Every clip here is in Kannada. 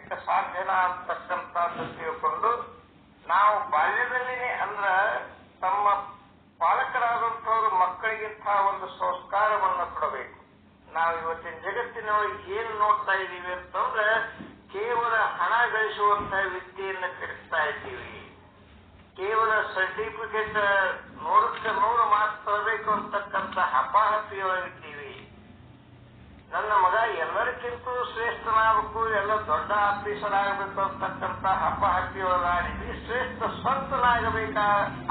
ಮಾಡಲಿಕ್ಕೆ ಸಾಧ್ಯನ ಅಂತಕ್ಕಂಥದ್ದು ತಿಳ್ಕೊಂಡು ನಾವು ಬಾಲ್ಯದಲ್ಲಿನೇ ಅಂದ್ರ ತಮ್ಮ ಪಾಲಕರಾದಂಥವ್ರು ಮಕ್ಕಳಿಗಿಂತ ಒಂದು ಸಂಸ್ಕಾರವನ್ನು ಕೊಡಬೇಕು. ನಾವು ಇವತ್ತಿನ ಜಗತ್ತಿನೊಳಗೆ ಏನು ನೋಡ್ತಾ ಇದ್ದೀವಿ ಅಂತಂದ್ರೆ ಕೇವಲ ಹಣ ಗಳಿಸುವಂತ ವಿದ್ಯೆಯನ್ನು ಕಲಿಸ್ತಾ ಇದ್ದೀವಿ. ಕೇವಲ ಸರ್ಟಿಫಿಕೇಟ್ 100ಕ್ಕೆ 100 ಮಾರ್ಕ್ಸ್ ತರಬೇಕು ಅಂತಕ್ಕಂಥ ಹಪಾಹಪಿಯೊಳಗಿದ್ದೀವಿ. ನನ್ನ ಮಗ ಎಲ್ಲರಿಗಿಂತೂ ಶ್ರೇಷ್ಠನಾಗಬೇಕು, ಎಲ್ಲ ದೊಡ್ಡ ಆಫೀಸರ್ ಆಗಬೇಕು ಅಂತಕ್ಕಂಥ ಹಪಾಹಪಿಯೊಳಗಾಡಿದ್ವಿ. ಶ್ರೇಷ್ಠ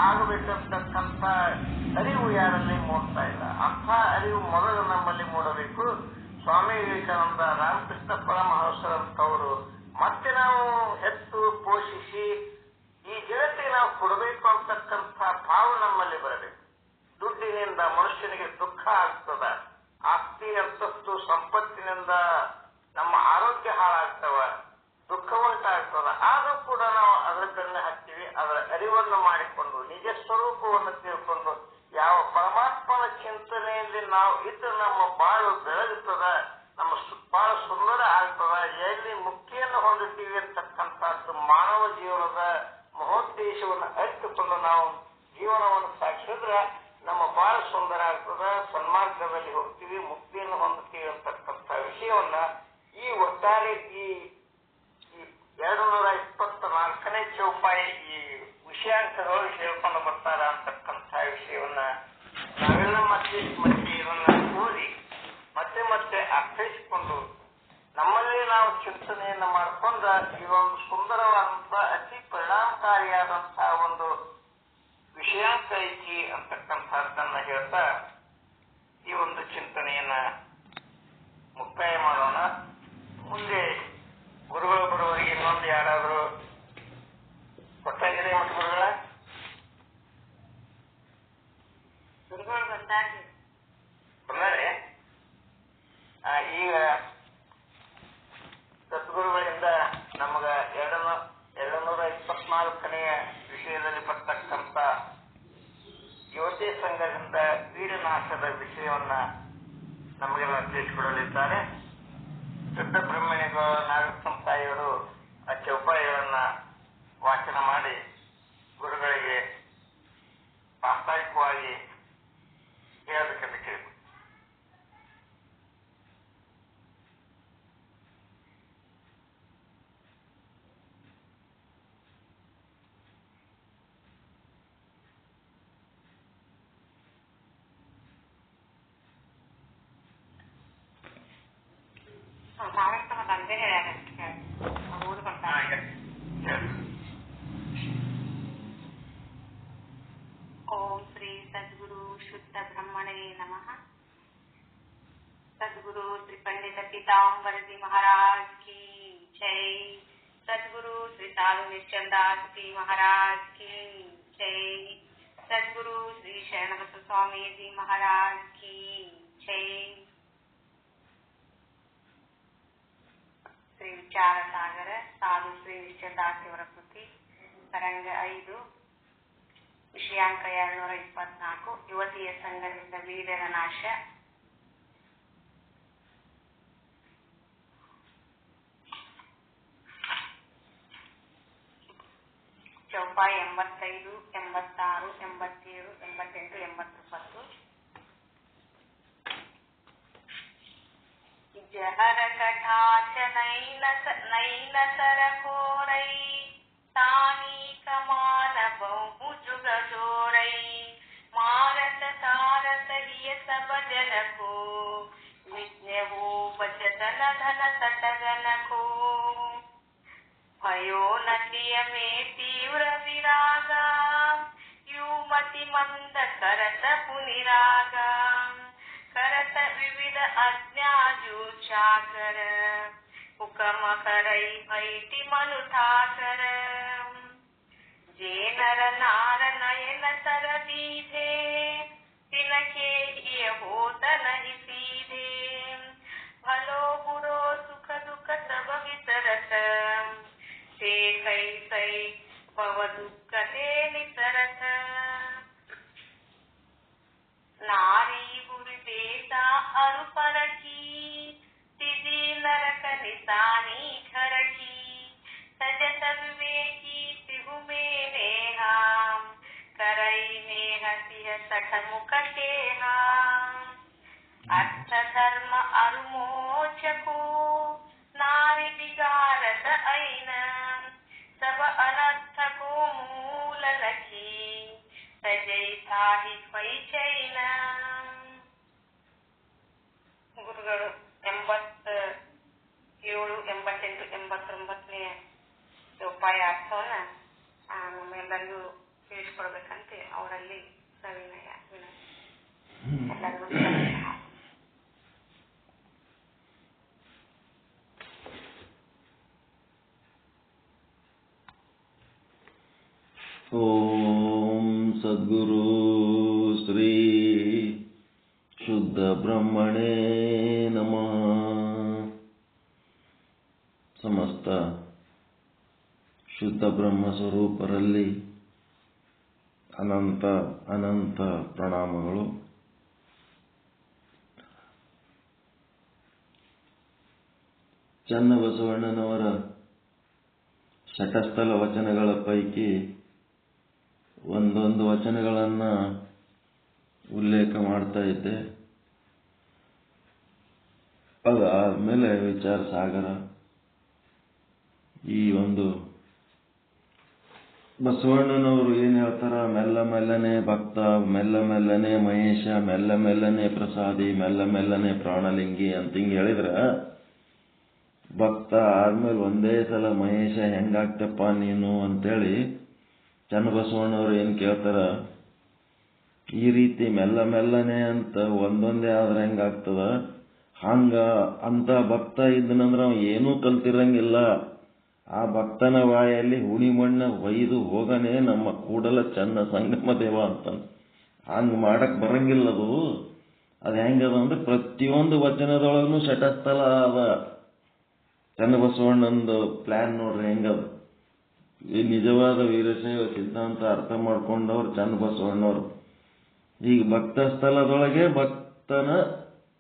ಆಗಬೇಕಂತಕ್ಕಂಥ ಅರಿವು ಯಾರಲ್ಲಿ ಮೂಡ್ತಾ ಇಲ್ಲ. ಅಂಥ ಅರಿವು ಮೊದಲು ನಮ್ಮಲ್ಲಿ ಮೂಡಬೇಕು. ಸ್ವಾಮಿ ವಿವೇಕಾನಂದ, ರಾಮಕೃಷ್ಣ ಪರಮಹಂಸರಂತವರು ಮತ್ತೆ ನಾವು ಹೆತ್ತು ಪೋಷಿಸಿ ಈ ಜಗತ್ತಿಗೆ ನಾವು ಕೊಡಬೇಕು ಅಂತಕ್ಕಂಥ ಭಾವ ನಮ್ಮಲ್ಲಿ ಬರಬೇಕು. ದುಡ್ಡಿನಿಂದ ಮನುಷ್ಯನಿಗೆ ದುಃಖ ಆಗ್ತದ, ಆಸ್ತಿ ಅಂತಸ್ತು ಸಂಪತ್ತಿನಿಂದ ನಮ್ಮ ಆರೋಗ್ಯ ಹಾಳಾಗ್ತವ, ದುಃಖ ಉಂಟಾಗ್ತದ. ಆದ್ರೂ ಕೂಡ ನಾವು ಅದರ ಬೆನ್ನ ಹತ್ತೀವಿ. ಅದರ ಅರಿವನ್ನು ಮಾಡಿಕೊಂಡು ನಿಜ ಸ್ವರೂಪವನ್ನು ತಿಳ್ಕೊಂಡು ಯಾವ ಪರಮಾತ್ಮನ ಚಿಂತನೆಯಲ್ಲಿ ನಾವು ಇದ್ದು ನಮ್ಮ ಬಾಳು ಬೆಳಗುತ್ತದ, ನಮ್ಮ ಬಾಳ ಸುಂದರ ಆಗ್ತದ, ಎಲ್ಲಿ ಮುಕ್ತಿಯನ್ನು ಹೊಂದುತ್ತೀವಿ ಅಂತಕ್ಕಂಥದ್ದು ಮಾನವ ಜೀವನದ ಮಹೋದ್ದೇಶವನ್ನು ಅರಿತುಕೊಂಡು ನಾವು ಜೀವನವನ್ನು ಸಾಗಿಸಿದ್ರೆ ನಮ್ಮ ಬಾಳ ಸುಂದರ ಆಗ್ತದ, ಸನ್ಮಾರ್ಗದಲ್ಲಿ ಹೋಗ್ತೀವಿ, ಮುಕ್ತಿಯನ್ನು ಹೊಂದುತ್ತೀವಿ ಅಂತಕ್ಕಂಥ ವಿಷಯವನ್ನ ಈ ಒಟ್ಟಾರೆ ಈ 224ನೇ ಚೌಪಾಯಿ ಈ ವಿಷಯಾಂಕದೊಳಗೆ ಹೇಳ್ಕೊಂಡು ಬರ್ತಾರ ಅಂತಕ್ಕಂಥ ವಿಷಯವನ್ನ ನಾವೆಲ್ಲ ಮತ್ತೆ ಇದನ್ನ ಓದಿ ಮತ್ತೆ ಅರ್ಥೈಸಿಕೊಂಡು ನಮ್ಮಲ್ಲೇ ನಾವು ಚಿಂತನೆಯನ್ನ ಮಾಡ್ಕೊಂಡ ಈ ಒಂದು ಸುಂದರವಾದಂತಹ ಅತಿ ಪರಿಣಾಮಕಾರಿಯಾದಂತಹ ಒಂದು ವಿಷಯಾಂಕ ಐತಿ ಅಂತಕ್ಕಂಥದ್ದನ್ನ ಹೇಳ್ತಾ ಈ ಒಂದು ಚಿಂತನೆಯನ್ನ ಮುಕ್ತಾಯ ಮಾಡೋಣ. ಮುಂದೆ ಗುರುಗಳು ಬರುವವರಿಗೆ ಇನ್ನೊಂದು ಯಾರಾದರೂ ಗೊತ್ತಾಗಿದೆ ಮತ್ತು ಗುರುಗಳು ಬಂದಾರೆ. ಈಗ ಸದ್ಗುರುಗಳಿಂದ ನಮಗ 224ನೇ ವಿಷಯದಲ್ಲಿ ಬರ್ತಕ್ಕಂಥ ಯುವತಿ ಸಂಘದಿಂದ ಕೀಟನಾಶದ ವಿಷಯವನ್ನ ನಮಗೆಲ್ಲ ತಿಳಿಸಿಕೊಡಲಿದ್ದಾರೆ. ಶುದ್ಧ ಬ್ರಹ್ಮಣಿಗಳು ನಾಗಸಂತಾಯಿಯವರು ಆ ಚೌಪಾಯಿಗಳನ್ನ ವಾಚನ ಮಾಡಿ ಗುರುಗಳಿಗೆ ಪ್ರಾಸ್ತಾವಿಕವಾಗಿ ಹೇಳಬೇಕೆಂದು ಕೇಳಿ. ओम श्री सद्गुरु शुद्ध ब्रह्मणे नमः। सद्गुरु श्री पंडित पीताम्बर जी महाराज की जय। सद्गुरु श्री साधु निश्चलदास जी महाराज की जय। सद्गुरु श्री शरणबस स्वामी जी महाराज की जय। ಶ್ರೀ ವಿಚಾರ ಸಾಗರ ಸಾಧು ಶ್ರೀ ನಿಶ್ಚಲದಾಸಿಯವರ ಕೃತಿ ತರಂಗ 5 ವಿಷಯಾಂಕ 224 ಯುವತಿಯ ಸಂಘದಿಂದ ವೀರ್ಯದ ನಾಶ. ಚೌಪಾಯಿ 85, 86, 87, 88, 89. जहर कटाच नैन सरकोरै तानी कमान बहु जुग जोरै मारत तारत हिय सब जन को विज्ञवो बचतन धन तटगन को भयो नदिय में तीव्र विरागा युमति मंद करत पुनिरागा करत विविध अज्ञाजू चाकर हुकम करई भैति मनु ठाकर जे नर नार नयन सर दीधे तिनके ये होत नहीं सीधे भलो बुरो सुख दुख सब विसरत ते कई सई भव दुख ते निसरत नारी गुरु देता अरु पर की तिदी नरक निशानी घर की मुखशेहा अर्थ धर्म अरुमोचको नारी बिगारत ऐन सब अनर्थ को मूल लखी सजैता ही पैचैन. ಗುರುಗಳು 87, 88, 89ನೇ ಉಪಾಯ ಅರ್ಥವನ್ನ ನಮ್ಮೆಲ್ಲರಿಗೂ ತಿಳಿಸ್ಕೊಡ್ಬೇಕಂತೆ ಅವರಲ್ಲಿ ಸವಿನಯ ವಿನಯ ಎಲ್ಲರಿಗೂ. ಓಂ ಸದ್ಗುರು ಶ್ರೀ ಶುದ್ಧ ಬ್ರಹ್ಮಣೇ ನಮಃ. ಸಮಸ್ತ ಶುದ್ಧ ಬ್ರಹ್ಮ ಸ್ವರೂಪರಲ್ಲಿ ಅನಂತ ಅನಂತ ಪ್ರಣಾಮಗಳು. ಚನ್ನಬಸವಣ್ಣನವರ ಶತಸ್ಥಲ ವಚನಗಳ ಪೈಕಿ ಒಂದೊಂದು ವಚನಗಳನ್ನು ಉಲ್ಲೇಖ ಮಾಡ್ತಾ ಇದ್ದೆ. ಅದಾದ್ಮೇಲೆ ವಿಚಾರ ಸಾಗರ ಈ ಒಂದು ಬಸವಣ್ಣನವರು ಏನ್ ಹೇಳ್ತಾರ, ಮೆಲ್ಲ ಮೆಲ್ಲನೆ ಭಕ್ತ, ಮೆಲ್ಲ ಮೆಲ್ಲನೆ ಮಹೇಶ, ಮೆಲ್ಲ ಮೆಲ್ಲನೆ ಪ್ರಸಾದಿ, ಮೆಲ್ಲ ಮೆಲ್ಲನೆ ಪ್ರಾಣಲಿಂಗಿ ಅಂತ ಹಿಂಗೆ ಹೇಳಿದ್ರ ಭಕ್ತ ಆದ್ಮೇಲೆ ಒಂದೇ ಸಲ ಮಹೇಶ ಹೆಂಗಾಗ್ತಪ್ಪ ನೀನು ಅಂತೇಳಿ ಚನ್ನಬಸವಣ್ಣವ್ರು ಏನ್ ಕೇಳ್ತಾರ, ಈ ರೀತಿ ಮೆಲ್ಲ ಮೆಲ್ಲನೆ ಅಂತ ಒಂದೊಂದೇ ಆದ್ರೆ ಹೆಂಗಾಗ್ತದ, ಹಂಗ ಅಂತ ಭಕ್ತ ಇದ್ದನಂದ್ರ ಅವ ಏನೂ ಕಲ್ತಿರಂಗಿಲ್ಲ. ಆ ಭಕ್ತನ ವಾಯಲ್ಲಿ ಹುಳಿ ಮಣ್ಣ ಒಯ್ದು ಹೋಗನೆ ನಮ್ಮ ಕೂಡಲ ಚನ್ನ ಸಂಗಮ ದೇವ ಅಂತ. ಹಂಗ ಮಾಡಕ್ ಬರಂಗಿಲ್ಲದು. ಅದು ಹೆಂಗದ ಅಂದ್ರೆ ಪ್ರತಿಯೊಂದು ವಚನದೊಳಗೂ ಶಟಸ್ಥಲ ಅದ. ಚನ್ನಬಸವಣ್ಣಂದು ಪ್ಲಾನ್ ನೋಡ್ರಿ ಹೆಂಗದ. ಈ ನಿಜವಾದ ವೀರಶೈವ ಸಿದ್ಧಾಂತ ಅರ್ಥ ಮಾಡ್ಕೊಂಡವ್ರು ಚನ್ನಬಸವಣ್ಣವ್ರು. ಈಗ ಭಕ್ತ ಸ್ಥಳದೊಳಗೆ ಭಕ್ತನ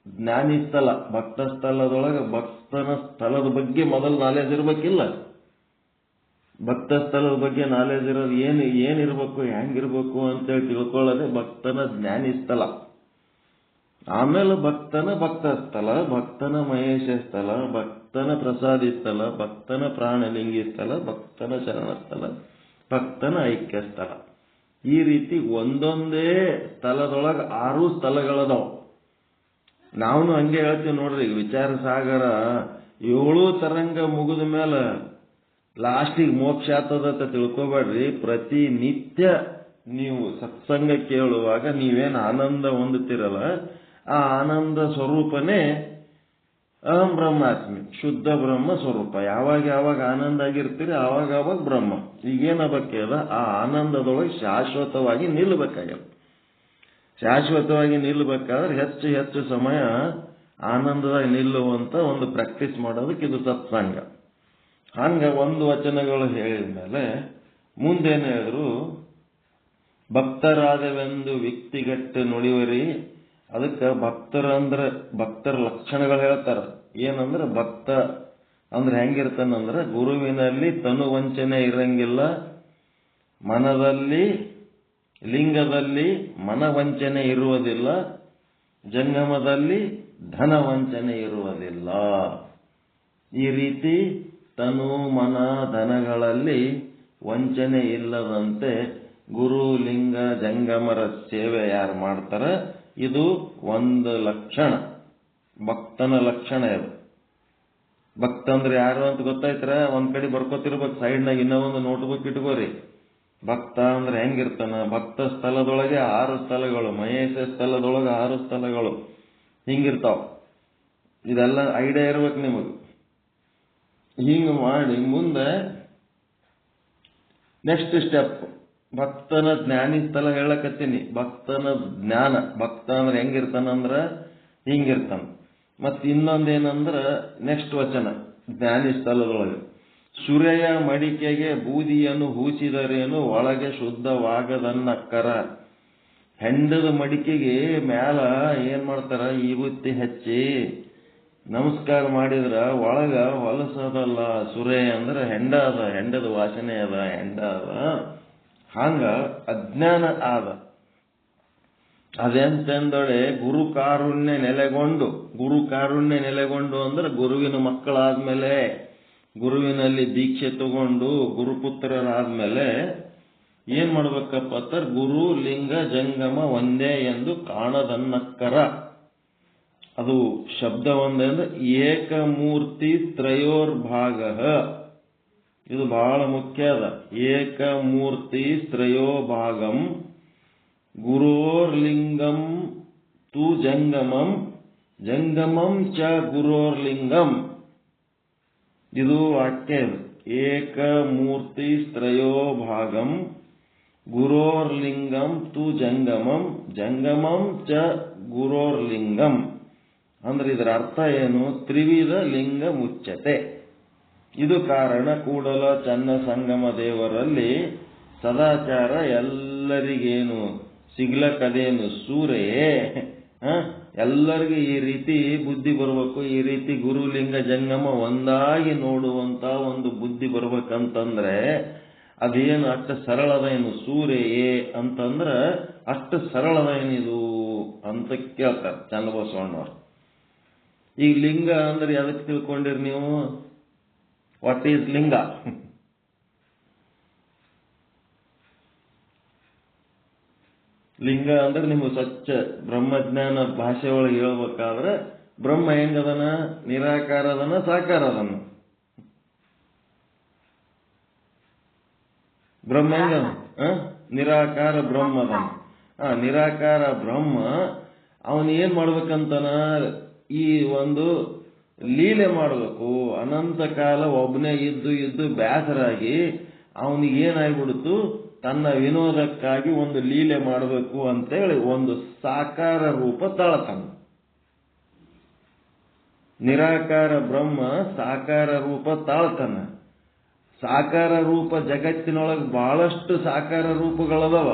ಜ್ಞಾನಿ ಸ್ಥಳ, ಭಕ್ತ ಸ್ಥಳದೊಳಗೆ ಭಕ್ತನ ಸ್ಥಳದ ಬಗ್ಗೆ ಮೊದಲು ನಾಲೆಜ್ ಇರ್ಬೇಕಿಲ್ಲ. ಭಕ್ತ ಸ್ಥಳದ ಬಗ್ಗೆ ನಾಲೆಜ್ ಇರೋದು ಏನಿರ್ಬೇಕು, ಹೆಂಗಿರ್ಬೇಕು ಅಂತೇಳಿ ತಿಳ್ಕೊಳ್ಳೋದೆ ಭಕ್ತನ ಜ್ಞಾನಿ ಸ್ಥಳ. ಆಮೇಲೆ ಭಕ್ತನ ಭಕ್ತ ಸ್ಥಳ, ಭಕ್ತನ ಮಹೇಶ ಸ್ಥಳ, ಭಕ್ತನ ಪ್ರಸಾದಿ ಸ್ಥಳ, ಭಕ್ತನ ಪ್ರಾಣಲಿಂಗಿ ಸ್ಥಳ, ಭಕ್ತನ ಶರಣ ಸ್ಥಳ, ಭಕ್ತನ ಐಕ್ಯ ಸ್ಥಳ. ಈ ರೀತಿ ಒಂದೊಂದೇ ಸ್ಥಳದೊಳಗೆ 6 ಸ್ಥಳಗಳದಾವ. ನಾವು ಹಂಗೆ ಹೇಳ್ತೀವಿ ನೋಡ್ರಿ. ವಿಚಾರ ಸಾಗರ 7 ತರಂಗ ಮುಗಿದ ಮೇಲೆ ಲಾಸ್ಟಿಗೆ ಮೋಕ್ಷ ಆಗ್ತದಂತ ತಿಳ್ಕೊಬೇಡ್ರಿ. ಪ್ರತಿ ನಿತ್ಯ ನೀವು ಸತ್ಸಂಗ ಕೇಳುವಾಗ ನೀವೇನು ಆನಂದ ಹೊಂದುತ್ತೀರಲ್ಲ, ಆ ಆನಂದ ಸ್ವರೂಪನೇ ಅಹಂ ಬ್ರಹ್ಮಾಸ್ಮಿ, ಶುದ್ಧ ಬ್ರಹ್ಮ ಸ್ವರೂಪ. ಯಾವಾಗ ಆನಂದ ಆಗಿರ್ತೀರಿ ಆವಾಗ ಬ್ರಹ್ಮ. ಈಗೇನಾಗಬೇಕದ, ಆ ಆನಂದದೊಳಗೆ ಶಾಶ್ವತವಾಗಿ ನಿಲ್ಲಬೇಕಾಗ್ಯದ. ಶಾಶ್ವತವಾಗಿ ನಿಲ್ಲಬೇಕಾದ್ರೆ ಹೆಚ್ಚು ಹೆಚ್ಚು ಸಮಯ ಆನಂದವಾಗಿ ನಿಲ್ಲುವಂತ ಒಂದು ಪ್ರಾಕ್ಟೀಸ್ ಮಾಡೋದಕ್ಕೆ ಇದು ಸತ್ಸಂಗ. ಹಂಗ ಒಂದು ವಚನಗಳು ಹೇಳಿದ ಮೇಲೆ ಮುಂದೇನು ಹೇಳಿದ್ರು, ಭಕ್ತರಾದವೆಂದು ವ್ಯಕ್ತಿಗಟ್ಟು ನುಡಿವರಿ. ಅದಕ್ಕೆ ಭಕ್ತರ ಲಕ್ಷಣಗಳು ಹೇಳ್ತಾರ. ಏನಂದ್ರೆ ಭಕ್ತ ಅಂದ್ರೆ ಹೆಂಗಿರ್ತಾನಂದ್ರೆ, ಗುರುವಿನಲ್ಲಿ ತನು ವಂಚನೆ ಇರಂಗಿಲ್ಲ, ಮನದಲ್ಲಿ ಲಿಂಗದಲ್ಲಿ ಮನವಂಚನೆ ಇರುವುದಿಲ್ಲ, ಜಂಗಮದಲ್ಲಿ ಧನ ವಂಚನೆ ಇರುವುದಿಲ್ಲ. ಈ ರೀತಿ ತನು ಮನ ಧನಗಳಲ್ಲಿ ವಂಚನೆ ಇಲ್ಲದಂತೆ ಗುರು ಲಿಂಗ ಜಂಗಮರ ಸೇವೆ ಯಾರು ಮಾಡ್ತಾರ, ಇದು ಒಂದು ಲಕ್ಷಣ, ಭಕ್ತನ ಲಕ್ಷಣ. ಇದು ಭಕ್ತ ಅಂದ್ರೆ ಯಾರು ಅಂತ ಗೊತ್ತಾಯ್ತರ? ಒಂದ್ ಕಡೆ ಬರ್ಕೋತಿರ್ಬೇಕು, ಸೈಡ್ನಾಗ ಇನ್ನೂ ಒಂದು ನೋಟ್ಬುಕ್ ಇಟ್ಕೋರಿ. ಭಕ್ತ ಅಂದ್ರೆ ಹೆಂಗಿರ್ತಾನ, ಭಕ್ತ ಸ್ಥಳದೊಳಗೆ 6 ಸ್ಥಳಗಳು, ಮಹೇಶ ಸ್ಥಳದೊಳಗೆ 6 ಸ್ಥಳಗಳು ಹಿಂಗಿರ್ತಾವ. ಇದೆಲ್ಲ ಐಡಿಯಾ ಇರ್ಬೇಕು ನಿಮಗೆ. ಹಿಂಗ ಮಾಡಿ ಮುಂದೆ ನೆಕ್ಸ್ಟ್ ಸ್ಟೆಪ್ ಭಕ್ತನ ಜ್ಞಾನಿ ಸ್ಥಳ ಹೇಳಕತ್ತೀನಿ. ಭಕ್ತನ ಜ್ಞಾನ, ಭಕ್ತ ಅಂದ್ರೆ ಹೆಂಗಿರ್ತಾನಂದ್ರ ಹಿಂಗಿರ್ತಾನ. ಮತ್ ಇನ್ನೊಂದೇನಂದ್ರ ನೆಕ್ಸ್ಟ್ ವಚನ ಜ್ಞಾನಿ ಸ್ಥಳದೊಳಗೆ, ಸುರೆಯ ಮಡಿಕೆಗೆ ಬೂದಿಯನ್ನು ಹೂಸಿದರೇನು ಒಳಗೆ ಶುದ್ಧವಾಗದನ್ನಕ್ಕರ. ಹೆಂಡದ ಮಡಿಕೆಗೆ ಮ್ಯಾಲ ಏನ್ ಮಾಡ್ತಾರ, ಈ ಬುತ್ತಿ ಹಚ್ಚಿ ನಮಸ್ಕಾರ ಮಾಡಿದ್ರ ಒಳಗ ಹೊಲಸದಲ್ಲ. ಸುರೆ ಅಂದ್ರೆ ಹೆಂಡ ಅದ, ಹೆಂಡದ ವಾಸನೆ ಅದ, ಹೆಂಡ ಅದ. ಹಂಗ ಅಜ್ಞಾನ ಆದ. ಅದೆಂತಂದೊಳೆ ಗುರು ಕಾರುಣ್ಯ ನೆಲೆಗೊಂಡು ಅಂದ್ರೆ ಗುರುವಿನ ಮಕ್ಕಳಾದ್ಮೇಲೆ, ಗುರುವಿನಲ್ಲಿ ದೀಕ್ಷೆ ತಗೊಂಡು ಗುರುಪುತ್ರರಾದ್ಮೇಲೆ ಏನ್ ಮಾಡ್ಬೇಕಪ್ಪ ಅಂತ ಗುರು ಲಿಂಗ ಜಂಗಮ ಒಂದೇ ಎಂದು ಕಾಣದನ್ನಕ್ಕರ. ಅದು ಶಬ್ದ ಒಂದೇ ಅಂದ್ರೆ ಏಕಮೂರ್ತಿ ತ್ರಯೋರ್ಭಾಗ. ಇದು ಬಹಳ ಮುಖ್ಯ ಅದ. ಏಕಮೂರ್ತಿ ತ್ರಯೋಭಾಗಂ ಗುರೋರ್ಲಿಂಗಂ ತು ಜಂಗಮಂ ಜಂಗಮಂ ಚ ಗುರೋರ್ಲಿಂಗಂ. ಇದು ವಾಕ್ಯ. ಏಕಮೂರ್ತಿ ತ್ರಯೋಭಾಗಂ ಗುರೋರ್ಲಿಂಗಂ ತು ಜಂಗಮಂ ಜಂಗಮಂ ಚ ಗುರೋರ್ಲಿಂಗಂ. ಅಂದ್ರೆ ಇದರ ಅರ್ಥ ಏನು? ತ್ರಿವಿಧ ಲಿಂಗ ಮುಚ್ಚತೆ. ಇದು ಕಾರಣ ಕೂಡಲ ಚನ್ನ ಸಂಗಮ ದೇವರಲ್ಲಿ ಸದಾಚಾರ ಎಲ್ಲರಿಗೇನು ಸಿಗ್ಲಕ್ಕದೇನು ಸೂರೆಯೇ. ಎಲ್ಲರಿಗೂ ಈ ರೀತಿ ಬುದ್ಧಿ ಬರಬೇಕು, ಈ ರೀತಿ ಗುರುಲಿಂಗ ಜಂಗಮ ಒಂದಾಗಿ ನೋಡುವಂತ ಒಂದು ಬುದ್ಧಿ ಬರ್ಬೇಕಂತಂದ್ರೆ ಅದೇನು ಅಷ್ಟು ಸರಳದೇನು ಸೂರೆಯೇ ಅಂತಂದ್ರ ಅಷ್ಟು ಸರಳದೇನಿದು ಅಂತ ಕೇಳ್ತಾರೆ ಚನ್ನಬಸವಣ್ಣವ್ರು. ಈಗ ಲಿಂಗ ಅಂದ್ರೆ ಅದಕ್ಕೆ ತಿಳ್ಕೊಂಡಿರಿ ನೀವು? ವಾಟ್ ಈಸ್ ಲಿಂಗ? ಲಿಂಗ ಅಂದ್ರೆ ನಿಮ್ಗೆ ಸ್ವಚ್ಛ ಬ್ರಹ್ಮಜ್ಞಾನ ಭಾಷೆ ಒಳಗೆ ಹೇಳ್ಬೇಕಾದ್ರೆ ಬ್ರಹ್ಮ ಹೆಂಗದನ? ನಿರಾಕಾರ ಅದನ, ಸಾಕಾರ ಅದನ? ಬ್ರಹ್ಮ ಹೆಂಗದ? ನಿರಾಕಾರ ಬ್ರಹ್ಮ ಅದನ. ನಿರಾಕಾರ ಬ್ರಹ್ಮ ಅವನು ಏನ್ ಮಾಡ್ಬೇಕಂತನ? ಈ ಒಂದು ಲೀಲೆ ಮಾಡಬೇಕು. ಅನಂತ ಕಾಲ ಒಬ್ಬನೇ ಇದ್ದು ಬೇಸರಾಗಿ ಅವನಿಗೆ ಏನಾಗ್ಬಿಡ್ತು? ತನ್ನ ವಿನೋದಕ್ಕಾಗಿ ಒಂದು ಲೀಲೆ ಮಾಡಬೇಕು ಅಂತೇಳಿ ಒಂದು ಸಾಕಾರ ರೂಪ ತಾಳತಾನ. ನಿರಾಕಾರ ಬ್ರಹ್ಮ ಸಾಕಾರ ರೂಪ ತಾಳ್ತಾನ. ಸಾಕಾರ ರೂಪ ಜಗತ್ತಿನೊಳಗೆ ಬಹಳಷ್ಟು ಸಾಕಾರ ರೂಪಗಳದವ.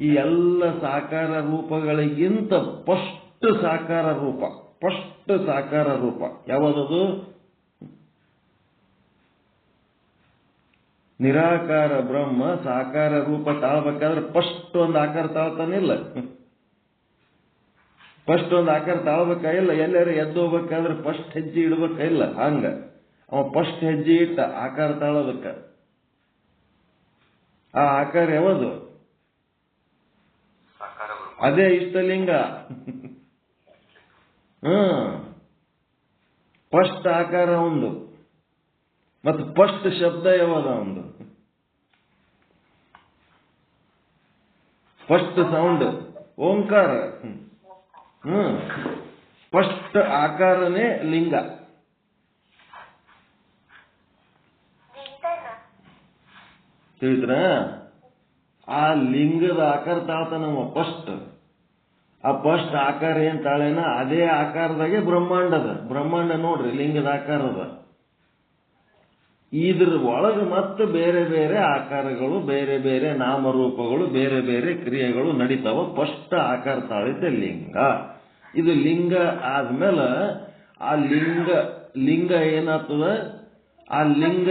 ಈ ಎಲ್ಲ ಸಾಕಾರ ರೂಪಗಳಿಗಿಂತ ಫಸ್ಟ್ ಸಾಕಾರ ರೂಪ ಯಾವುದದು? ನಿರಾಕಾರ ಬ್ರಹ್ಮ ಸಾಕಾರ ರೂಪ ತಾಳ್ಬೇಕಾದ್ರೆ ಫಸ್ಟ್ ಒಂದು ಆಕಾರ ತಾಳ್ತಾನಿಲ್ಲ? ಫಸ್ಟ್ ಒಂದು ಆಕಾರ ತಾಳ್ಬೇಕಾಗಿಲ್ಲ? ಎಲ್ಲಾರು ಎದ್ದು ಹೋಗ್ಬೇಕಾದ್ರೆ ಫಸ್ಟ್ ಹೆಜ್ಜೆ ಇಡ್ಬೇಕಾಗಿಲ್ಲ? ಹಂಗ ಅವ ಫಸ್ಟ್ ಹೆಜ್ಜೆ ಇಟ್ಟ ಆಕಾರ ತಾಳೋದಕ್ಕ. ಆ ಆಕಾರ ಯಾವುದು? ಅದೇ ಇಷ್ಟಲಿಂಗ. ಫಸ್ಟ್ ಆಕಾರ ಒಂದು ಮತ್ತು ಫಸ್ಟ್ ಶಬ್ದ ಯಾವಾಗ? ಒಂದು ಫಸ್ಟ್ ಸೌಂಡ್ ಓಂಕಾರ. ಫಸ್ಟ್ ಆಕಾರನೇ ಲಿಂಗ. ತಿಳಿದ್ರ? ಆ ಲಿಂಗದ ಆಕಾರ ತಾಳ್ತಾನವ ಫಸ್ಟ್. ಆ ಫಸ್ಟ್ ಆಕಾರ ಏನ್ ತಾಳೇನ ಅದೇ ಆಕಾರದಾಗೆ ಬ್ರಹ್ಮಾಂಡದ. ಬ್ರಹ್ಮಾಂಡ ನೋಡ್ರಿ ಲಿಂಗದ ಆಕಾರದ. ಇದ್ರ ಒಳಗೆ ಮತ್ತೆ ಬೇರೆ ಬೇರೆ ಆಕಾರಗಳು, ಬೇರೆ ಬೇರೆ ನಾಮರೂಪಗಳು, ಬೇರೆ ಬೇರೆ ಕ್ರಿಯೆಗಳು ನಡೀತಾವ. ಫಸ್ಟ್ ಆಕಾರ ತಾಳಿದ್ದೆ ಲಿಂಗ. ಇದು ಲಿಂಗ ಆದ್ಮೇಲೆ ಆ ಲಿಂಗ ಏನಾಗ್ತದ? ಆ ಲಿಂಗ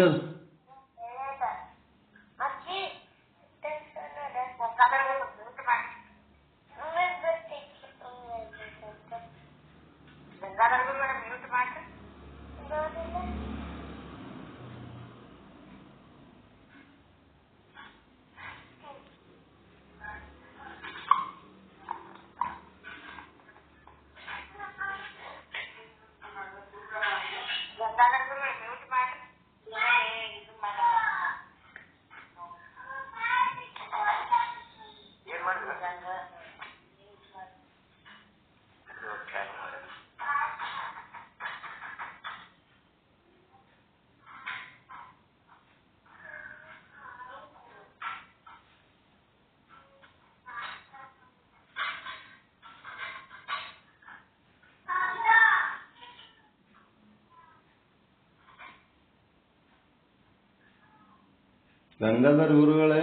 ಗಂಗಾಧರ್ ಗುರುಗಳೇ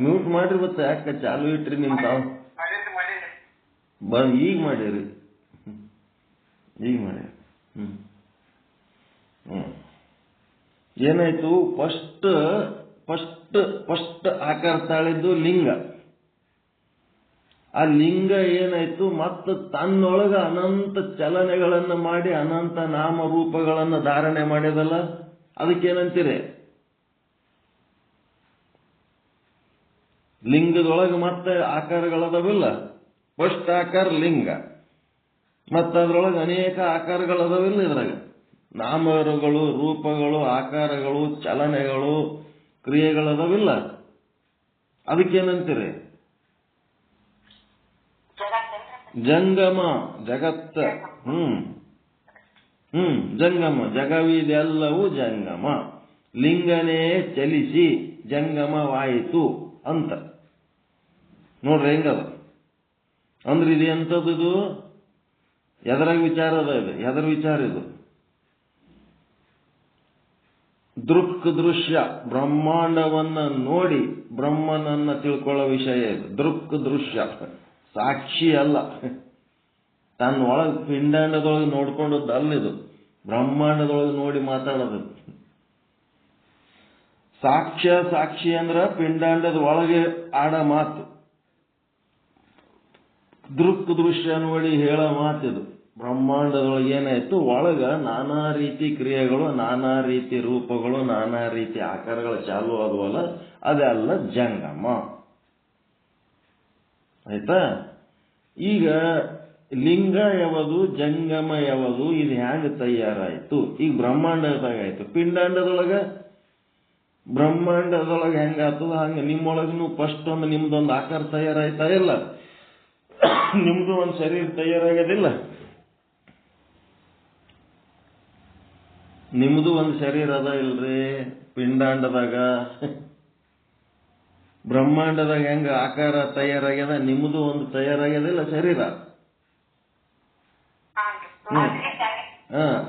ಮ್ಯೂಟ್ ಮಾಡ್ರಿ. ಮತ್ತೆ ಯಾಕೆ ಚಾಲು ಇಟ್ರಿ ನಿಮ್ ತಾವು? ಈಗ ಮಾಡಿರಿ. ಏನಾಯ್ತು? ಫಸ್ಟ್ ಆಕಾರ ತಾಳಿದ್ದು ಲಿಂಗ. ಆ ಲಿಂಗ ಏನಾಯ್ತು ಮತ್ತು ತನ್ನೊಳಗ ಅನಂತ ಚಲನೆಗಳನ್ನು ಮಾಡಿ ಅನಂತ ನಾಮರೂಪಗಳನ್ನು ಧಾರಣೆ ಮಾಡಿದಲ್ಲ, ಅದಕ್ಕೇನಂತೀರಿ? ಲಿಂಗದೊಳಗೆ ಮತ್ತೆ ಆಕಾರಗಳದವಿಲ್ಲ. ಫಸ್ಟ್ ಆಕಾರ ಲಿಂಗ, ಮತ್ತು ಅದ್ರೊಳಗೆ ಅನೇಕ ಆಕಾರಗಳದವಿಲ್ಲ. ಇದ್ರಾಗ ನಾಮಗಳು, ರೂಪಗಳು, ಆಕಾರಗಳು, ಚಲನೆಗಳು, ಕ್ರಿಯೆಗಳದವಿಲ್ಲ. ಅದಕ್ಕೇನಂತೀರಿ? ಜಂಗಮ, ಜಗತ್ತ. ಜಂಗಮ, ಜಗವಿದೆಲ್ಲವೂ ಜಂಗಮ. ಲಿಂಗನೇ ಚಲಿಸಿ ಜಂಗಮವಾಯಿತು ಅಂತ ನೋಡ್ರಿ ಹೆಂಗದ. ಅಂದ್ರೆ ಇದು ಎಂಥದ್ದು? ಇದು ಎದರಾಗ ವಿಚಾರ ಅದ? ಇದು ಎದರ ವಿಚಾರ? ಇದು ದೃಕ್ ದೃಶ್ಯ, ಬ್ರಹ್ಮಾಂಡವನ್ನ ನೋಡಿ ಬ್ರಹ್ಮನನ್ನ ತಿಳ್ಕೊಳ್ಳೋ ವಿಷಯ ಇದು. ದೃಕ್ ದೃಶ್ಯ, ಸಾಕ್ಷಿ ಅಲ್ಲ. ತನ್ನ ಒಳಗೆ ಪಿಂಡಾಂಡದೊಳಗೆ ನೋಡ್ಕೊಂಡದ್ದು ಅಲ್ಲಿದು, ಬ್ರಹ್ಮಾಂಡದೊಳಗೆ ನೋಡಿ ಮಾತಾಡೋದು. ಸಾಕ್ಷ್ಯ, ಸಾಕ್ಷಿ ಅಂದ್ರ ಪಿಂಡಾಂಡದ ಒಳಗೆ ಆಡ ಮಾತು. ದೃಕ್ ದೃಶ್ಯ ನೋಡಿ ಹೇಳೋ ಮಾತಿದು. ಬ್ರಹ್ಮಾಂಡದೊಳಗೆ ಏನಾಯ್ತು, ಒಳಗ ನಾನಾ ರೀತಿ ಕ್ರಿಯೆಗಳು, ನಾನಾ ರೀತಿ ರೂಪಗಳು, ನಾನಾ ರೀತಿ ಆಕಾರಗಳು ಚಾಲು ಆದವಲ್ಲ, ಅದೆಲ್ಲ ಜಂಗಮ. ಆಯ್ತಾ? ಈಗ ಲಿಂಗ ಯಾವುದು, ಜಂಗಮ ಯಾವುದು, ಇದು ಹ್ಯಾಂಗ ತಯಾರಾಯ್ತು? ಈಗ ಬ್ರಹ್ಮಾಂಡದಾಗಾಯ್ತು. ಬ್ರಹ್ಮಾಂಡದೊಳಗೆ ಹೆಂಗಾಗ್ತದ ಹಂಗ ನಿಮ್ಮೊಳಗೂ ಫಸ್ಟ್ ಒಂದು ನಿಮ್ದೊಂದು ಆಕಾರ ತಯಾರಾಯ್ತಾ ಇಲ್ಲ? ನಿಮ್ದು ಒಂದು ಶರೀರ ತಯಾರಾಗೋದಿಲ್ಲ? ನಿಮ್ದು ಒಂದು ಶರೀರ ಅದ ಇಲ್ರಿ ಪಿಂಡಾಂಡದಾಗ? ಬ್ರಹ್ಮಾಂಡದಾಗ ಹೆಂಗ ಆಕಾರ ತಯಾರಾಗ್ಯದ, ನಿಮ್ದು ಒಂದು ತಯಾರಾಗ್ಯದಿಲ್ಲ ಶರೀರ?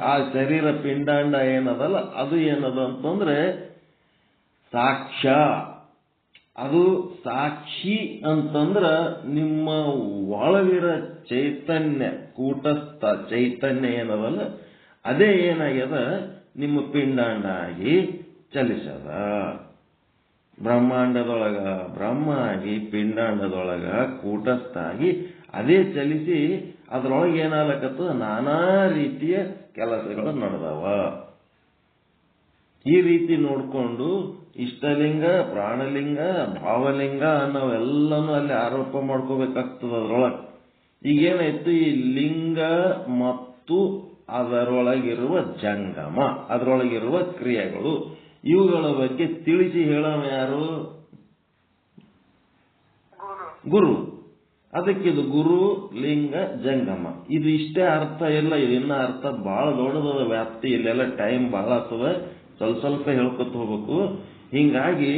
ಆ ಶರೀರ ಪಿಂಡಾಂಡ ಏನದಲ್ಲ, ಅದು ಏನದ ಅಂತಂದ್ರೆ ಸಾಕ್ಷ್ಯ. ಅದು ಸಾಕ್ಷಿ ಅಂತಂದ್ರ ನಿಮ್ಮ ಒಳಗಿರ ಚೈತನ್ಯ, ಕೂಟಸ್ಥ ಚೈತನ್ಯ ಏನದಲ್ಲ, ಅದೇ ಏನಾಗ್ಯದ ನಿಮ್ಮ ಪಿಂಡಾಂಡ ಆಗಿ ಚಲಿಸದ. ಬ್ರಹ್ಮಾಂಡದೊಳಗ ಬ್ರಹ್ಮ ಆಗಿ, ಪಿಂಡಾಂಡದೊಳಗ ಕೂಟಸ್ಥ ಆಗಿ ಅದೇ ಚಲಿಸಿ ಅದ್ರೊಳಗೆ ಏನಾಗತ್ತದ, ನಾನಾ ರೀತಿಯ ಕೆಲಸಗಳು ನಡೆದವ. ಈ ರೀತಿ ನೋಡ್ಕೊಂಡು ಇಷ್ಟಲಿಂಗ, ಪ್ರಾಣಲಿಂಗ, ಭಾವಲಿಂಗ ನಾವೆಲ್ಲನೂ ಅಲ್ಲಿ ಆರೋಪ ಮಾಡ್ಕೋಬೇಕಾಗ್ತದ ಅದ್ರೊಳಗೆ. ಈಗೇನಾಯ್ತು, ಈ ಲಿಂಗ ಮತ್ತು ಅದರೊಳಗಿರುವ ಜಂಗಮ, ಅದರೊಳಗಿರುವ ಕ್ರಿಯೆಗಳು, ಇವುಗಳ ಬಗ್ಗೆ ತಿಳಿಸಿ ಹೇಳೋಣ ಯಾರು? ಗುರು. ಅದಕ್ಕಿದು ಗುರು, ಲಿಂಗ, ಜಂಗಮ. ಇದು ಇಷ್ಟೇ ಅರ್ಥ ಇಲ್ಲ, ಇನ್ನ ಅರ್ಥ ಬಹಳ ದೊಡ್ಡದ ವ್ಯಾಪ್ತಿ. ಇಲ್ಲೆಲ್ಲ ಟೈಮ್ ಬಹಳ ಆಗ್ತದ, ಸ್ವಲ್ಪ ಹೇಳ್ಕೊತ ಹೋಗ್ಬೇಕು. ಹಿಂಗಾಗಿ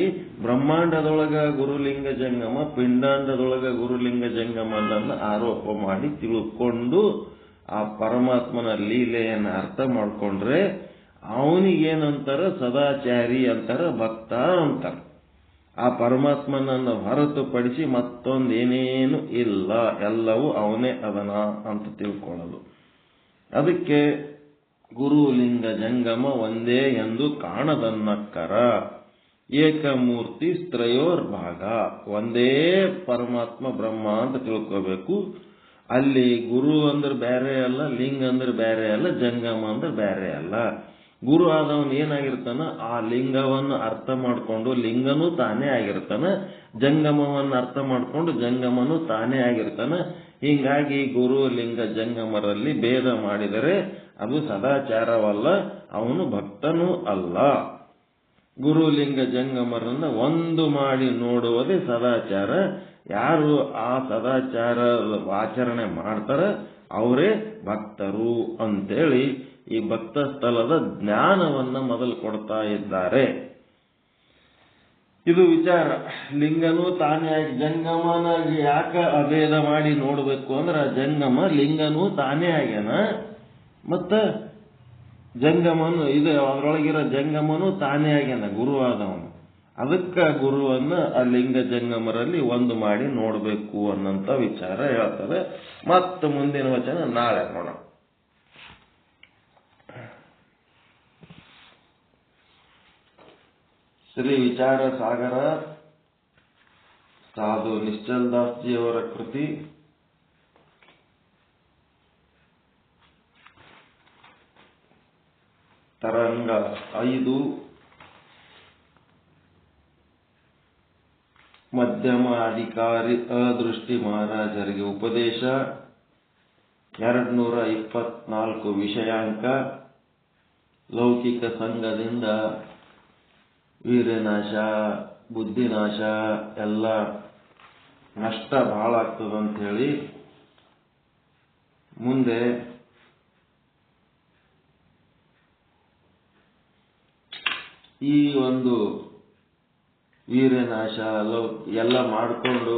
ಬ್ರಹ್ಮಾಂಡದೊಳಗ ಗುರುಲಿಂಗ ಜಂಗಮ, ಪಿಂಡಾಂಡದೊಳಗ ಗುರುಲಿಂಗ ಜಂಗಮ ಅನ್ನೋದನ್ನ ಆರೋಪ ಮಾಡಿ ತಿಳ್ಕೊಂಡು ಆ ಪರಮಾತ್ಮನ ಲೀಲೆಯನ್ನ ಅರ್ಥ ಮಾಡ್ಕೊಂಡ್ರೆ ಅವನಿಗೇನಂತಾರ, ಸದಾಚಾರಿ ಅಂತಾರ, ಭಕ್ತ ಅಂತಾರ. ಆ ಪರಮಾತ್ಮನನ್ನು ಹೊರತುಪಡಿಸಿ ಮತ್ತೊಂದೇನೇನು ಇಲ್ಲ, ಎಲ್ಲವೂ ಅವನೇ ಅದನ ಅಂತ ತಿಳ್ಕೊಳ್ಳೋದು. ಅದಕ್ಕೆ ಗುರು ಲಿಂಗ ಜಂಗಮ ಒಂದೇ ಎಂದು ಕಾಣದನ್ನಕ್ಕರ. ಏಕಮೂರ್ತಿ ತ್ರಯೋರ್ಭಾಗ, ಒಂದೇ ಪರಮಾತ್ಮ ಬ್ರಹ್ಮ ಅಂತ ತಿಳ್ಕೋಬೇಕು. ಅಲ್ಲಿ ಗುರು ಅಂದ್ರೆ ಬೇರೆ ಅಲ್ಲ, ಲಿಂಗ ಅಂದ್ರೆ ಬೇರೆ ಅಲ್ಲ, ಜಂಗಮ ಅಂದ್ರೆ ಬೇರೆ ಅಲ್ಲ. ಗುರು ಆದವನು ಏನಾಗಿರ್ತಾನ, ಆ ಲಿಂಗವನ್ನು ಅರ್ಥ ಮಾಡಿಕೊಂಡು ಲಿಂಗನೂ ತಾನೇ ಆಗಿರ್ತಾನ, ಜಂಗಮವನ್ನು ಅರ್ಥ ಮಾಡಿಕೊಂಡು ಜಂಗಮನು ತಾನೇ ಆಗಿರ್ತಾನ. ಹೀಗಾಗಿ ಗುರು ಲಿಂಗ ಜಂಗಮರಲ್ಲಿ ಭೇದ ಮಾಡಿದರೆ ಅದು ಸದಾಚಾರವಲ್ಲ, ಅವನು ಭಕ್ತನೂ ಅಲ್ಲ. ಗುರು ಲಿಂಗ ಜಂಗಮರನ್ನ ಒಂದು ಮಾಡಿ ನೋಡುವುದೇ ಸದಾಚಾರ. ಯಾರು ಆ ಸದಾಚಾರ ಆಚರಣೆ ಮಾಡ್ತಾರ ಅವರೇ ಭಕ್ತರು ಅಂತೇಳಿ ಈ ಭಕ್ತ ಸ್ಥಳದ ಜ್ಞಾನವನ್ನ ಮೊದಲು ಕೊಡ್ತಾ ಇದ್ದಾರೆ. ಇದು ವಿಚಾರ. ಲಿಂಗನೂ ತಾನೇ ಆಗಿ ಜಂಗಮನಾಗಿ ಯಾಕೆ ಅಭೇದ ಮಾಡಿ ನೋಡ್ಬೇಕು ಅಂದ್ರೆ, ಜಂಗಮ ಲಿಂಗನೂ ತಾನೇ ಆಗ್ಯಾನ, ಮತ್ತ ಜಂಗಮನು ಇದು ಅದರೊಳಗಿರೋ ಜಂಗಮನು ತಾನೇ ಆಗ್ಯಾನ, ಗುರು ಆದವನು. ಅದಕ್ಕ ಗುರುವನ್ನ ಆ ಲಿಂಗ ಜಂಗಮರಲ್ಲಿ ಒಂದು ಮಾಡಿ ನೋಡ್ಬೇಕು ಅನ್ನಂತ ವಿಚಾರ ಹೇಳ್ತಾರೆ. ಮತ್ತೆ ಮುಂದಿನ ವಚನ ನಾಳೆ ನೋಡೋಣ. ಶ್ರೀ ವಿಚಾರ ಸಾಗರ ಸಾಧು ನಿಶ್ಚಲ್ ದಾಸ್ ಜಿಯವರ ಕೃತಿ. ತರಂಗ 5 ಮಧ್ಯಮ ಅಧಿಕಾರಿ ಅದೃಷ್ಟಿ ಮಹಾರಾಜರಿಗೆ ಉಪದೇಶ 224 ವಿಷಯಾಂಕ. ಲೌಕಿಕ ಸಂಘದಿಂದ ವೀರ್ಯನಾಶ, ಬುದ್ಧಿನಾಶ ಎಲ್ಲ ನಷ್ಟ ಬಹಳ ಆಗ್ತದಂತ ಹೇಳಿ ಮುಂದೆ ಈ ಒಂದು ವೀರ್ಯನಾಶ ಎಲ್ಲ ಮಾಡಿಕೊಂಡು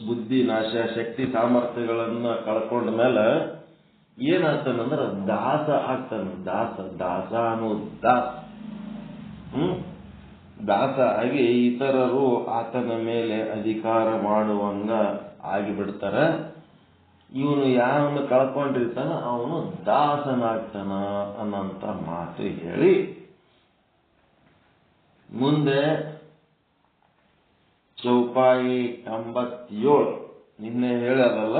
ಬುದ್ಧಿನಾಶ, ಶಕ್ತಿ ಸಾಮರ್ಥ್ಯಗಳನ್ನ ಕಳ್ಕೊಂಡ ಮೇಲೆ ಏನಾಗ್ತಾನಂದ್ರೆ ದಾಸ ಆಗ್ತಾನ. ದಾಸ ಅನ್ನೋದು ದಾಸ ಆಗಿ ಇತರರು ಆತನ ಮೇಲೆ ಅಧಿಕಾರ ಮಾಡುವಂಗ ಆಗಿಬಿಡ್ತಾರ. ಇವನು ಯಾವನು ಕಳ್ಕೊಂಡಿರ್ತಾನ ಅವನು ದಾಸನಾಗ್ತಾನ ಅನ್ನಂತ ಮಾತು ಹೇಳಿ ಮುಂದೆ ಚೌಪಾಯಿ 87 ನಿನ್ನೆ ಹೇಳದಲ್ಲ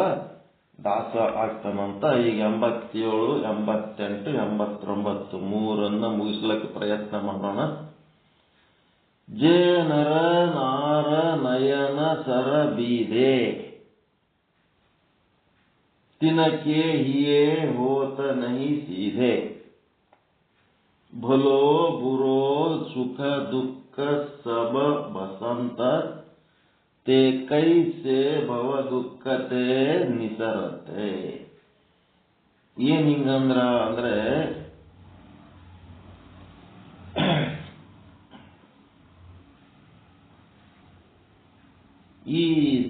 ದಾಸ ಆಗ್ತಾನಂತ. ಈಗ 87, 88, 89 ಮೂರನ್ನ ಮುಗಿಸ್ಲಿಕ್ಕೆ ಪ್ರಯತ್ನ ಮಾಡೋಣ. ಜೇ ನರ ನಾರ ನಯನ ಸರ ಬೀದೆ ತಿನಕೆ ಹಿಯೇ ಹೋತ ನಹಿ ಸೀಧೆ ಭಲೋ ಬುರೋ ಸುಖ ದುಃಖ ಸಬ ಬಸಂತ ತೇ ಕೈಸೆ ಭವ ದುಃಖತೆ ನಿಸರತೆ. ಏನ್ ಹಿಂಗಂದ್ರ ಅಂದ್ರೆ ಈ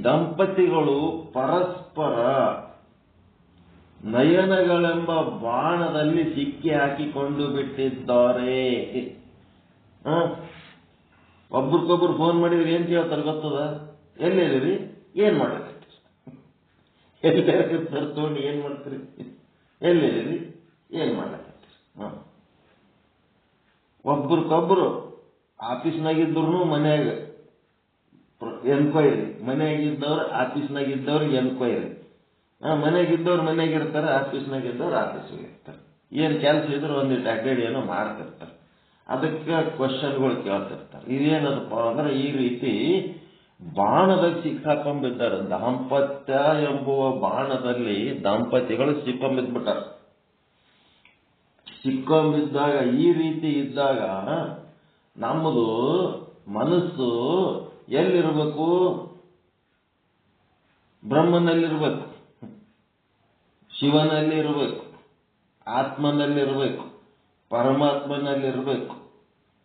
ದಂಪತಿಗಳು ಪರಸ್ಪರ ನಯನಗಳೆಂಬ ಬಾಣದಲ್ಲಿ ಸಿಕ್ಕಿ ಹಾಕಿಕೊಂಡು ಬಿಟ್ಟಿದ್ದಾರೆ. ಒಬ್ರಿಗೊಬ್ರು ಫೋನ್ ಮಾಡಿದ್ರೆ ಏನ್ ಕೇಳ್ತಾರೆ ಗೊತ್ತದ? ಎಲ್ಲಿರಿ, ಏನ್ ಮಾಡಕತ್ತೀರಿ, ಎಲ್ಲಿ ತಗೊಂಡು ಏನ್ ಮಾಡ್ತೀರಿ, ಎಲ್ಲಿರಿ, ಏನ್ ಮಾಡಕತ್ತೀರಿ. ಒಬ್ರಿಗೊಬ್ರು ಆಫೀಸ್ನಾಗಿದ್ರು ಮನ್ಯಾಗ ಎನ್ಕ್ವೈರಿ, ಮನೆಯಾಗಿದ್ದವ್ರು ಆಫೀಸ್ನಾಗಿದ್ದವ್ರಿಗೆ ಎನ್ಕ್ವೈರಿ, ಮನೆಯಾಗಿದ್ದವ್ರು ಮನೆಯಾಗಿರ್ತಾರೆ, ಆಫೀಸ್ನಾಗಿದ್ದವ್ರು ಆಫೀಸ್ಗೆ ಇರ್ತಾರೆ. ಏನ್ ಕೆಲಸ ಇದ್ರು ಒಂದಿಟ್ಟು ಅಡ್ಡಾಡಿ ಏನೋ ಮಾಡ್ತಿರ್ತಾರೆ. ಅದಕ್ಕೆ ಕ್ವಶನ್ಗಳು ಕೇಳ್ತಿರ್ತಾರೆ. ಇದೇನದಪ್ಪ ಅಂದ್ರೆ ಈ ರೀತಿ ಬಾಣದಲ್ಲಿ ಸಿಕ್ಕಾಕೊಂಡ್ಬಿದ್ದಾರೆ. ದಾಂಪತ್ಯ ಎಂಬುವ ಬಾಣದಲ್ಲಿ ದಂಪತಿಗಳು ಸಿಕ್ಕೊಂಬಿದ್ಬಿಟ್ಟಾರ. ಸಿಕ್ಕೊಂಬಿದ್ದಾಗ ಈ ರೀತಿ ಇದ್ದಾಗ ನಮ್ಮದು ಮನಸ್ಸು ಎಲ್ಲಿರ್ಬೇಕು? ಬ್ರಹ್ಮನಲ್ಲಿರ್ಬೇಕು, ಶಿವನಲ್ಲಿರ್ಬೇಕು, ಆತ್ಮನಲ್ಲಿರ್ಬೇಕು, ಪರಮಾತ್ಮನಲ್ಲಿರ್ಬೇಕು.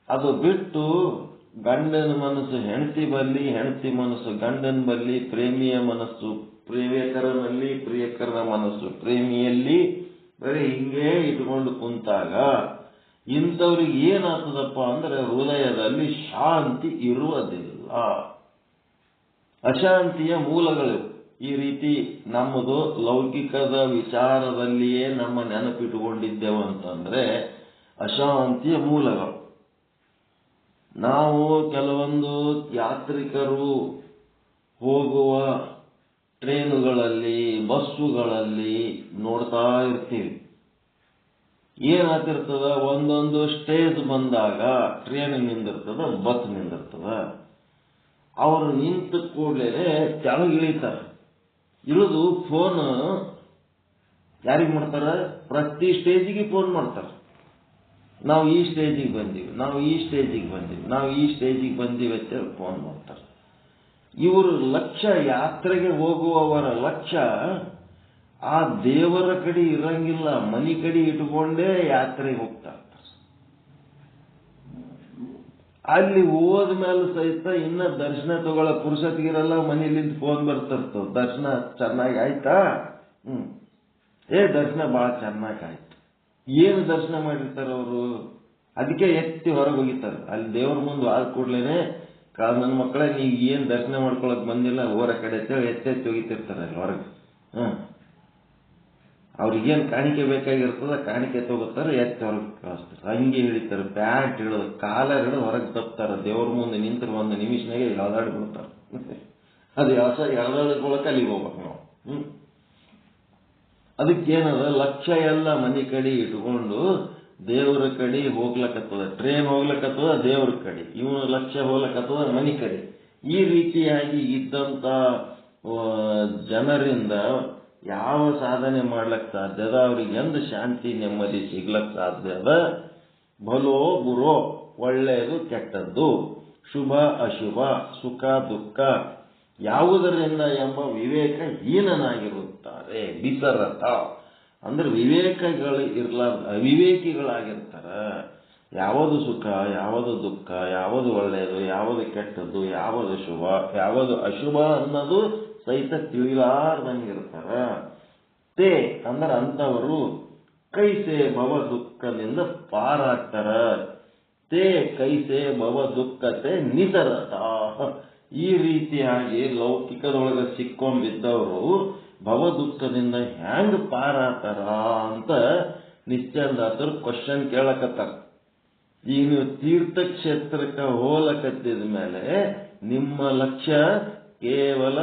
ಅದು ಬಿಟ್ಟು ಗಂಡನ ಮನಸ್ಸು ಹೆಂಡತಿ ಬಲ್ಲಿ, ಹೆಂಡತಿ ಮನಸ್ಸು ಗಂಡನ ಬಲ್ಲಿ, ಪ್ರೇಮಿಯ ಮನಸ್ಸು ಪ್ರೇಮಿಕರನಲ್ಲಿ, ಪ್ರಿಯಕರನ ಮನಸ್ಸು ಪ್ರೇಮಿಯಲ್ಲಿ ಬರೀ ಹಿಂಗೇ ಇಟ್ಕೊಂಡು ಕುಂತಾಗ ಇಂಥವ್ರಿಗೆ ಏನಾಗ್ತದಪ್ಪ ಅಂದ್ರೆ ಹೃದಯದಲ್ಲಿ ಶಾಂತಿ ಇರುವುದಿಲ್ಲ. ಅಶಾಂತಿಯ ಮೂಲಗಳು ಈ ರೀತಿ ನಮ್ಮದು ಲೌಕಿಕದ ವಿಚಾರದಲ್ಲಿಯೇ ನಮ್ಮ ನೆನಪಿಟ್ಟುಕೊಂಡಿದ್ದೆವು ಅಂತಂದ್ರೆ ಅಶಾಂತಿಯ ಮೂಲಗಳು. ನಾವು ಕೆಲವೊಂದು ಯಾತ್ರಿಕರು ಹೋಗುವ ಟ್ರೇನುಗಳಲ್ಲಿ, ಬಸ್ಸುಗಳಲ್ಲಿ ನೋಡ್ತಾ ಇರ್ತೀವಿ. ಏನಾಗ್ತಿರ್ತದ, ಒಂದೊಂದು ಸ್ಟೇಜ್ ಬಂದಾಗ ಟ್ರೇನ್ ನಿಂದಿರ್ತದ, ಬಸ್ ನಿಂದಿರ್ತದ. ಅವರು ನಿಂತ ಕೂಡಲೇ ಕೆಳಗಿಳಿತಾರೆ. ಇಳಿದು ಫೋನ್ ಯಾರಿಗೆ ಮಾಡ್ತಾರ? ಪ್ರತಿ ಸ್ಟೇಜಿಗೆ ಫೋನ್ ಮಾಡ್ತಾರೆ. ನಾವು ಈ ಸ್ಟೇಜಿಗೆ ಬಂದೀವಿ, ನಾವು ಈ ಸ್ಟೇಜಿಗೆ ಬಂದೀವಿ, ನಾವು ಈ ಸ್ಟೇಜಿಗೆ ಬಂದೀವಿ ಅಂತ ಫೋನ್ ಮಾಡ್ತಾರೆ. ಇವರು ಲಕ್ಷ್ಯ, ಯಾತ್ರೆಗೆ ಹೋಗುವವರ ಲಕ್ಷ್ಯ ಆ ದೇವರ ಕಡೆ ಇರಂಗಿಲ್ಲ, ಮನಿ ಕಡೆ ಇಟ್ಕೊಂಡೇ ಯಾತ್ರೆಗೆ ಹೋಗ್ತಾ ಇರ್ತಾರೆ. ಅಲ್ಲಿ ಹೋದ ಮೇಲೆ ಸಹಿತ ಇನ್ನ ದರ್ಶನ ತಗೊಳ್ಳೋ ಪುರುಷತ್ತಿಗಿರಲ್ಲ, ಮನೇಲಿಂದ ಫೋನ್ ಬರ್ತಿರ್ತವ. ದರ್ಶನ ಚೆನ್ನಾಗಿ ಆಯ್ತಾ? ದರ್ಶನ ಬಹಳ ಚೆನ್ನಾಗಿ ಆಯ್ತು. ಏನು ದರ್ಶನ ಮಾಡಿರ್ತಾರೆ ಅವರು? ಅದಕ್ಕೆ ಎತ್ತಿ ಹೊರಗೆ ಹೋಗಿತಾರೆ. ಅಲ್ಲಿ ದೇವ್ರ ಮುಂದೆ ಆದ ಕೂಡ್ಲೇನೆ ನನ್ನ ಮಕ್ಕಳೇ ನೀವು ಏನ್ ದರ್ಶನ ಮಾಡ್ಕೊಳಕ್ ಬಂದಿಲ್ಲ, ಹೋರ ಕಡೆ ಅಂತೇಳಿ ಎತ್ತೆತ್ತಿ ಹೋಗಿತಿರ್ತಾರೆ ಅಲ್ಲಿ ಹೊರಗೆ. ಅವ್ರಿಗೇನು ಕಾಣಿಕೆ ಬೇಕಾಗಿರ್ತದ ಕಾಣಿಕೆ ತಗೋತಾರೆ, ಎತ್ತಿ ಹೊರಗೆ ಕಳಿಸ್ತಾರೆ. ಅಂಗಿ ಹಿಡಿತಾರೆ, ಪ್ಯಾಂಟ್ ಹಿಡಿದು, ಕಾಲರ್ ಹಿಡಿದು ಹೊರಗೆ ತಪ್ತಾರೆ. ದೇವ್ರ ಮುಂದೆ ನಿಂತರು ಒಂದು ನಿಮಿಷನಾಗೆ ಯಾವ್ದಾಡಿ ಬಿಡ್ತಾರೆ. ಅದು ಎಳದೊಳಗೊಳಕ ಅಲ್ಲಿಗೆ ಹೋಗ್ಬೇಕು ನಾವು. ಅದಕ್ಕೇನದ ಲಕ್ಷ್ಯ ಎಲ್ಲ ಮನೆ ಕಡೆ ಇಟ್ಕೊಂಡು ದೇವರ ಕಡೆ ಹೋಗ್ಲಕತ್ತದ. ಟ್ರೇನ್ ಹೋಗ್ಲಕತ್ತದ ದೇವ್ರ ಕಡೆ, ಇವನು ಲಕ್ಷ್ಯ ಹೋಗ್ಲಕತ್ತದ ಮನೆ ಕಡೆ. ಈ ರೀತಿಯಾಗಿ ಇದ್ದಂತ ಜನರಿಂದ ಯಾವ ಸಾಧನೆ ಮಾಡ್ಲಕ್ ಸಾಧ್ಯ ಅದ? ಅವ್ರಿಗೆ ಎಂದು ಶಾಂತಿ ನೆಮ್ಮದಿ ಸಿಗ್ಲಕ್ ಸಾಧ್ಯ ಅದ? ಭಲೋ ಬುರೋ, ಒಳ್ಳೆಯದು ಕೆಟ್ಟದ್ದು, ಶುಭ ಅಶುಭ, ಸುಖ ದುಃಖ ಯಾವುದರಿಂದ ಎಂಬ ವಿವೇಕ ಹೀನನಾಗಿರುತ್ತಾರೆ. ಬಿಸರತ ಅಂದ್ರೆ ವಿವೇಕಗಳು ಅವಿವೇಕಿಗಳಾಗಿರ್ತಾರ. ಯಾವುದು ಸುಖ, ಯಾವುದು ದುಃಖ, ಯಾವುದು ಒಳ್ಳೆಯದು, ಯಾವುದು ಕೆಟ್ಟದ್ದು, ಯಾವುದು ಶುಭ, ಯಾವುದು ಅಶುಭ ಅನ್ನೋದು ಸಹಿತ ತಿಳಿಲಾರ್ದಂಗಿರ್ತಾರ. ತೇ ಅಂದ್ರೆ ಅಂತವರು ಕೈಸೆ ಭವ ದುಃಖದಿಂದ ಪಾರಾಗ್ತಾರ. ತೇ ಕೈಸೆ ಭವ ದುಃಖತೆ ನಿಸರತ. ಈ ರೀತಿಯಾಗಿ ಲೌಕಿಕದೊಳಗೆ ಸಿಕ್ಕೊಂಡಿದ್ದವರು ಭವ ದುಃಖದಿಂದ ಹ್ಯಾಂಗ ಪಾರಾತಾರ ಅಂತ ನಿಶ್ಚಂದಾಸರು ಕ್ವಶನ್ ಕೇಳಕತ್ತಾರ. ಈಗ ನೀವು ತೀರ್ಥಕ್ಷೇತ್ರಕ್ಕೆ ಹೋಲಕತ್ತಿದ ಮೇಲೆ ನಿಮ್ಮ ಲಕ್ಷ್ಯ ಕೇವಲ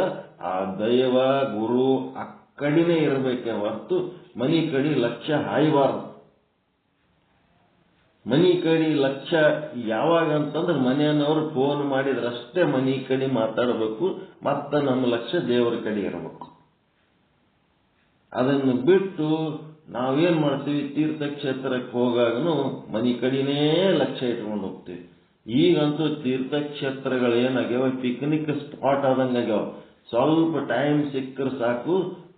ಆ ದೈವ ಗುರು ಆ ಕಡೆನೇ ಇರಬೇಕೆ ಹೊರತು ಮನಿ ಕಡೆ ಲಕ್ಷ್ಯ ಹಾಯಬಾರದು. ಮನಿ ಕಡೆ ಲಕ್ಷ್ಯ ಯಾವಾಗ ಅಂತಂದ್ರೆ ಮನೆಯನ್ನವರು ಫೋನ್ ಮಾಡಿದ್ರಷ್ಟೇ ಮನಿ ಕಡೆ ಮಾತಾಡಬೇಕು, ಮತ್ತೆ ನಮ್ಮ ಲಕ್ಷ್ಯ ದೇವರ ಕಡೆ ಇರಬೇಕು. ಅದನ್ನು ಬಿಟ್ಟು ನಾವೇನ್ ಮಾಡ್ತೀವಿ, ತೀರ್ಥಕ್ಷೇತ್ರಕ್ಕೆ ಹೋಗಾಗನು ಮನಿ ಕಡೆನೇ ಲಕ್ಷ್ಯ ಇಟ್ಕೊಂಡು ಹೋಗ್ತೀವಿ. ಈಗಂತೂ ತೀರ್ಥಕ್ಷೇತ್ರಗಳೇನಾಗ್ಯಾವ ಪಿಕ್ನಿಕ್ ಸ್ಪಾಟ್ ಆದಂಗ ಆಗ್ಯಾವ. ಸ್ವಲ್ಪ ಟೈಮ್ ಸಿಕ್ಕರೆ ಸಾಕು,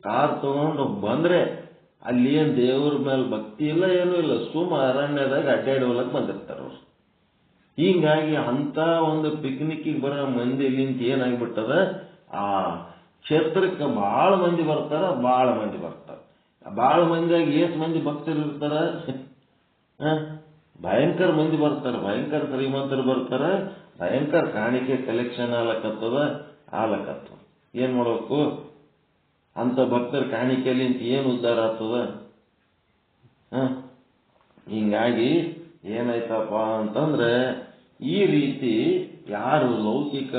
ಕಾರ್ ತಗೊಂಡು ಬಂದ್ರೆ ಅಲ್ಲಿ ಏನ್ ದೇವ್ರ ಮೇಲೆ ಭಕ್ತಿ ಇಲ್ಲ, ಏನೂ ಇಲ್ಲ, ಸುಮ್ಮ ಅರಣ್ಯದಾಗ ಅಡ್ಡಾಡಿ ಹೋಲಕ್ ಬಂದಿರ್ತಾರ ಅವ್ರು. ಹೀಗಾಗಿ ಅಂತ ಒಂದು ಪಿಕ್ನಿಕ್ಕಿಗೆ ಬರೋ ಮಂದಿಲಿಂತ ಏನಾಗ್ಬಿಟ್ಟದ, ಆ ಕ್ಷೇತ್ರಕ್ಕೆ ಬಹಳ ಮಂದಿ ಬರ್ತಾರ. ಬಹಳ ಮಂದಿಯಾಗಿ ಏಸ್ ಮಂದಿ ಭಕ್ತರು ಇರ್ತಾರ, ಭಯಂಕರ ಮಂದಿ ಬರ್ತಾರ, ಭಯಂಕರ ಶ್ರೀಮಂತರು ಬರ್ತಾರ, ಭಯಂಕರ ಕಾಣಿಕೆ ಕಲೆಕ್ಷನ್ ಆಲಕತ್ತದ. ಏನ್ ಮಾಡ್ಬೇಕು? ಅಂತ ಭಕ್ತರ ಕಾಣಿಕೆಯಲ್ಲಿ ಏನು ಉದ್ಧಾರ ಆಗ್ತದ? ಹಿಂಗಾಗಿ ಏನಾಯ್ತಪ್ಪ ಅಂತಂದ್ರೆ, ಈ ರೀತಿ ಯಾರು ಲೌಕಿಕ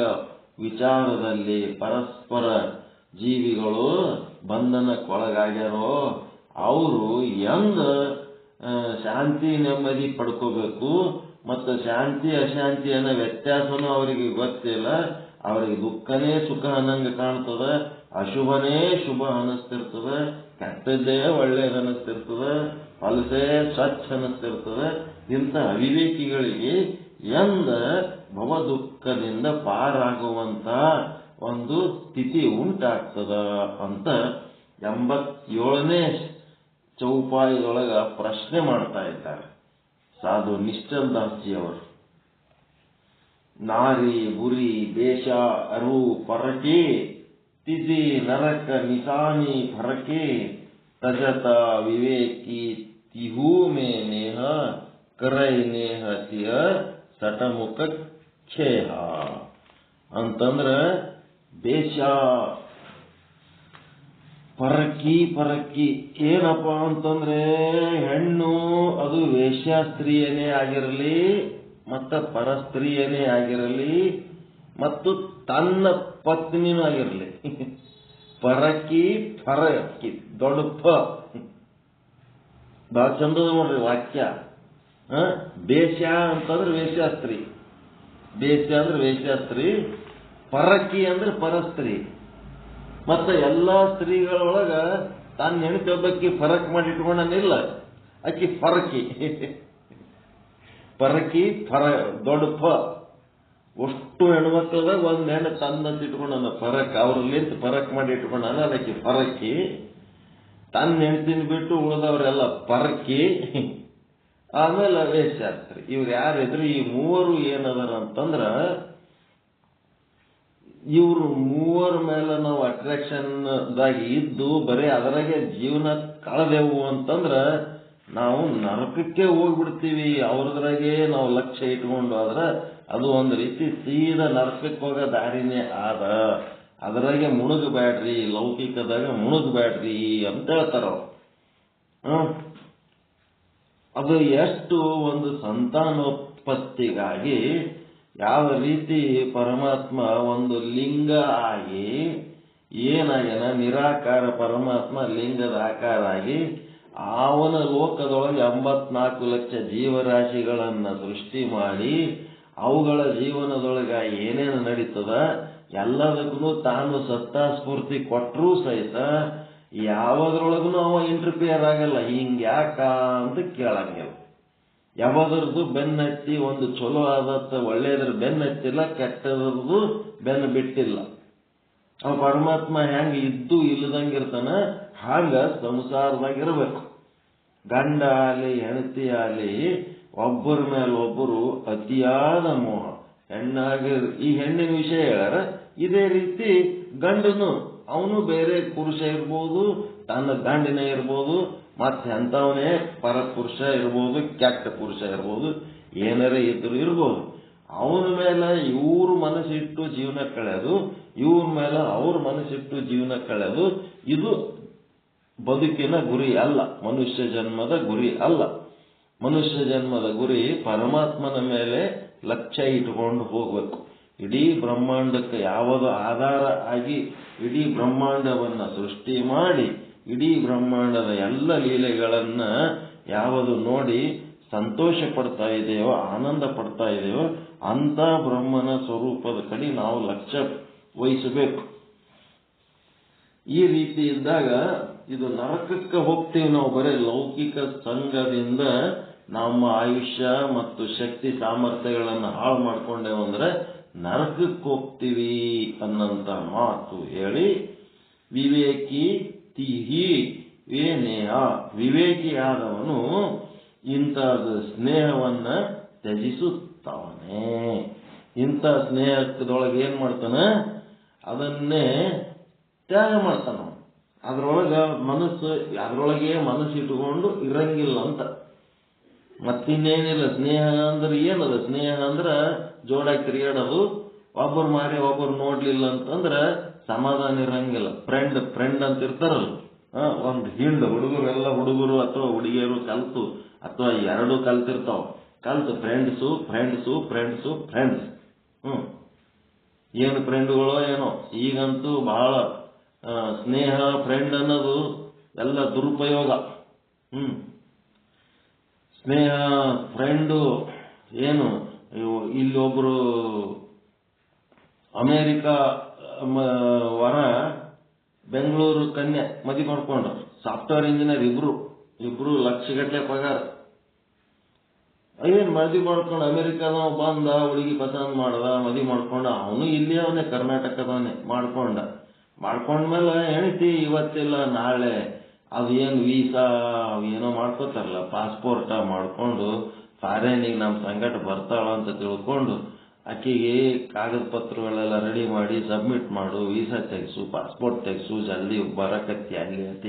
ವಿಚಾರದಲ್ಲಿ ಪರಸ್ಪರ ಜೀವಿಗಳು ಬಂಧನಕ್ಕೊಳಗಾಗ್ಯಾರೋ ಅವರು ಎಂದ ಶಾಂತಿ ನೆಮ್ಮದಿ ಪಡ್ಕೋಬೇಕು ಮತ್ತು ಶಾಂತಿ ಅಶಾಂತಿ ಅನ್ನೋ ವ್ಯತ್ಯಾಸನೂ ಅವರಿಗೆ ಗೊತ್ತಿಲ್ಲ. ಅವರಿಗೆ ದುಃಖನೇ ಸುಖ ಅನ್ನಂಗೆ ಕಾಣ್ತದ, ಅಶುಭನೇ ಶುಭ ಅನ್ನಿಸ್ತಿರ್ತದ, ಕೆಟ್ಟದ್ದೇ ಒಳ್ಳೇದು ಅನ್ನಿಸ್ತಿರ್ತದ, ಹೊಲಸೇ ಸ್ವಚ್ಛ ಅನ್ನಿಸ್ತಿರ್ತದ. ಇಂಥ ಅವಿವೇಕಿಗಳಿಗೆ ಎಂದ ಭವ ದುಃಖದಿಂದ ಪಾರಾಗುವಂತ ಒಂದು ಸ್ಥಿತಿ ಉಂಟಾಗ್ತದ ಅಂತ 87ನೇ ಚೌಪಾಯಿಯೊಳಗ ಪ್ರಶ್ನೆ ಮಾಡ್ತಾ ಇದ್ದಾರೆ ಸಾಧು ನಿಶ್ಚಲ್ ದಾಸ್ಜಿಯವರು. ನಾರಿ ಬುರಿ ದೇಶ ಅರು ಪರಕೆ ತಿಜಿ ನರಕ ನಿಸಾನಿ ಫರಕೆ ತಜತ ವಿವೇಕಿ ತಿಹೂ ಮೇ ನೇಹ ಕರೈ ನೇಹ ತಿಯ ಸಟಮುಖ ಕ್ಷೇಹ ಅಂತಂದ್ರ ದೇಶ ಪರಕಿ ಏನಪ್ಪ ಅಂತಂದ್ರೆ ಹೆಣ್ಣು ಅದು ವೇಶ್ಯಾಸ್ತ್ರೀಯನೇ ಆಗಿರಲಿ ಮತ್ತ ಪರಸ್ತ್ರೀಯನೇ ಆಗಿರಲಿ ಮತ್ತು ತನ್ನ ಪತ್ನಿನೂ ಆಗಿರಲಿ. ಪರಕಿ ದೊಡ್ಡ ಬಹಳ ಚಂದದ ನೋಡ್ರಿ ವಾಕ್ಯ. ದೇಶ ಅಂತಂದ್ರೆ ವೇಶ್ಯಾಸ್ತ್ರೀ, ದೇಶ ಅಂದ್ರೆ ವೇಶ್ಯಾಸ್ತ್ರೀ, ಪರಕಿ ಅಂದ್ರೆ ಪರಸ್ತ್ರೀ. ಮತ್ತೆ ಎಲ್ಲಾ ಸ್ತ್ರೀಗಳೊಳಗ ತನ್ನ ಹೆಣ್ತಿ ಒಬ್ಬಕ್ಕಿ ಫರಕ್ ಮಾಡಿ ಇಟ್ಕೊಂಡನಿಲ್ಲ, ಅಕ್ಕಿ ಪರಕಿ ದೊಡ್ಡ ಅಷ್ಟು ಹೆಣ್ಮಕ್ಳದಾಗ ಒಂದ್ ಹೆಣ್ಣು ತನ್ನಂತ ಇಟ್ಕೊಂಡ ಫರಕ್, ಅವ್ರಲ್ಲಿಂತ ಫರಕ್ ಮಾಡಿ ಇಟ್ಕೊಂಡಾನ, ಅದಕ್ಕೆ ಫರಕಿ. ತನ್ನ ಹೆಣ್ತಿನ ಬಿಟ್ಟು ಉಳಿದವ್ರೆಲ್ಲ ಪರಕಿ, ಆಮೇಲೆ ವೇಶ್ಯಾಸ್ತ್ರಿ. ಇವ್ರು ಯಾರಿದ್ರು? ಈ ಮೂವರು ಏನದಾರ ಅಂತಂದ್ರ, ಇವ್ರು ಮೂವರ ಮೇಲೆ ನಾವು ಅಟ್ರಾಕ್ಷನ್ ದಾಗಿ ಇದ್ದು ಬರೀ ಅದರಾಗೆ ಜೀವನ ಕಳೆದೆವು ಅಂತಂದ್ರ ನಾವು ನರಕಕ್ಕೆ ಹೋಗ್ಬಿಡ್ತೀವಿ. ಅವ್ರದ್ರಾಗೆ ನಾವು ಲಕ್ಷ್ಯ ಇಟ್ಕೊಂಡು ಆದ್ರೆ ಅದು ಒಂದು ರೀತಿ ಸೀದಾ ನರಕಕ್ಕೆ ಹೋಗೋ ದಾರಿನೇ ಆದ. ಅದರಾಗೆ ಮುಳುಗಬೇಡ್ರಿ, ಲೌಕಿಕದಾಗ ಮುಳುಗಬೇಡ್ರಿ ಅಂತ ಹೇಳ್ತಾರ. ಅದು ಎಷ್ಟು ಒಂದು ಸಂತಾನೋತ್ಪತ್ತಿಗಾಗಿ ಯಾವ ರೀತಿ ಪರಮಾತ್ಮ ಒಂದು ಲಿಂಗ ಆಗಿ ಏನಾಗ್ಯಾನ, ನಿರಾಕಾರ ಪರಮಾತ್ಮ ಲಿಂಗದ ಆಕಾರ ಆಗಿ ಅವನ ಲೋಕದೊಳಗೆ 84 ಲಕ್ಷ ಜೀವರಾಶಿಗಳನ್ನ ಸೃಷ್ಟಿ ಮಾಡಿ ಅವುಗಳ ಜೀವನದೊಳಗೆ ಏನೇನು ನಡೀತದ ಎಲ್ಲದಕ್ಕೂ ತಾನು ಸತ್ತಾ ಸ್ಫೂರ್ತಿ ಕೊಟ್ಟರೂ ಸಹಿತ ಯಾವುದ್ರೊಳಗೂ ಅವ ಇಂಟರ್ಫಿಯರ್ ಆಗಲ್ಲ. ಹಿಂಗ್ಯಾಕ ಅಂತ ಕೇಳಂಗಿಲ್ಲ. ಯಾವ್ದ್ರದ್ದು ಬೆನ್ನತ್ತಿ ಒಂದು ಚಲೋ ಆದತ್ತ ಒಳ್ಳೇದ್ರ ಬೆನ್ನತ್ತಿಲ್ಲ, ಕೆಟ್ಟದ್ರದ್ದು ಬೆನ್ನು ಬಿಟ್ಟಿಲ್ಲ. ಅವ ಪರಮಾತ್ಮ ಹೆಂಗ ಇದ್ದು ಇಲ್ಲದಂಗಿರ್ತಾನ ಹಾಗ ಸಂಸಾರದಾಗಿರ್ಬೇಕು. ಗಂಡ ಆಗಲಿ ಹೆಂಡತಿ ಆಗಲಿ ಒಬ್ಬರ ಮೇಲೆ ಒಬ್ಬರು ಅತಿಯಾದ ಮೋಹ. ಹೆಣ್ಣಾಗಿ ಈ ಹೆಣ್ಣಿನ ವಿಷಯ ಹೇಳ್ಯಾರ. ಇದೇ ರೀತಿ ಗಂಡನು ಅವನು ಬೇರೆ ಪುರುಷ ಇರ್ಬೋದು, ತನ್ನ ಗಂಡಿನ ಇರ್ಬೋದು, ಮತ್ತೆ ಅಂಥವನೇ ಪರಪುರುಷ ಇರ್ಬೋದು, ಕೆಟ್ಟ ಪುರುಷ ಇರ್ಬೋದು, ಏನಾರೇ ಇದ್ರು ಇರ್ಬೋದು. ಅವನ ಮೇಲೆ ಇವ್ರ ಮನಸ್ಸಿಟ್ಟು ಜೀವನ ಕಳೆಯೋದು, ಇವ್ರ ಮೇಲೆ ಅವ್ರ ಮನಸ್ಸಿಟ್ಟು ಜೀವನ ಕಳೆಯೋದು ಇದು ಬದುಕಿನ ಗುರಿ ಅಲ್ಲ, ಮನುಷ್ಯ ಜನ್ಮದ ಗುರಿ ಅಲ್ಲ. ಮನುಷ್ಯ ಜನ್ಮದ ಗುರಿ ಪರಮಾತ್ಮನ ಮೇಲೆ ಲಕ್ಷ್ಯ ಇಟ್ಕೊಂಡು ಹೋಗ್ಬೇಕು. ಇಡೀ ಬ್ರಹ್ಮಾಂಡಕ್ಕೆ ಯಾವುದು ಆಧಾರ ಆಗಿ ಇಡೀ ಬ್ರಹ್ಮಾಂಡವನ್ನ ಸೃಷ್ಟಿ ಮಾಡಿ ಇಡೀ ಬ್ರಹ್ಮಾಂಡದ ಎಲ್ಲ ಲೀಲೆಗಳನ್ನ ಯಾವುದು ನೋಡಿ ಸಂತೋಷ ಪಡ್ತಾ ಇದೆಯೋ, ಆನಂದ ಪಡ್ತಾ ಇದೆಯೋ ಅಂತ ಬ್ರಹ್ಮನ ಸ್ವರೂಪದ ಕಡೆ ನಾವು ಲಕ್ಷ್ಯ ವಹಿಸಬೇಕು. ಈ ರೀತಿ ಇದ್ದಾಗ ಇದು ನರಕಕ್ಕೆ ಹೋಗ್ತೀವಿ ನಾವು. ಬರೀ ಲೌಕಿಕ ಸಂಘದಿಂದ ನಮ್ಮ ಆಯುಷ್ಯ ಮತ್ತು ಶಕ್ತಿ ಸಾಮರ್ಥ್ಯಗಳನ್ನು ಹಾಳು ಮಾಡ್ಕೊಂಡೇವಂದ್ರೆ ನರಕಕ್ಕೆ ಹೋಗ್ತೀವಿ ಅನ್ನಂತ ಮಾತು ಹೇಳಿ ವಿವೇಕಿ ತಿಹಿ ನೇಹ, ವಿವೇಕಿಯಾದವನು ಇಂಥದ್ದು ಸ್ನೇಹವನ್ನ ತ್ಯಜಿಸುತ್ತಾನೆ. ಇಂಥ ಸ್ನೇಹದೊಳಗೆ ಏನ್ ಮಾಡ್ತಾನೆ, ಅದನ್ನೇ ತ್ಯಾಗ ಮಾಡ್ತಾನ. ಅದರೊಳಗೆ ಮನಸ್ಸು ಇಟ್ಟುಕೊಂಡು ಇರಂಗಿಲ್ಲ ಅಂತ. ಮತ್ತಿನ್ನೇನಿಲ್ಲ. ಸ್ನೇಹ ಅಂದ್ರೆ ಏನದ? ಸ್ನೇಹ ಅಂದ್ರ ಜೋಡಾಗಿ ತಿರುಗಾಡೋದು. ಒಬ್ಬರು ಮಾರಿ ಒಬ್ಬರು ನೋಡ್ಲಿಲ್ಲ ಅಂತಂದ್ರ ಸಮಾಧಾನ ಇರಂಗಿಲ್ಲ. ಫ್ರೆಂಡ್ ಅಂತ ಇರ್ತಾರಲ್ಲ, ಒಂದು ಹಿಂಡ್ ಹುಡುಗರು ಅಥವಾ ಹುಡುಗಿಯರು ಕಲ್ತು ಅಥವಾ ಎರಡು ಕಲ್ತಿರ್ತಾವ. ಕಲ್ತು ಫ್ರೆಂಡ್ಸು. ಏನು ಫ್ರೆಂಡ್ಗಳೋ ಏನೋ. ಈಗಂತೂ ಬಹಳ ಸ್ನೇಹ ಫ್ರೆಂಡ್ ಅನ್ನೋದು ಎಲ್ಲ ದುರುಪಯೋಗ. ಸ್ನೇಹ ಫ್ರೆಂಡು ಏನು, ಇಲ್ಲೊಬ್ರು ಅಮೇರಿಕಾ ವರ ಬೆಂಗಳೂರು ಕನ್ಯೆ ಮದುವೆ ಮಾಡ್ಕೊಂಡ್ರು. ಸಾಫ್ಟ್ವೇರ್ ಇಂಜಿನಿಯರ್ ಇಬ್ರು ಲಕ್ಷಗಟ್ಟಲೆ ಪಗಾರ. ಏನ್ ಮದುವೆ ಮಾಡ್ಕೊಂಡು ಅಮೆರಿಕಾದವ ಬಂದ, ಹುಡುಗಿ ಪಸಂದ್ ಮಾಡ್ದ, ಮದುವೆ ಮಾಡ್ಕೊಂಡ. ಅವನು ಇಲ್ಲಿ ಅವನೇ ಕರ್ನಾಟಕದವನೇ ಮಾಡ್ಕೊಂಡ್ಮೇಲೆ ಹೆಣ್ತಿ ಇವತ್ತಿಲ್ಲ ನಾಳೆ ಅದು ಏನು ವೀಸಾ ಏನೋ ಮಾಡ್ಕೋತಾರಲ್ಲ, ಪಾಸ್ಪೋರ್ಟ್ ಮಾಡ್ಕೊಂಡು ಫಾರಿನಿಗೆ ನಮ್ಮ ಸಂಗಟ ಬರ್ತಾಳ ಅಂತ ತಿಳ್ಕೊಂಡು ಆಕೆಗೆ ಕಾಗದ ಪತ್ರಗಳೆಲ್ಲ ರೆಡಿ ಮಾಡಿ ಸಬ್ಮಿಟ್ ಮಾಡು, ವೀಸಾ ತೆಗಿಸು, ಪಾಸ್ಪೋರ್ಟ್ ತೆಗಿಸು, ಜಲ್ದಿ ಬರಕತ್ತಿ ಅಲ್ಲಿ ಅಂತ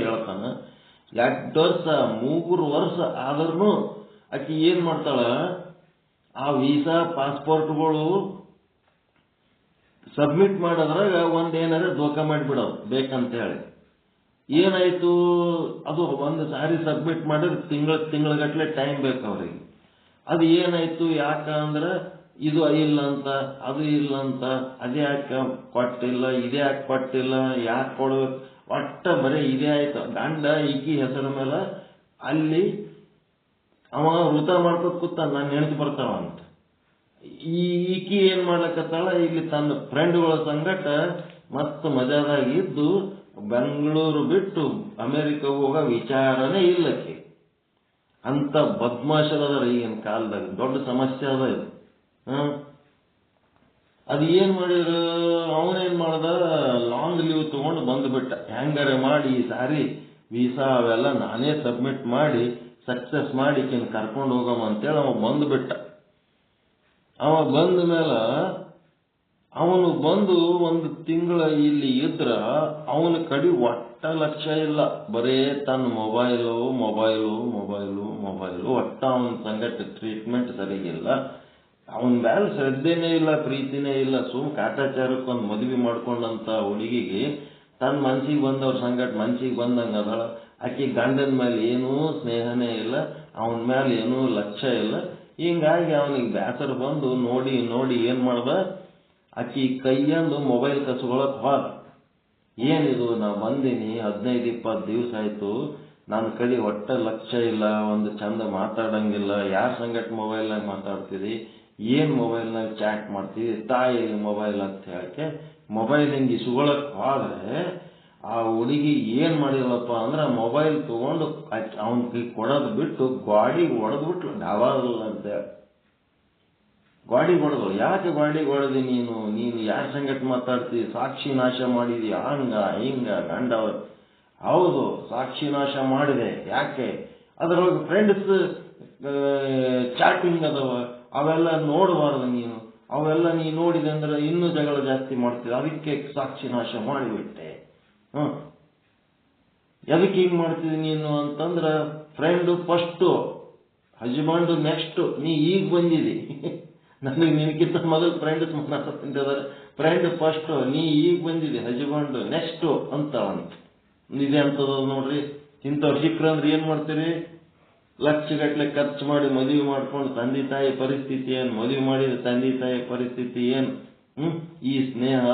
ಹೇಳ್ತಾನ. 2 ವರ್ಷ 3 ವರ್ಷ ಆದ್ರೂ ಆಕೆ ಏನ್ ಮಾಡ್ತಾಳ, ಆ ವೀಸಾ ಪಾಸ್ಪೋರ್ಟ್ಗಳು ಸಬ್ಮಿಟ್ ಮಾಡೋದ್ರಾಗ ಒಂದೇನಾರ ದೋಖ ಮಾಡಿಬಿಡೋದು ಬೇಕಂತ ಹೇಳಿ. ಏನಾಯ್ತು, ಅದು ಒಂದು ಸಾರಿ ಸಬ್ಮಿಟ್ ಮಾಡಿದ್ರೆ ತಿಂಗಳಗಟ್ಲೆ ಟೈಮ್ ಬೇಕು ಅವ್ರಿಗೆ. ಅದು ಏನಾಯ್ತು, ಯಾಕಂದ್ರೆ ಇದು ಇಲ್ಲ ಅಂತ, ಅದು ಇಲ್ಲ ಅಂತ, ಅದೇ ಯಾಕೆ ಕೊಟ್ಟಿಲ್ಲ, ಇದೇ ಯಾಕೆ ಕೊಟ್ಟಿಲ್ಲ, ಯಾಕೆ ಕೊಡ್ಬೇಕು, ಒಟ್ಟ ಬರೀ ಇದೇ ಆಯ್ತು. ಗಂಡ ಈಕಿ ಹೆಸರ ಮೇಲೆ ಅಲ್ಲಿ ಅವ ವೃತ ಮಾಡ್ಕೊತ ಕೂತಾನ, ನಾನು ಹೆಣ್ತಿ ಬರ್ತಾವ ಅಂತ. ಈಕಿ ಏನ್ ಮಾಡ್ಲಕತ್ತಾಳ, ಇಲ್ಲಿ ತನ್ನ ಫ್ರೆಂಡ್ಗಳ ಸಂಗಟ ಮಸ್ತ್ ಮಜಾದಾಗಿದ್ದು ಬೆಂಗಳೂರು ಬಿಟ್ಟು ಅಮೆರಿಕ ಹೋಗೋ ವಿಚಾರನೇ ಇಲ್ಲಕ್ಕೆ. ಅಂತ ಬದ್ಮಾಶರದಾರ ಈಗಿನ ಕಾಲದಾಗ. ದೊಡ್ಡ ಸಮಸ್ಯೆ ಅದ ಇದು. ಅದು ಏನ್ ಮಾಡಿದ್ರು, ಅವನೇನ್ ಮಾಡ್ದ, ಲಾಂಗ್ ಲೀವ್ ತಗೊಂಡು ಬಂದ್ಬಿಟ್ಟ. ಹೆಂಗಾರೆ ಮಾಡಿ ಈ ಸಾರಿ ವೀಸಾ ಅವೆಲ್ಲ ನಾನೇ ಸಬ್ಮಿಟ್ ಮಾಡಿ ಸಕ್ಸಸ್ ಮಾಡಿ ಕರ್ಕೊಂಡು ಹೋಗಮ್ಮ ಅಂತೇಳಿ ಅವ ಬಂದ್ಬಿಟ್ಟ. ಅವ ಬಂದ ಮೇಲೆ ಅವನು ಬಂದು 1 ತಿಂಗಳ ಇಲ್ಲಿ ಇದ್ರ ಅವನ ಕಡೆ ಒಟ್ಟ ಲಕ್ಷ್ಯ ಇಲ್ಲ. ಬರೇ ತನ್ನ ಮೊಬೈಲು. ಒಟ್ಟ ಅವನ ಸಂಗಟ ಟ್ರೀಟ್ಮೆಂಟ್ ಸರಿಗಿಲ್ಲ. ಅವನ ಮೇಲೆ ಶ್ರದ್ಧೆನೇ ಇಲ್ಲ, ಪ್ರೀತಿನೇ ಇಲ್ಲ. ಕಾಟಾಚಾರಕ್ಕೆ ಒಂದು ಮದುವೆ ಮಾಡ್ಕೊಂಡಂತ ಹುಡುಗಿಗೆ ತನ್ನ ಮನ್ಸಿಗೆ ಬಂದವ್ರ ಸಂಗಟ ಮನ್ಸಿಗೆ ಬಂದಂಗ ಅದಳ. ಆಕೆ ಗಂಡನ ಮೇಲೆ ಏನೂ ಸ್ನೇಹನೇ ಇಲ್ಲ. ಅವನ ಮೇಲೆ ಏನೂ ಲಕ್ಷ್ಯ ಇಲ್ಲ. ಹಿಂಗಾಗಿ ಅವನಿಗೆ ಬೇಸರ ಬಂದು ನೋಡಿ ನೋಡಿ ಏನ್ ಮಾಡ್ದ, ಆಕಿ ಕೈಯಂದು ಮೊಬೈಲ್ ಕಸ್ಕೊಳಕ್ ಹೋದ. ಏನಿದು, ನಾ ಬಂದೀನಿ 15-20 ದಿವಸ ಆಯ್ತು, ನನ್ನ ಕಡೆ ಒಟ್ಟ ಲಕ್ಷ್ಯ ಇಲ್ಲ, ಒಂದು ಚಂದ ಮಾತಾಡಂಗಿಲ್ಲ, ಯಾರ ಸಂಗಟ ಮೊಬೈಲ್ನಾಗ ಮಾತಾಡ್ತೀರಿ, ಏನ್ ಮೊಬೈಲ್ನಾಗ ಚಾಟ್ ಮಾಡ್ತೀವಿ, ತಾಯಿ ಮೊಬೈಲ್ ಅಂತ ಹೇಳಕ್ಕೆ ಮೊಬೈಲ್ ಹಿಂಗೆ ಇಸ್ಕೊಳಕ್ ಹೋದ್ರೆ ಆ ಹುಡುಗಿ ಏನ್ ಮಾಡಿದಳಪ್ಪ ಅಂದ್ರೆ ಮೊಬೈಲ್ ತಗೊಂಡು ಅವನ ಕೈ ಕೊಡೋದು ಬಿಟ್ಟು ಗಾಡಿಗೆ ಹೊಡೆದ್ಬಿಟ್ಲು. ಡಾಬಾದಲ್ಲ ಅಂತ ಗಾಡಿಗೆ ಹೊಡೆದು. ಯಾಕೆ ಗಾಡಿಗೆ ಹೊಡೆದಿ ನೀನು ಯಾರ ಸಂಗಟ ಮಾತಾಡ್ತೀವಿ, ಸಾಕ್ಷಿ ನಾಶ ಮಾಡಿದಿ, ಹಂಗ ಹಿಂಗ ಗಂಡ. ಹೌದು, ಸಾಕ್ಷಿ ನಾಶ ಮಾಡಿದೆ. ಯಾಕೆ? ಅದರೊಳಗೆ ಫ್ರೆಂಡ್ಸ್ ಚಾಟಿಂಗ್ ಅದಾವ, ಅವೆಲ್ಲ ನೋಡಬಾರ್ದು ನೀನು. ಅವೆಲ್ಲ ನೀ ನೋಡಿದೆ ಅಂದ್ರೆ ಇನ್ನೂ ಜಗಳ ಜಾಸ್ತಿ ಮಾಡ್ತೀವಿ, ಅದಕ್ಕೆ ಸಾಕ್ಷಿ ನಾಶ ಮಾಡಿಬಿಟ್ಟೆ. ಎದಕ್ಕೆ ಹಿಂಗ್ ಮಾಡ್ತಿದಿ ನೀನು ಅಂತಂದ್ರ, ಫ್ರೆಂಡ್ ಫಸ್ಟು, ಹಸ್ಬೆಂಡ್ ನೆಕ್ಸ್ಟ್. ನೀ ಈಗ ಬಂದಿದಿ, ನನಗೆ ನಿನಗಿಂತ ಮೊದಲು ಫ್ರೆಂಡ್ ಮಾತಾಡ್ತಿದ್ದಾರೆ. ಫ್ರೆಂಡ್ ಫಸ್ಟ್, ನೀ ಈಗ ಬಂದಿದೆ, ಹಸ್ಬೆಂಡ್ ನೆಕ್ಸ್ಟ್ ಅಂತ ಅವನಿಗೆ ಇದೆ ಅಂತದ ನೋಡ್ರಿ. ಇಂಥವ್ರು ಸಿಕ್ಕ್ರಂದ್ರೆ ಏನ್ ಮಾಡ್ತೀರಿ? ಲಕ್ಷಗಟ್ಟಲೆ ಖರ್ಚು ಮಾಡಿ ಮದುವೆ ಮಾಡ್ಕೊಂಡು ತಂದೆ ತಾಯಿ ಪರಿಸ್ಥಿತಿ ಏನ್, ಮದುವೆ ಮಾಡಿದ ತಂದೆ ತಾಯಿ ಪರಿಸ್ಥಿತಿ ಏನ್? ಈ ಸ್ನೇಹ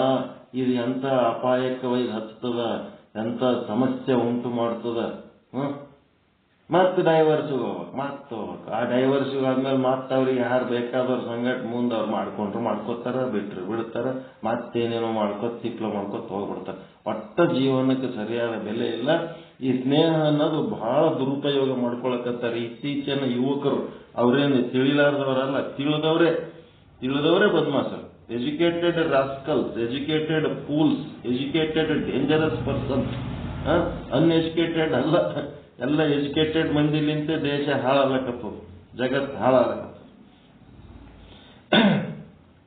ಇದು ಎಂತ ಅಪಾಯಕವಾಗಿ ಹತ್ತದ, ಎಂತ ಸಮಸ್ಯೆ ಉಂಟು ಮಾಡ್ತದ. ಮತ್ತೆ ಡೈವರ್ಸಿಗೆ ಹೋಗ್ಬೇಕು, ಮತ್ತೆ ಹೋಗ್ಬೇಕು. ಆ ಡೈವರ್ಸಿಗೆ ಆದ್ಮೇಲೆ ಮತ್ತೆ ಅವ್ರಿಗೆ ಯಾರು ಬೇಕಾದವ್ರ ಸಂಗಟ ಮುಂದೆ ಅವ್ರು ಮಾಡ್ಕೊಂಡ್ರು ಮಾಡ್ಕೋತಾರ, ಬಿಟ್ರು ಬಿಡ್ತಾರ, ಮತ್ತೇನೇನೋ ಮಾಡ್ಕೋತ ತಿಪ್ಲ ಮಾಡ್ಕೋತ ಹೋಗ್ಬಿಡ್ತಾರ. ಒಟ್ಟ ಜೀವನಕ್ಕೆ ಸರಿಯಾದ ಬೆಲೆ ಇಲ್ಲ. ಈ ಸ್ನೇಹ ಅನ್ನೋದು ಬಹಳ ದುರುಪಯೋಗ ಮಾಡ್ಕೊಳಕತ್ತಾರೆ ಇತ್ತೀಚಿನ ಯುವಕರು. ಅವ್ರೇನು ತಿಳಿಲಾರ್ದವರಲ್ಲ, ತಿಳಿದವರೇ ಬದ್ಮಾಸರು. Educated rascals, educated fools, educated dangerous persons. Uneducated ಅಲ್ಲ, ಎಲ್ಲ ಎಜುಕೇಟೆಡ್ ಮಂದಿಲಿಂತ ದೇಶ ಹಾಳಾಗಕತ್ತು, ಜಗತ್ ಹಾಳಾಗಕತ್ತು.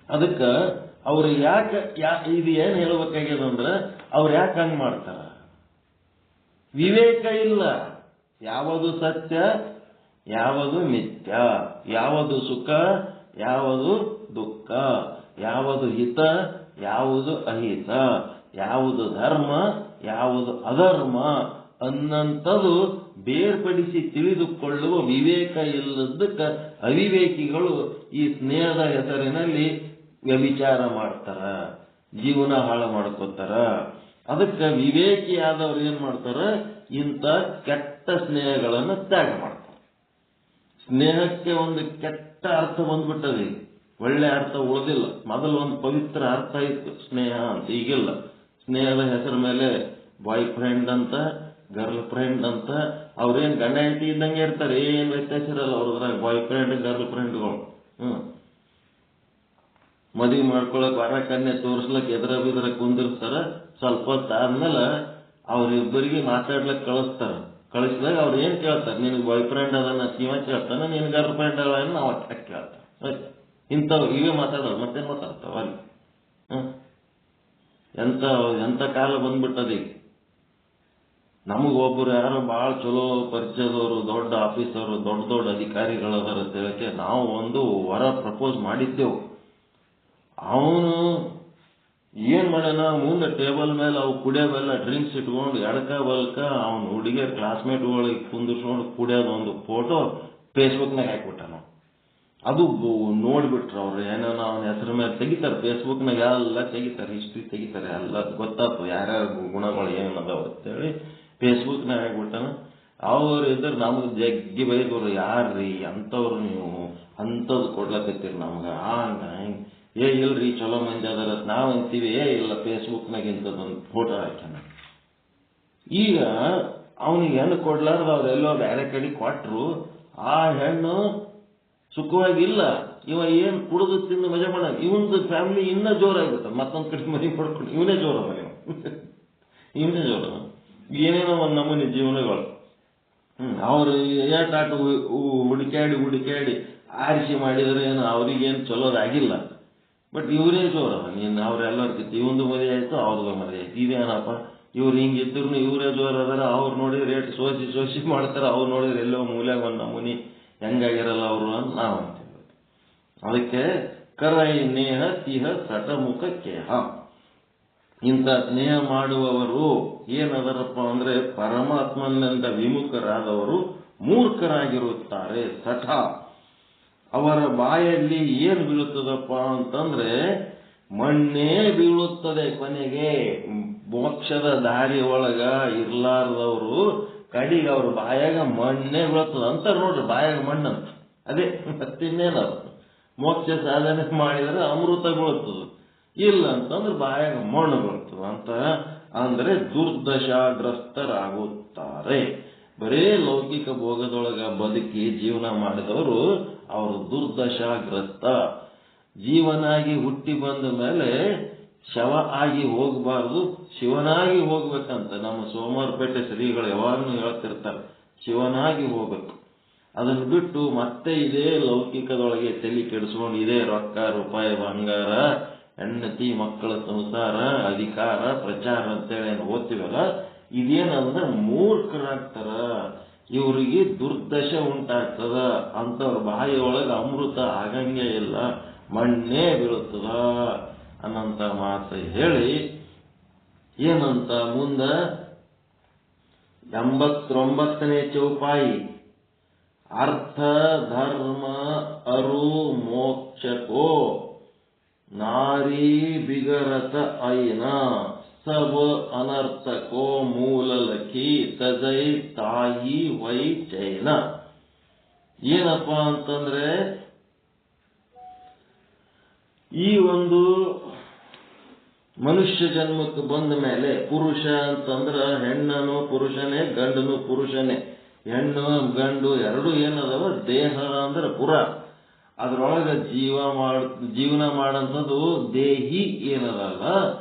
ಅದಕ್ಕೆ ಅವ್ರು ಯಾಕೆ ಇದು ಏನ್ ಹೇಳ್ಬೇಕಾಗ್ಯದಂದ್ರೆ, ಅವ್ರು ಯಾಕೆ ಹಂಗ್ ಮಾಡ್ತಾರ? ವಿವೇಕ ಇಲ್ಲ. ಯಾವುದು ಸತ್ಯ, ಯಾವುದು ಮಿಥ್ಯ, ಯಾವುದು ಸುಖ, ಯಾವುದು ದುಃಖ, ಯಾವುದು ಹಿತ, ಯಾವುದು ಅಹಿತ, ಯಾವುದು ಧರ್ಮ, ಯಾವುದು ಅಧರ್ಮ ಅನ್ನಂಥದ್ದು ಬೇರ್ಪಡಿಸಿ ತಿಳಿದುಕೊಳ್ಳುವ ವಿವೇಕ ಇಲ್ಲದಕ್ಕೆ ಅವಿವೇಕಿಗಳು ಈ ಸ್ನೇಹದ ಹೆಸರಿನಲ್ಲಿ ವ್ಯಭಿಚಾರ ಮಾಡ್ತಾರ, ಜೀವನ ಹಾಳು ಮಾಡ್ಕೋತಾರ. ಅದಕ್ಕೆ ವಿವೇಕಿಯಾದವ್ರು ಏನ್ ಮಾಡ್ತಾರ? ಇಂಥ ಕೆಟ್ಟ ಸ್ನೇಹಗಳನ್ನು ತ್ಯಾಗ ಮಾಡ್ತಾರೆ. ಸ್ನೇಹಕ್ಕೆ ಒಂದು ಕೆಟ್ಟ ಅರ್ಥ ಬಂದ್ಬಿಟ್ಟದೆ, ಒಳ್ಳೆ ಅರ್ಥ ಉಳಿದಿಲ್ಲ. ಮೊದಲು ಒಂದು ಪವಿತ್ರ ಅರ್ಥ ಇತ್ತು ಸ್ನೇಹ ಅಂತ, ಈಗಿಲ್ಲ. ಸ್ನೇಹದ ಹೆಸರ ಮೇಲೆ ಬಾಯ್ ಫ್ರೆಂಡ್ ಅಂತ, ಗರ್ಲ್ ಫ್ರೆಂಡ್ ಅಂತ, ಅವ್ರೇನ್ ಗಂಡ ಹೆಂಡತಿ ಇದ್ದಂಗೆ ಇರ್ತಾರೆ, ಏನ್ ವ್ಯತ್ಯಾಸ ಇರಲ್ಲ ಅವ್ರದ್ರಾಗ. ಬಾಯ್ ಫ್ರೆಂಡ್ ಗರ್ಲ್ ಫ್ರೆಂಡ್ಗಳು ಮದುವೆ ಮಾಡ್ಕೊಳಕ್ ವರ ಕನ್ಯೆ ತೋರಿಸ್ಲಕ್ ಎದ್ರ ಬಿದ್ರ ಕುಂದಿರ್ತಾರ. ಸ್ವಲ್ಪ ಹೊತ್ತಾದ್ಮೇಲೆ ಅವ್ರಿಬ್ಬರಿಗೆ ಮಾತಾಡ್ಲಕ್ ಕಳಿಸಿದಾಗ ಅವ್ರು ಏನ್ ಕೇಳ್ತಾರೆ? ನಿನಗೆ ಬಾಯ್ ಫ್ರೆಂಡ್ ಅದನ್ನ ಇವ ಕೇಳ್ತಾನ, ನಿನ್ ಗರ್ಲ್ ಫ್ರೆಂಡ್ ಅನ್ನ ಅವ ಕೇಳ್ತಾರ. ಇಂಥವ್ ಇವೇ ಮಾತಾಡೋದು, ಮತ್ತೇನ್ ಮಾತಾಡ್ತಾವ ಅಲ್ಲಿ? ಎಂತ ಕಾಲ ಬಂದ್ಬಿಟ್ಟದೀಗ. ನಮಗೊಬ್ಬರು ಯಾರು ಬಹಳ ಚಲೋ ಪರಿಚಯದವರು, ದೊಡ್ಡ ಆಫೀಸರು, ದೊಡ್ಡ ಅಧಿಕಾರಿಗಳದಾರ ಅಂತ ಹೇಳಕ್ಕೆ ನಾವು ಒಂದು ವರ ಪ್ರಪೋಸ್ ಮಾಡಿದ್ದೆವು. ಅವನು ಏನ್ ಮಾಡ್ಯಾನ, ಮುಂದೆ ಟೇಬಲ್ ಮೇಲೆ ಅವು ಕುಡಿಯೋವೆಲ್ಲ ಡ್ರಿಂಕ್ಸ್ ಇಟ್ಕೊಂಡು ಎಡಕ ಬಲ್ಕ ಅವನ ಹುಡುಗಿಯರ್ ಕ್ಲಾಸ್ಮೇಟ್ಗಳಿಗೆ ಕುಂದಿಸ್ಕೊಂಡು ಕುಡಿಯೋದು ಒಂದು ಫೋಟೋ ಫೇಸ್ಬುಕ್ನಾಗ ಹಾಕ್ಬಿಟ್ಟಾನ. ಅದು ನೋಡ್ಬಿಟ್ರು ಅವ್ರು, ಏನೇನೋ ಅವನ ಹೆಸರು ಮೇಲೆ ತೆಗಿತಾರೆ ಫೇಸ್ಬುಕ್ನಾಗ, ಎಲ್ಲ ತೆಗಿತಾರೆ, ಹಿಸ್ಟ್ರಿ ತೆಗಿತಾರೆ, ಎಲ್ಲ ಗೊತ್ತಾಯ್ತು ಯಾರ್ಯಾರ ಗುಣಗಳು ಏನದಾವ ಅಂತೇಳಿ ಫೇಸ್ಬುಕ್ನಾಗ ಹಾಕ್ಬಿಟ್ಟಾನ. ಅವ್ರು ಇದ್ರೆ ನಮ್ಗೆ ಜಗ್ಗಿ ಬೈದವ್ರು, ಯಾರ್ರೀ ಅಂತವ್ರು ನೀವು ಅಂಥದ್ದು ಕೊಡ್ಲಕತ್ತೀರಿ ನಮ್ಗೆ, ಹಂಗ ಹಿಂಗ. ಇಲ್ರಿ ಚಲೋ ಮಂದಿ ಅದಾರ ನಾವ್ ಅಂತೀವಿ, ಇಲ್ಲ ಫೇಸ್ಬುಕ್ನಾಗ ಇಂಥದ್ದೊಂದು ಫೋಟೋ ಹಾಕ್ಯಾನ. ಈಗ ಅವನಿಗೆ ಹೆಣ್ಣು ಕೊಡ್ಲಾರ್ದ ಅವ್ರೆಲ್ಲೋ ಬೇರೆ ಕಡೆ ಕೊಟ್ರು, ಆ ಹೆಣ್ಣು ಸುಖವಾಗಿಲ್ಲ. ಇವ ಏನ್ ಕುಡಿದು ತಿಂದು ಮಜಾ ಮಾಡ, ಇವನ್ದು ಫ್ಯಾಮಿಲಿ ಇನ್ನೂ ಜೋರಾಗ್ಬಿಟ್ಟ. ಮತ್ತೊಂದ್ ಕಡೆ ಮನೆ ಪಡ್ಕೊಂಡು ಇವನೇ ಜೋರ, ಇವನೇ ಜೋರ. ಏನೇನೋ ಒಂದ್ ನಮೂನಿ ಜೀವನಗಳು. ಅವ್ರು ಏಟಾಟ ಹುಡುಕ್ಯಾಡಿ ಆರಿಸಿ ಮಾಡಿದ್ರೆ ಏನು ಅವ್ರಿಗೇನು ಚಲೋದಾಗಿಲ್ಲ. ಬಟ್ ಇವರೇ ಜೋರದ. ನೀನು ಅವ್ರೆಲ್ಲರ್ಕಿತ್ತು, ಇವಂದು ಮದುವೆ ಆಯ್ತು, ಅವ್ರದ್ದು ಮದುವೆ ಆಯ್ತು, ಇದೇನಪ್ಪ ಇವ್ರು ಹಿಂಗಿದ್ರು ಇವರೇ ಜೋರ ಅದಾರ. ಅವ್ರು ನೋಡಿದ್ರೆ ರೇಟ್ ಸೋಸಿ ಮಾಡ್ತಾರ, ಅವ್ರು ನೋಡಿದ್ರೆ ಎಲ್ಲೋ ಮೂಲ್ಯಾಗ ಒಂದ್ ನಮೂನಿ ಹೆಂಗಾಗಿರಲ್ಲ ಅವರು ಅಂತ ನಾವು ಅಂತೀವಿ. ಅದಕ್ಕೆ ಕರೈ ನೇಹ ತಿಹ ಸಟಮುಖ ಕೇಹ. ಇಂಥ ಸ್ನೇಹ ಮಾಡುವವರು ಏನದರಪ್ಪ ಅಂದ್ರೆ ಪರಮಾತ್ಮನಿಂದ ವಿಮುಖರಾದವರು, ಮೂರ್ಖರಾಗಿರುತ್ತಾರೆ. ಸಠ ಅವರ ಬಾಯಲ್ಲಿ ಏನು ಬೀಳುತ್ತದಪ್ಪ ಅಂತಂದ್ರೆ ಮಣ್ಣೇ ಬೀಳುತ್ತದೆ. ಕೊನೆಗೆ ಮೋಕ್ಷದ ದಾರಿ ಒಳಗ ಇರ್ಲಾರ್ದವರು ಕಡಿಗೆ ಅವ್ರ ಬಾಯಾಗ ಮಣ್ಣೇ ಬೀಳುತ್ತದೆ ಅಂತ ನೋಡ್ರಿ. ಬಾಯಾಗ ಮಣ್ಣಂತ ಅದೇ ಮತ್ತಿನ್ನೇನದು. ಮೋಕ್ಷ ಸಾಧನೆ ಮಾಡಿದ್ರೆ ಅಮೃತ ಬೀಳುತ್ತದೆ, ಇಲ್ಲ ಅಂತಂದ್ರೆ ಬಾಯಾಗ ಮಣ್ಣು ಬೀಳ್ತದೆ ಅಂತ. ಅಂದ್ರೆ ದುರ್ದಶಾಗ್ರಸ್ತರಾಗುತ್ತಾರೆ. ಬರೇ ಲೌಕಿಕ ಭೋಗದೊಳಗ ಬದುಕಿ ಜೀವನ ಮಾಡಿದವರು ಅವರು ದುರ್ದಶಾಗ್ರಸ್ತ. ಜೀವನಾಗಿ ಹುಟ್ಟಿ ಬಂದ ಮೇಲೆ ಶವ ಆಗಿ ಹೋಗಬಾರ್ದು, ಶಿವನಾಗಿ ಹೋಗ್ಬೇಕಂತ ನಮ್ಮ ಸೋಮವಾರಪೇಟೆ ಶ್ರೀಗಳು ಯಾವಾಗಲೂ ಹೇಳ್ತಿರ್ತಾರೆ. ಶಿವನಾಗಿ ಹೋಗ್ಬೇಕು. ಅದನ್ನು ಬಿಟ್ಟು ಮತ್ತೆ ಇದೇ ಲೌಕಿಕದೊಳಗೆ ತಲೆ ಕೆಡಿಸ್ಕೊಂಡು ಇದೇ ರೊಕ್ಕ ರೂಪಾಯಿ ಬಂಗಾರ ಹೆಂಡತಿ ಮಕ್ಕಳ ಸಂಸಾರ ಅಧಿಕಾರ ಪ್ರಚಾರ ಅಂತೇಳಿ ಏನು ಓದ್ತೀವಲ್ಲ, ಇದೇನಂದ್ರೆ ಮೂರ್ಖರಾಗ್ತಾರ. ಇವರಿಗೆ ದುರ್ದಶ ಉಂಟಾಗ್ತದ. ಅಂತವ್ರ ಬಾಯಿಯೊಳಗೆ ಅಮೃತ ಆಗಂಗೆ ಇಲ್ಲ, ಮಣ್ಣೇ ಬೀಳುತ್ತದ ಅನ್ನಂತ ಮಾತು ಹೇಳಿ ಏನಂತ ಮುಂದ 89ನೇ ಚೌಪಾಯಿ ಅರ್ಥ ಧರ್ಮ ಅರು ಮೋಕ್ಷಕೋ ನಾರಿ ಬಿಗರತ ಐನ ಸಬ ಅನರ್ಥಕೋ ಮೂಲಲಖಿ ತಜೈ ತಾಯಿ ವೈ ಚೈನ. ಏನಪ್ಪ ಅಂತಂದ್ರೆ ಈ ಒಂದು ಮನುಷ್ಯ ಜನ್ಮಕ್ಕೆ ಬಂದ ಮೇಲೆ ಪುರುಷ ಅಂತಂದ್ರ ಹೆಣ್ಣನು ಪುರುಷನೇ, ಗಂಡನು ಪುರುಷನೇ. ಹೆಣ್ಣು ಗಂಡು ಎರಡು ಏನದವ, ದೇಹ ಅಂದ್ರೆ ಪುರ, ಅದ್ರೊಳಗೆ ಜೀವನ ಮಾಡಂಥದ್ದು ದೇಹಿ ಏನದಲ್ಲ,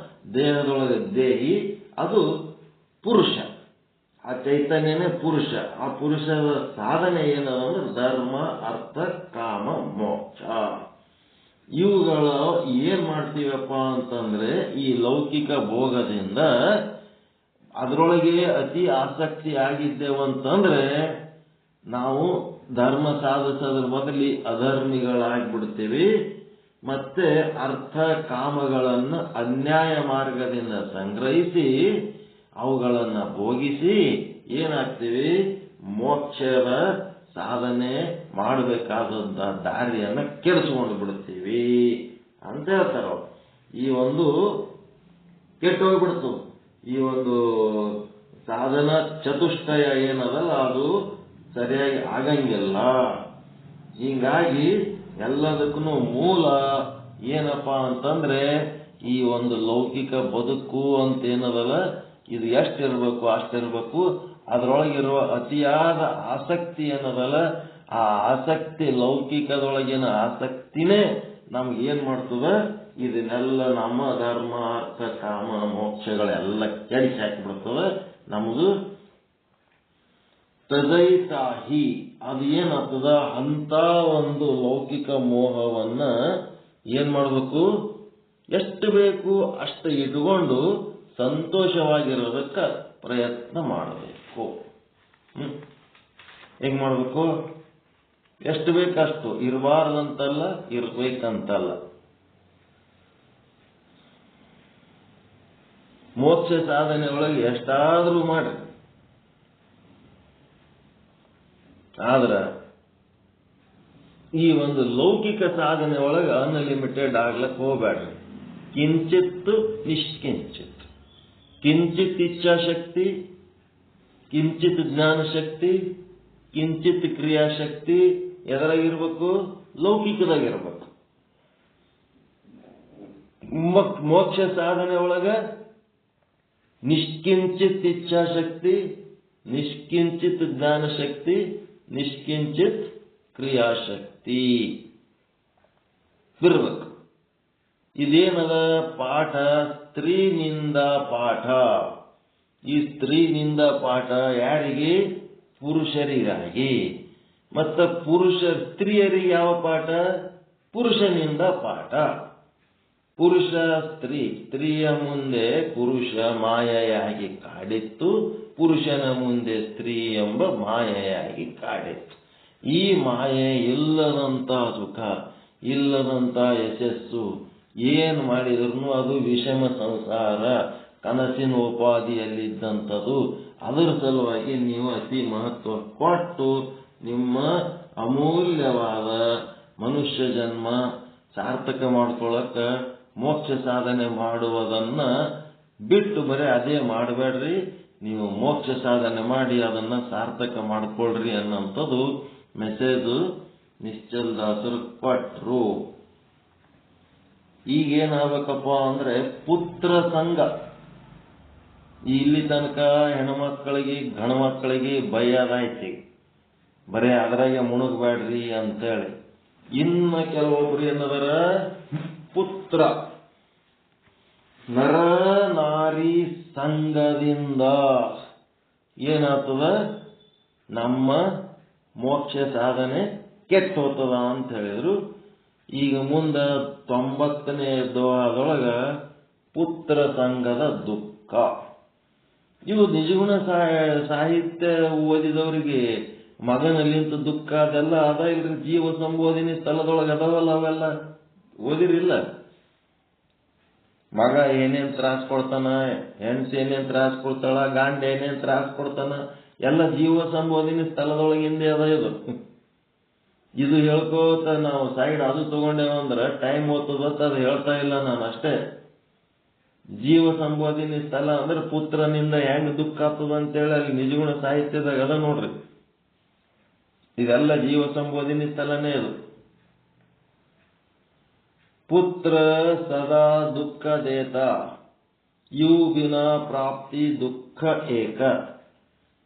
ದೇಹದೊಳಗೆ ದೇಹಿ ಅದು ಪುರುಷ. ಆ ಚೈತನ್ಯನೇ ಪುರುಷ. ಆ ಪುರುಷದ ಸಾಧನೆ ಏನದಂದ್ರೆ ಧರ್ಮ ಅರ್ಥ ಕಾಮ ಮೋಕ್ಷ. ಇವುಗಳ ಏನ್ ಮಾಡ್ತೀವಪ್ಪ ಅಂತಂದ್ರೆ ಈ ಲೌಕಿಕ ಭೋಗದಿಂದ ಅದರೊಳಗೆ ಅತಿ ಆಸಕ್ತಿ ಆಗಿದ್ದೇವಂತಂದ್ರೆ ನಾವು ಧರ್ಮ ಸಾಧಿಸೋದ್ರ ಬದಲಿ ಅಧರ್ಮಿಗಳಾಗ್ಬಿಡ್ತೀವಿ. ಮತ್ತೆ ಅರ್ಥ ಕಾಮಗಳನ್ನು ಅನ್ಯಾಯ ಮಾರ್ಗದಿಂದ ಸಂಗ್ರಹಿಸಿ ಅವುಗಳನ್ನ ಭೋಗಿಸಿ ಏನಾಗ್ತೀವಿ, ಮೋಕ್ಷದ ಸಾಧನೆ ಮಾಡಬೇಕಾದಂತ ದಾರಿಯನ್ನ ಕೆಡಿಸ್ಕೊಂಡು ಬಿಡ್ತೀವಿ ಅಂತ ಹೇಳ್ತಾರ. ಈ ಒಂದು ಕೆಟ್ಟೋಗ್ಬಿಡ್ತು. ಈ ಒಂದು ಸಾಧನ ಚತುಷ್ಟಯ ಏನದಲ್ಲ ಅದು ಸರಿಯಾಗಿ ಆಗಂಗಿಲ್ಲ. ಹೀಗಾಗಿ ಎಲ್ಲದಕ್ಕೂ ಮೂಲ ಏನಪ್ಪ ಅಂತಂದ್ರೆ ಈ ಒಂದು ಲೌಕಿಕ ಬದುಕು ಅಂತ ಏನದಲ್ಲ, ಇದು ಎಷ್ಟಿರ್ಬೇಕು ಅಷ್ಟಿರ್ಬೇಕು. ಅದರೊಳಗಿರುವ ಅತಿಯಾದ ಆಸಕ್ತಿ ಏನದಲ್ಲ, ಆ ಆಸಕ್ತಿ ಲೌಕಿಕದೊಳಗಿನ ಆಸಕ್ತಿನೇ ನಮ್ಗೆ ಏನ್ ಮಾಡ್ತದ, ಇದನ್ನೆಲ್ಲ ನಮ್ಮ ಧರ್ಮ ಅರ್ಥ ಕಾಮ ಮೋಕ್ಷಗಳೆಲ್ಲ ಕೆಡಿಸಿ ಹಾಕಿಬಿಡ್ತದೆ. ನಮಗೂ ತಜೈತಾಹಿ ಅದು ಏನಾಗ್ತದ, ಅಂತ ಒಂದು ಲೌಕಿಕ ಮೋಹವನ್ನ ಏನ್ ಮಾಡ್ಬೇಕು, ಎಷ್ಟು ಬೇಕು ಅಷ್ಟು ಇಟ್ಕೊಂಡು ಸಂತೋಷವಾಗಿರೋದಕ್ಕ ಪ್ರಯತ್ನ ಮಾಡಬೇಕು. ಹೆಂಗ್ ಮಾಡ್ಬೇಕು, ಎಷ್ಟು ಬೇಕಷ್ಟು, ಇರಬಾರ್ದಂತಲ್ಲ ಇರ್ಬೇಕಂತಲ್ಲ. ಮೋಕ್ಷ ಸಾಧನೆ ಒಳಗೆ ಎಷ್ಟಾದ್ರೂ ಮಾಡ್ರಿ, ಆದ್ರ ಈ ಒಂದು ಲೌಕಿಕ ಸಾಧನೆ ಒಳಗೆ ಅನ್ಲಿಮಿಟೆಡ್ ಆಗ್ಲಕ್ಕೆ ಹೋಗ್ಬೇಡ್ರಿ. ಕಿಂಚಿತ್ ನಿಷ್ಕಿಂಚಿತ್, ಕಿಂಚಿತ್ ಇಚ್ಛಾಶಕ್ತಿ, ಕಿಂಚಿತ್ ಜ್ಞಾನಶಕ್ತಿ, ಕಿಂಚಿತ್ ಕ್ರಿಯಾಶಕ್ತಿ ಎದರಾಗಿರ್ಬೇಕು, ಲೌಕಿಕದಾಗಿರ್ಬೇಕು. ಮೋಕ್ಷ ಸಾಧನೆ ಒಳಗ ನಿಷ್ಕಿಂಚಿತ್ ಇಚ್ಛಾಶಕ್ತಿ, ನಿಷ್ಕಿಂಚಿತ್ ಜ್ಞಾನಶಕ್ತಿ, ನಿಷ್ಕಿಂಚಿತ್ ಕ್ರಿಯಾಶಕ್ತಿ ಇರ್ಬೇಕು. ಇದೇನದ ಪಾಠ, ಸ್ತ್ರೀನಿಂದ ಪಾಠ. ಈ ಸ್ತ್ರೀನಿಂದ ಪಾಠ ಯಾರಿಗೆ, ಪುರುಷರಿಗಾಗಿ. ಮತ್ತ ಸ್ತ್ರೀಯರಿಗೆ ಯಾವ ಪಾಠ, ಪುರುಷನಿಂದ ಪಾಠ. ಪುರುಷ ಸ್ತ್ರೀಯ ಮುಂದೆ ಪುರುಷ ಮಾಯೆಯಾಗಿ ಕಾಡಿತ್ತು, ಪುರುಷನ ಮುಂದೆ ಸ್ತ್ರೀ ಎಂಬ ಮಾಯೆಯಾಗಿ ಕಾಡಿತ್ತು. ಈ ಮಾಯೆ ಇಲ್ಲದಂತ ಸುಖ, ಇಲ್ಲದಂತ ಯಶಸ್ಸು, ಏನು ಮಾಡಿದ್ರು ಅದು ವಿಷಮ ಸಂಸಾರ, ಕನಸಿನ ಉಪಾಧಿಯಲ್ಲಿದ್ದಂಥದ್ದು. ಅದರ ಸಲುವಾಗಿ ನೀವು ಅತಿ ಮಹತ್ವ ಕೊಟ್ಟು ನಿಮ್ಮ ಅಮೂಲ್ಯವಾದ ಮನುಷ್ಯ ಜನ್ಮ ಸಾರ್ಥಕ ಮಾಡ್ಕೊಳ್ಳಕ ಮೋಕ್ಷ ಸಾಧನೆ ಮಾಡುವುದನ್ನ ಬಿಟ್ಟು ಬರೀ ಅದೇ ಮಾಡಬೇಡ್ರಿ, ನೀವು ಮೋಕ್ಷ ಸಾಧನೆ ಮಾಡಿ ಅದನ್ನ ಸಾರ್ಥಕ ಮಾಡ್ಕೊಳ್ರಿ ಅನ್ನೋಂಥದ್ದು ಮೆಸೇಜು ನಿಶ್ಚಲ್ ದಾಸರು ಕೊಟ್ರು. ಈಗೇನಾಗಬೇಕಪ್ಪ ಅಂದ್ರೆ ಪುತ್ರ ಸಂಘ. ಇಲ್ಲಿ ತನಕ ಹೆಣ್ಮಕ್ಳಿಗೆ ಗಂಡು ಮಕ್ಕಳಿಗೆ ಬೈಯದಾಯ್ತಿ, ಬರೇ ಅದ್ರಾಗೆ ಮುಣಗಬೇಡ್ರಿ ಅಂತೇಳಿ. ಇನ್ನು ಕೆಲವೊಬ್ರು ಏನದರ ಪುತ್ರ ನರ ನಾರಿ ಸಂಘದಿಂದ ಏನಾಗ್ತದ, ನಮ್ಮ ಮೋಕ್ಷ ಸಾಧನೆ ಕೆಟ್ಟ ಹೋಗ್ತದ ಅಂತ ಹೇಳಿದ್ರು. ಈಗ ಮುಂದೆ 90ನೇ ದೋಹದೊಳಗ ಪುತ್ರ ಸಂಘದ ದುಃಖ. ಇವು ನಿಜಗುಣ ಸಾಹಿತ್ಯ ಓದಿದವರಿಗೆ ಮಗನಲ್ಲಿಂತ ದುಃಖ ಅದೆಲ್ಲ ಅದ ಇಲ್ರಿ. ಜೀವ ಸಂಬೋಧನೆ ಸ್ಥಳದೊಳಗೆ ಅದಾವಲ್ಲ, ಅವೆಲ್ಲ ಓದಿರಿಲ್ಲ. ಮಗ ಏನೇನ್ ತ್ರಾಸ ಕೊಡ್ತಾನ, ಹೆಣ್ಸ್ ಏನೇನ್ ತ್ರಾಸ ಕೊಡ್ತಾಳ, ಗಂಡ ಏನೇನ್ ತ್ರಾಸ ಕೊಡ್ತಾನ, ಎಲ್ಲ ಜೀವ ಸಂಬೋಧನೆ ಸ್ಥಳದೊಳಗಿಂದೇ ಅದ. ಇದು ಹೇಳ್ಕೋತ ನಾವು ಸೈಡ್ ಅದು ತಗೊಂಡೇವಂದ್ರೆ ಟೈಮ್ ಓದ್ತದತ್ತ ಅದು ಹೇಳ್ತಾ ಇಲ್ಲ ನಾನು ಅಷ್ಟೇ. ಜೀವ ಸಂಬೋಧನೆ ಸ್ಥಳ ಅಂದ್ರೆ ಪುತ್ರನಿಂದ ಹೆಂಗ್ ದುಃಖ ಆಗ್ತದ ಅಂತೇಳಿ ಅಲ್ಲಿ ನಿಜಗುಣ ಸಾಹಿತ್ಯದಾಗ ಅದ ನೋಡ್ರಿ. ಇದೆಲ್ಲ ಜೀವ ಸಂಬೋಧನೆ ಸ್ಥಳನೇ ಇದು. ಪುತ್ರ ಸದಾ ದುಃಖ ದೇತ, ಯು ಬಿನ ಪ್ರಾಪ್ತಿ ದುಃಖ ಏಕ,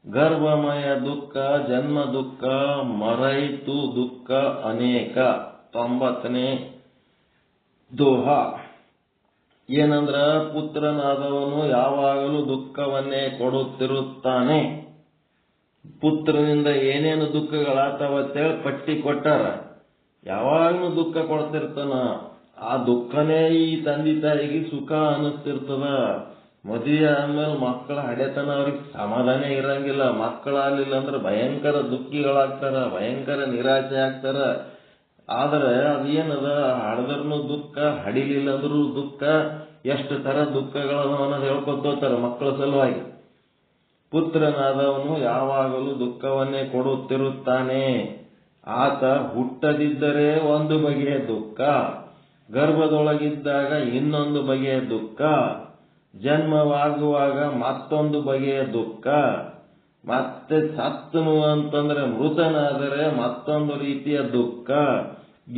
ಗರ್ಭಮಯ ದುಃಖ ಜನ್ಮ ದುಃಖ ಮರೈತು ದುಃಖ ಅನೇಕ. 90ನೇ ದೋಹ ಏನಂದ್ರ, ಪುತ್ರನಾದವನು ಯಾವಾಗಲೂ ದುಃಖವನ್ನೇ ಕೊಡುತ್ತಿರುತ್ತಾನೆ. ಪುತ್ರನಿಂದ ಏನೇನು ದುಃಖಗಳಾಗ್ತಾವತ್ತೇಳಿ ಪಟ್ಟಿ ಕೊಟ್ಟಾರ. ಯಾವಾಗಲೂ ದುಃಖ ಕೊಡ್ತಿರ್ತಾನ. ಆ ದುಃಖನೇ ಈ ತಂದೆ ತಾಯಿಗೆ ಸುಖ ಅನಿಸ್ತಿರ್ತದ. ಮದುವೆ ಆದ್ಮೇಲೆ ಮಕ್ಕಳ ಹಡೆತನ ಅವ್ರಿಗೆ ಸಮಾಧಾನ ಇರಂಗಿಲ್ಲ. ಮಕ್ಕಳಾಗಲಿಲ್ಲ ಅಂದ್ರೆ ಭಯಂಕರ ದುಃಖಿಗಳಾಗ್ತಾರ, ಭಯಂಕರ ನಿರಾಶೆ ಆಗ್ತಾರ. ಆದ್ರೆ ಅದೇನದ, ಹಡದ್ರೂ ದುಃಖ, ಹಡಿಲಿಲ್ಲ ಅಂದ್ರೂ ದುಃಖ, ಎಷ್ಟು ತರ ದುಃಖಗಳನ್ನ ಅನ್ನೋದು ಹೇಳ್ಕೊತೋತಾರ ಮಕ್ಕಳ ಸಲುವಾಗಿ. ಪುತ್ರನಾದವನು ಯಾವಾಗಲೂ ದುಃಖವನ್ನೇ ಕೊಡುತ್ತಿರುತ್ತಾನೆ. ಆತ ಹುಟ್ಟದಿದ್ದರೆ ಒಂದು ಬಗೆಯ ದುಃಖ, ಗರ್ಭದೊಳಗಿದ್ದಾಗ ಇನ್ನೊಂದು ಬಗೆಯ ದುಃಖ, ಜನ್ಮವಾಗುವಾಗ ಮತ್ತೊಂದು ಬಗೆಯ ದುಃಖ, ಮತ್ತೆ ಸತ್ತನು ಅಂತಂದ್ರೆ ಮೃತನಾದರೆ ಮತ್ತೊಂದು ರೀತಿಯ ದುಃಖ.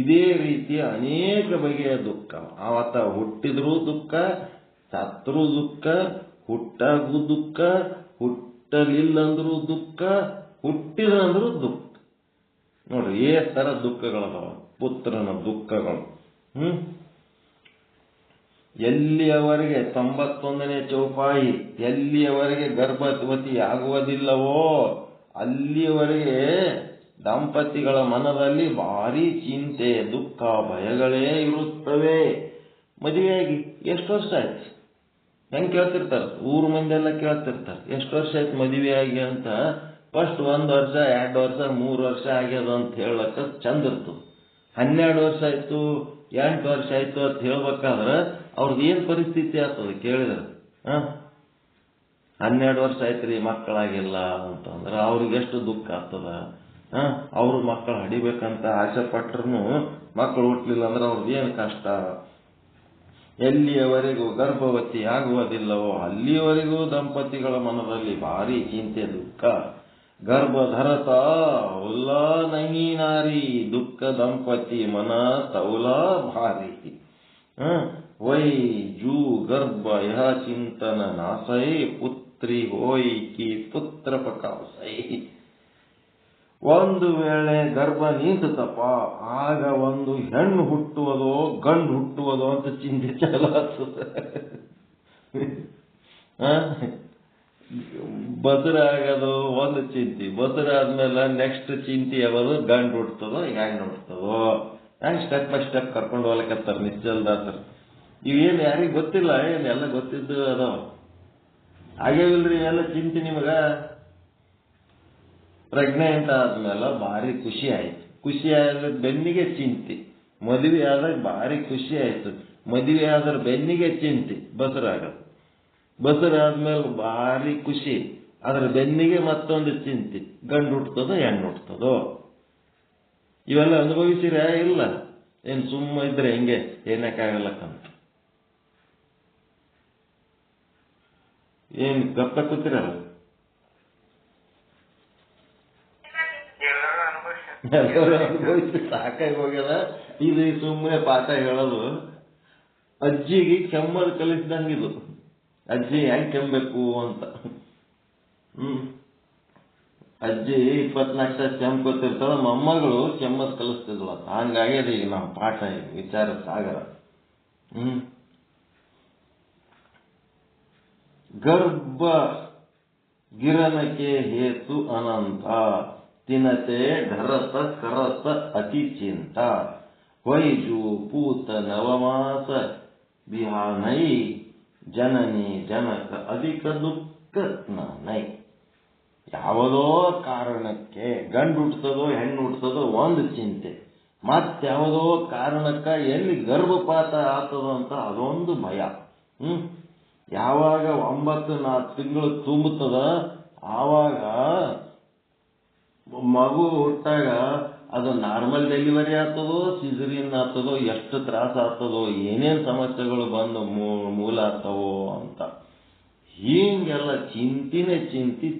ಇದೇ ರೀತಿಯ ಅನೇಕ ಬಗೆಯ ದುಃಖ. ಆವತ್ತ ಹುಟ್ಟಿದ್ರೂ ದುಃಖ, ಸತ್ರೂ ದುಃಖ, ಹುಟ್ಟಾಗೂ ದುಃಖ, ಹುಟ್ಟಲಿಲ್ಲಂದ್ರೂ ದುಃಖ, ಹುಟ್ಟಿದಂದ್ರೂ ದುಃಖ. ನೋಡ್ರಿ ಏ ತರ ದುಃಖಗಳದಾವ ಪುತ್ರನ ದುಃಖಗಳು. ಎಲ್ಲಿಯವರೆಗೆ 91ನೇ ಚೌಪಾಯಿ, ಎಲ್ಲಿಯವರೆಗೆ ಗರ್ಭವತಿ ಆಗುವುದಿಲ್ಲವೋ ಅಲ್ಲಿಯವರೆಗೆ ದಂಪತಿಗಳ ಮನದಲ್ಲಿ ಭಾರಿ ಚಿಂತೆ, ದುಃಖ, ಭಯಗಳೇ ಇರುತ್ತವೆ. ಮದುವೆಯಾಗಿ ಎಷ್ಟು ವರ್ಷ ಆಯ್ತು? ಹೆಂಗ್ ಕೇಳ್ತಿರ್ತಾರ, ಊರ್ ಮಂದಿ ಎಲ್ಲ ಕೇಳ್ತಿರ್ತಾರ, ಎಷ್ಟು ವರ್ಷ ಆಯ್ತು ಮದುವೆಯಾಗಿ ಅಂತ. ಫಸ್ಟ್ 1 ವರ್ಷ, 2 ವರ್ಷ, 3 ವರ್ಷ ಆಗ್ಯದ ಅಂತ ಹೇಳಕ್ಕ ಚಂದ ಇರ್ತದ. 12 ವರ್ಷ ಆಯ್ತು, 8 ವರ್ಷ ಆಯ್ತು ಅಂತ ಹೇಳ್ಬೇಕಾದ್ರೆ ಅವ್ರದ್ದು ಏನ್ ಪರಿಸ್ಥಿತಿ ಆಗ್ತದೆ ಕೇಳಿದ್ರೆ. 12 ವರ್ಷ ಆಯ್ತ್ರಿ ಮಕ್ಕಳಾಗಿಲ್ಲ ಅಂತಂದ್ರೆ ಅವ್ರಿಗೆ ಎಷ್ಟು ದುಃಖ ಆಗ್ತದ. ಅವ್ರ ಮಕ್ಕಳು ಹಡಿಬೇಕಂತ ಆಸೆ ಪಟ್ರು ಮಕ್ಕಳು ಹುಟ್ಟಲಿಲ್ಲ ಅಂದ್ರೆ ಅವ್ರದ್ದು ಏನು ಕಷ್ಟ. ಎಲ್ಲಿಯವರೆಗೂ ಗರ್ಭವತಿ ಆಗುವುದಿಲ್ಲವೋ ಅಲ್ಲಿಯವರೆಗೂ ದಂಪತಿಗಳ ಮನದಲ್ಲಿ ಭಾರಿ ಚಿಂತೆ, ದುಃಖ. ಗರ್ಭಧರತ ಉಲ್ಲಾ ನಹಿ ನಾರಿ, ದುಃಖ ದಂಪತಿ ಮನ ತೌಲಾ ಭಾರಿ. ವೈ ಜೂ ಗರ್ಭ ಯಹ ಚಿಂತನ ನಾಸೈ, ಪುತ್ರಿ ಹೋಯ್ ಕಿ ಪುತ್ರ ಪಕಾಸೈ. ಒಂದು ವೇಳೆ ಗರ್ಭ ನಿಂತತಪ್ಪ, ಆಗ ಒಂದು ಹೆಣ್ಣು ಹುಟ್ಟುವುದೋ ಗಂಡು ಹುಟ್ಟುವುದೋ ಅಂತ ಚಿಂತೆ ಚಾಲು ಆಗ್ತದೆ. ಬಸರಾಗದು ಒಂದು ಚಿಂತೆ, ಬಸರಾದ್ಮೇಲೆ ನೆಕ್ಸ್ಟ್ ಚಿಂತೆ ಯಾವುದು, ಗಂಡು ಹುಡ್ತದೋ ಹೆಣ್ಣು ಹುಡ್ತದೋ. ಹೆಂಗ್ ಸ್ಟೆಪ್ ಬೈ ಸ್ಟೆಪ್ ಕರ್ಕೊಂಡು ಹೋಗ್ಲಿಕ್ಕತ್ತಾರ ನಿಶ್ಚಲ್ದಾಸರು. ಇವೇನು ಯಾರಿಗೆ ಗೊತ್ತಿಲ್ಲ, ಏನು ಎಲ್ಲ ಗೊತ್ತಿದ್ದು ಅದಾವ. ಹಾಗೇವಿಲ್ರಿ ಎಲ್ಲ ಚಿಂತೆ ನಿಮಗ. ಪ್ರೆಗ್ನೆಂಟ್ ಆದ್ಮೇಲೆ ಭಾರಿ ಖುಷಿ ಆಯ್ತು, ಖುಷಿ ಆದ್ರೆ ಬೆನ್ನಿಗೆ ಚಿಂತೆ. ಮದುವೆ ಆದಾಗ ಭಾರಿ ಖುಷಿ ಆಯ್ತು, ಮದುವೆ ಆದ್ರೆ ಬೆನ್ನಿಗೆ ಚಿಂತೆ. ಬಸರಾಗದು, ಬಸರಾದ್ಮೇಲೆ ಭಾರಿ ಖುಷಿ, ಅದರ ಬೆನ್ನಿಗೆ ಮತ್ತೊಂದು ಚಿಂತೆ, ಗಂಡು ಹುಟ್ಟುತ್ತದೋ ಹೆಣ್ಣು ಹುಟ್ಟುತ್ತದೋ. ಇವೆಲ್ಲ ಅನುಭವಿಸಿರ ಇಲ್ಲ? ಏನು ಸುಮ್ಮ ಇದ್ರೆ ಹೆಂಗೆ ಏನಕ್ಕಾಗಲ್ಲಕ್ಕಂತ ಏನು ಗಪ್ಪ ಕೂತಿರಲ್ಲ? ಎಲ್ಲರೂ ಅನುಭವಿಸಿ ಸಾಕಾಗಿ ಹೋಗ್ಯದ. ಇದು ಸುಮ್ಮನೆ ಪಾಠ ಹೇಳೋದು. ಅಜ್ಜಿಗೆ ಕೆಮ್ಮದು ಕಲಿಸಿದಂಗಿದು. ಅಜ್ಜಿ ಹೆಂಗ್ ಕೆಮ್ಮಬೇಕು ಅಂತ. ಅಜ್ಜಿ 24 ತಾಸು ಕೆಮ್ಕೋತಿರ್ತಾಳ, ಮೊಮ್ಮಗಳು ಕೆಮ್ಮದ್ ಕಲಿಸ್ತಿದ್ಲ. ಹಂಗಾಗ್ಯದ ಈಗ ನಮ್ಮ ಪಾಠ, ಈಗ ವಿಚಾರ ಸಾಗರ. ಗರ್ಭ ಗಿರಣಕ್ಕೆ ಹೇತು ಅನಂತ, ತಿನತೆ ಢರತ ಕರತ ಅತಿ ಚಿಂತ, ವೈಜು ಪೂತ ನವಮಾಸ ಬಿಹಾನೈ, ಜನನಿ ಜನಕ ಅಧಿಕ ದುಃಖ ಸ್ನಾನೈ. ಯಾವುದೋ ಕಾರಣಕ್ಕೆ ಗಂಡು ಹುಟ್ಟುತ್ತದೋ ಹೆಣ್ಣು ಹುಟ್ಟುತ್ತದೋ ಒಂದು ಚಿಂತೆ, ಮತ್ಯಾವುದೋ ಕಾರಣಕ್ಕ ಎಲ್ಲಿ ಗರ್ಭಪಾತ ಆಗ್ತದೋ ಅಂತ ಅದೊಂದು ಭಯ. ಯಾವಾಗ 9 ತಿಂಗಳು ತುಂಬುತ್ತದ ಆವಾಗ ಮಗು ಹುಟ್ಟಾಗ ಅದು ನಾರ್ಮಲ್ ಡೆಲಿವರಿ ಆಗ್ತದೋ ಸಿಸರಿನ್ ಆಗ್ತದೋ, ಎಷ್ಟು ತ್ರಾಸ ಆಗ್ತದೋ, ಏನೇನು ಸಮಸ್ಯೆಗಳು ಬಂದು ಮೂಲ ಆಗ್ತವೋ ಅಂತ ಹೀಗೆಲ್ಲ ಚಿಂತಿನೇ ಚಿಂತಿ.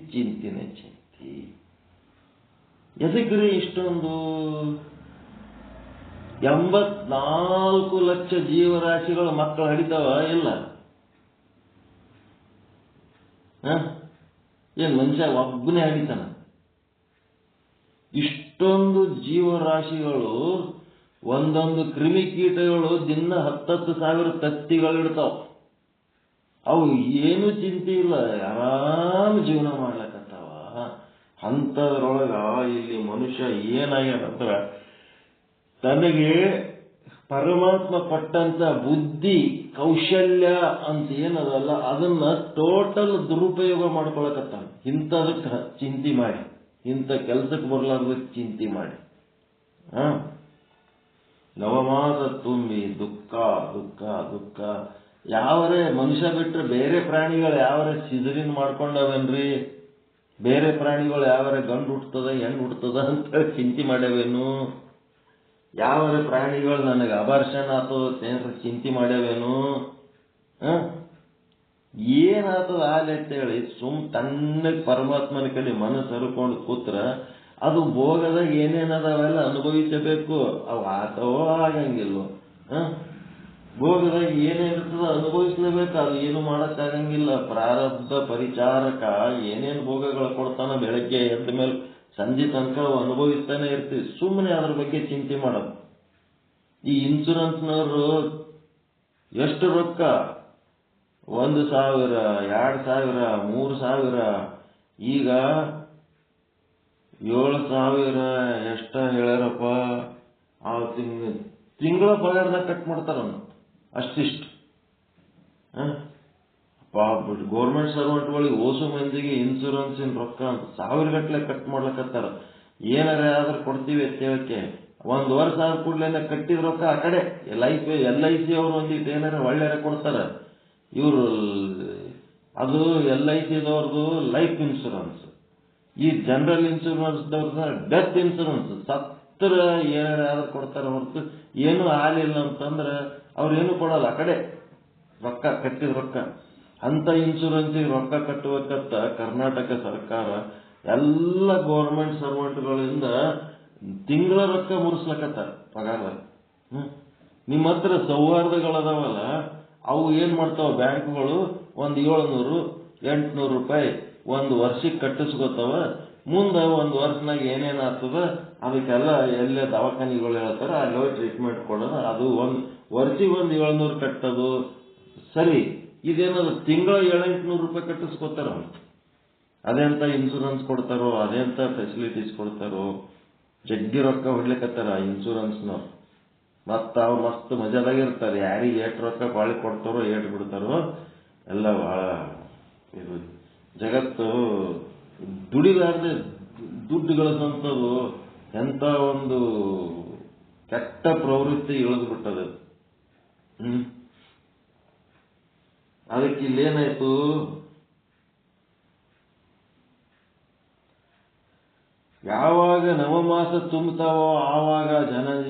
ಎದಕ್ರಿ ಇಷ್ಟೊಂದು? 84 ಲಕ್ಷ ಜೀವರಾಶಿಗಳು ಮಕ್ಕಳು ಹಡಿತಾವ ಇಲ್ಲ? ಏನ್ ಮನುಷ್ಯ ಒಬ್ಬನೇ ಹಡಿತಾನ? ಇಷ್ಟೊಂದು ಜೀವರಾಶಿಗಳು, ಒಂದೊಂದು ಕ್ರಿಮಿಕೀಟಗಳು ದಿನ 10,000 ತತ್ತಿಗಳಿಡ್ತಾವ. ಅವು ಏನು ಚಿಂತೆ ಇಲ್ಲ, ಆರಾಮ್ ಜೀವನ ಮಾಡ್ಲಕತ್ತಾವ. ಅಂಥದ್ರೊಳಗ ಇಲ್ಲಿ ಮನುಷ್ಯ ಏನಾಗ್ಯಾನಂದ್ರ, ತನಗೆ ಪರಮಾತ್ಮ ಕೊಟ್ಟಂತ ಬುದ್ಧಿ ಕೌಶಲ್ಯ ಅಂತ ಏನದಲ್ಲ ಅದನ್ನ ಟೋಟಲ್ ದುರುಪಯೋಗ ಮಾಡ್ಕೊಳಕತ್ತಾನ. ಇಂಥದಕ್ಕೆ ಚಿಂತೆ ಮಾಡಿ, ಇಂಥ ಕೆಲ್ಸಕ್ಕೆ ಬರ್ಲಾರ್ದ ಚಿಂತೆ ಮಾಡಿ. ನವಮಾಸ ತುಂಬಿ ದುಃಖ ದುಃಖ ದುಃಖ. ಯಾವರೇ ಮನುಷ್ಯ ಬಿಟ್ರೆ ಬೇರೆ ಪ್ರಾಣಿಗಳು ಯಾವರೇ ಸಿಜರಿನ್ ಮಾಡ್ಕೊಂಡವೇನ್ರಿ? ಬೇರೆ ಪ್ರಾಣಿಗಳು ಯಾವರೇ ಗಂಡು ಹುಟ್ಟುತ್ತದ ಹೆಣ್ಣು ಹುಟ್ಟುತ್ತದ ಅಂತ ಚಿಂತೆ ಮಾಡ್ಯಾವೇನು? ಯಾವರ ಪ್ರಾಣಿಗಳು ನನಗೆ ಅಬಾರ್ಷನ್ ಆತದ ಏನಾರ ಚಿಂತೆ ಮಾಡ್ಯಾವೇನು? ಏನಾತದ ಆಲೆ ಅಂತೇಳಿ ತಣ್ಣಗೆ ಪರಮಾತ್ಮನ ಕಡೆ ಮನಸ್ಸು ಹರ್ಕೊಂಡು ಕೂತ್ರ ಅದು ಭೋಗದಾಗ ಏನೇನದಾವೆಲ್ಲ ಅನುಭವಿಸಬೇಕು. ಅವು ಆತವೋ ಆಗಂಗಿಲ್ವೋ? ಭೋಗದಾಗ ಏನೇನಿರ್ತದ ಅನುಭವಿಸ್ಲೇಬೇಕು. ಅದು ಏನು ಮಾಡಕ್ಕಾಗಂಗಿಲ್ಲ. ಪ್ರಾರಬ್ಧ ಪರಿಚಾರಕ ಏನೇನು ಭೋಗಗಳು ಕೊಡ್ತಾನ ಬೆಳಗ್ಗೆ ಎದ್ದ ಮೇಲೆ ಸಂಜೆ ತನಕ ಅನುಭವಿಸ್ತಾನೆ ಇರ್ತೀವಿ. ಸುಮ್ಮನೆ ಅದ್ರ ಬಗ್ಗೆ ಚಿಂತೆ ಮಾಡೋದು. ಈ ಇನ್ಶೂರೆನ್ಸ್ನವರು ಎಷ್ಟು ರೊಕ್ಕ? 1,000, 2,000, 3,000, ಈಗ 7,000 ಎಷ್ಟ ಹೇಳ್ಯಾರಪ್ಪ. ಆ ತಿಂಗಳ ಪಗಾರದಾಗ ಕಟ್ ಮಾಡ್ತಾರ ಅಷ್ಟಿಷ್ಟು. ಗೌರ್ಮೆಂಟ್ ಸರ್ವೆಂಟ್ಗಳಿಗೆ ಓಸು ಮಂದಿಗೆ ಇನ್ಶೂರೆನ್ಸಿನ ರೊಕ್ಕ ಅಂತ 1,000 ಗಟ್ಟಲೆ ಕಟ್ ಮಾಡ್ಲಕತ್ತಾರ. ಏನಾರ ಆದ್ರೂ ಕೊಡ್ತೀವಿ ಅಂತ ಹೇಳಕ್ಕೆ 1 ವರ್ಷ ಆದ ಕೂಡ್ಲೇನೆ ಕಟ್ಟಿದ ರೊಕ್ಕ ಆ ಕಡೆ LIC ಅವರು ಒಂದಿಟ್ಟು ಏನಾರ ಒಳ್ಳೆಯ ಕೊಡ್ತಾರ. ಇವರು ಅದು LIC ದವ್ರದ್ದು ಲೈಫ್ ಇನ್ಶೂರೆನ್ಸ್, ಈ ಜನರಲ್ ಇನ್ಶೂರೆನ್ಸ್ ದವ್ರದ ಡೆತ್ ಇನ್ಶೂರೆನ್ಸ್. ಸತ್ತರ ಏನಾರ ಆದ್ರೂ ಕೊಡ್ತಾರ ಹೊರತು ಏನು ಹಾಲಿಲ್ಲ ಅಂತಂದ್ರೆ ಅವ್ರೇನು ಕೊಡಲ್ಲ. ಆ ಕಡೆ ರೊಕ್ಕ ಕಟ್ಟಿದ ರೊಕ್ಕ. ಅಂತ ಇನ್ಶೂರೆನ್ಸಿಗೆ ರೊಕ್ಕ ಕಟ್ಟಬೇಕಂತ ಕರ್ನಾಟಕ ಸರ್ಕಾರ ಎಲ್ಲ ಗೌರ್ಮೆಂಟ್ ಸರ್ವೆಂಟ್ಗಳಿಂದ ತಿಂಗಳ ರೊಕ್ಕ ಮುರಿಸ್ಲಕತ್ತಾರ ಪಗಾರ. ನಿಮ್ಮ ಹತ್ರ ಸೌಹಾರ್ದಗಳದಾವಲ್ಲ, ಅವು ಏನ್ ಮಾಡ್ತಾವ ಬ್ಯಾಂಕ್ಗಳು, 700-800 ರೂಪಾಯಿ 1 ವರ್ಷಕ್ಕೆ ಕಟ್ಟಿಸ್ಕೋತಾವ. ಮುಂದೆ 1 ವರ್ಷನಾಗ ಏನೇನಾಗ್ತದ ಅದಕ್ಕೆಲ್ಲ ಎಲ್ಲೇ ದವಾಖಾನಿಗಳು ಹೇಳ್ತಾರ ಅಲ್ಲಿ ಟ್ರೀಟ್ಮೆಂಟ್ ಕೊಡೋದು. ಅದು 1 ವರ್ಷಿಗೆ 700 ಕಟ್ಟೋದು ಸರಿ. ಇದೇನದು ತಿಂಗಳ 700-800 ರೂಪಾಯಿ ಕಟ್ಟಿಸ್ಕೋತಾರ. ಅದೆಂತ ಇನ್ಶೂರೆನ್ಸ್ ಕೊಡ್ತಾರೋ, ಅದೆಂತ ಫೆಸಿಲಿಟೀಸ್ ಕೊಡ್ತಾರೋ, ಜಗ್ಗಿ ರೊಕ್ಕ ಹೊಡ್ಲಿಕ್ಕತ್ತಾರ ಇನ್ಶೂರೆನ್ಸ್ನವ್ರು. ಮತ್ತ ಅವ್ರು ಮಸ್ತ್ ಮಜಾದಾಗಿರ್ತಾರೆ. ಯಾರಿಗೆ ಏಟ್ ರೊಕ್ಕ ಬಾಳಿ ಕೊಡ್ತಾರೋ ಏಟ್ ಬಿಡ್ತಾರೋ ಎಲ್ಲ ಬಹಳ ಇದು. ಜಗತ್ತು ದುಡಿಲಾರ್ದೆ ದುಡ್ಡು ಗಳಿಸಂಥದ್ದು ಎಂತ ಒಂದು ಕೆಟ್ಟ ಪ್ರವೃತ್ತಿ ಇಳಿದು ಬಿಟ್ಟದ. ಅದಕ್ಕೆ ಇಲ್ಲೇನಾಯ್ತು, ಯಾವಾಗ ನವಮಾಸ ತುಂಬುತ್ತಾವೋ ಆವಾಗ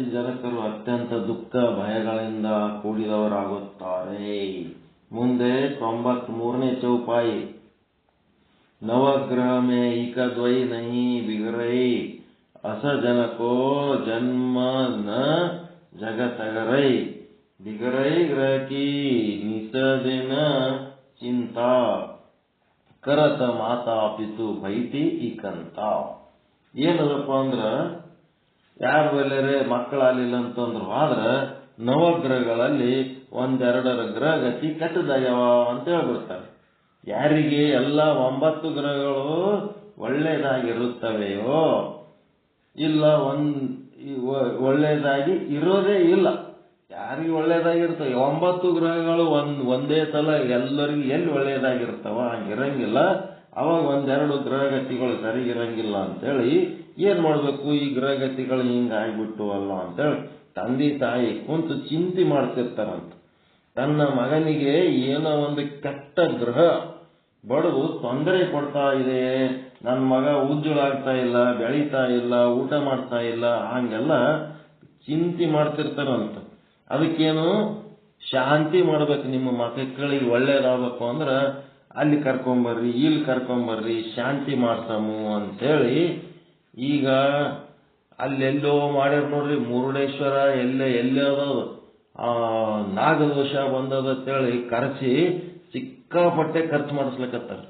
ಜನಕರು ಅತ್ಯಂತ ದುಃಖ ಭಯಗಳಿಂದ ಕೂಡಿದವರಾಗುತ್ತಾರೆ. ಮುಂದೆ 93ನೇ ಚೌಪಾಯಿ. ನವಗ್ರಹ ಮೇ ಇಕದ್ವೈ ನಹಿ ಬಿಗರೈ ಅಸಜನಕೋ ಜನ್ಮ ನ ಜಗತಗರೈ ಬಿಗರೈ ಗ್ರಹ ಕಿ ನಿಸದಿನ ಚಿಂತಾ ಕರತ ಮಾತಾ ಪಿತು ಭೈತಿ ಇಕಂತ. ಏನದಪ್ಪ ಅಂದ್ರ ಯಾರ ಬಲ್ಲೆರೆ ಮಕ್ಕಳಾಗಲಿಲ್ಲ ಅಂತಂದ್ರು ಆದ್ರ ನವಗ್ರಹಗಳಲ್ಲಿ ಒಂದೆರಡರ ಗ್ರಹಗತಿ ಕೆಟ್ಟದಾಗ್ಯಾವ ಅಂತ ಹೇಳ್ಬಿಡ್ತಾರೆ. ಯಾರಿಗೆ ಎಲ್ಲ 9 ಗ್ರಹಗಳು ಒಳ್ಳೆಯದಾಗಿರುತ್ತವೆಯೋ ಇಲ್ಲ ಒಳ್ಳೆಯದಾಗಿ ಇರೋದೇ ಇಲ್ಲ. ಯಾರಿಗೆ ಒಳ್ಳೇದಾಗಿರ್ತವೆ 9 ಗ್ರಹಗಳು ಒಂದೇ ಸಲ ಎಲ್ಲರಿಗೂ ಎಲ್ಲಿ ಒಳ್ಳೇದಾಗಿರ್ತಾವ ಹಂಗಿರಂಗಿಲ್ಲ. ಅವಾಗ ಒಂದೆರಡು ಗ್ರಹಗತಿಗಳು ಸರಿಗಿರಂಗಿಲ್ಲ ಅಂತೇಳಿ ಏನ್ ಮಾಡ್ಬೇಕು, ಈ ಗ್ರಹಗತಿಗಳು ಹಿಂಗ ಆಗ್ಬಿಟ್ಟು ಅಲ್ಲ ಅಂತೇಳಿ ತಂದೆ ತಾಯಿ ಕುಂತು ಚಿಂತೆ ಮಾಡ್ತಿರ್ತಾರಂತ. ತನ್ನ ಮಗನಿಗೆ ಏನೋ ಒಂದು ಕೆಟ್ಟ ಗ್ರಹ ಬಡದು ತೊಂದರೆ ಕೊಡ್ತಾ ಇದೆ, ನನ್ನ ಮಗ ಉಜ್ಜುಳಾಗ್ತಾ ಇಲ್ಲ, ಬೆಳೀತಾ ಇಲ್ಲ, ಊಟ ಮಾಡ್ತಾ ಇಲ್ಲ, ಹಂಗೆಲ್ಲ ಚಿಂತೆ ಮಾಡ್ತಿರ್ತಾರಂತ. ಅದಕ್ಕೇನು ಶಾಂತಿ ಮಾಡ್ಬೇಕು. ನಿಮ್ಮ ಮಕ್ಕಳಿಗೆ ಒಳ್ಳೇದಾಗಬೇಕು ಅಂದ್ರೆ ಅಲ್ಲಿ ಕರ್ಕೊಂಬರ್ರಿ, ಇಲ್ಲಿ ಕರ್ಕೊಂಬರ್ರಿ, ಶಾಂತಿ ಮಾಡ್ಸಮು ಅಂತೇಳಿ ಈಗ ಅಲ್ಲೆಲ್ಲೋ ಮಾಡ್ಯಾರ ನೋಡ್ರಿ. ಮುರುಡೇಶ್ವರ ಎಲ್ಲೇ ಅದಾವ ನಾಗದೋಷ ಬಂದದಂತೇಳಿ ಕರೆಸಿ ಸಿಕ್ಕಾಪಟ್ಟೆ ಖರ್ಚು ಮಾಡಿಸ್ಲಿಕ್ಕತ್ತಾರ.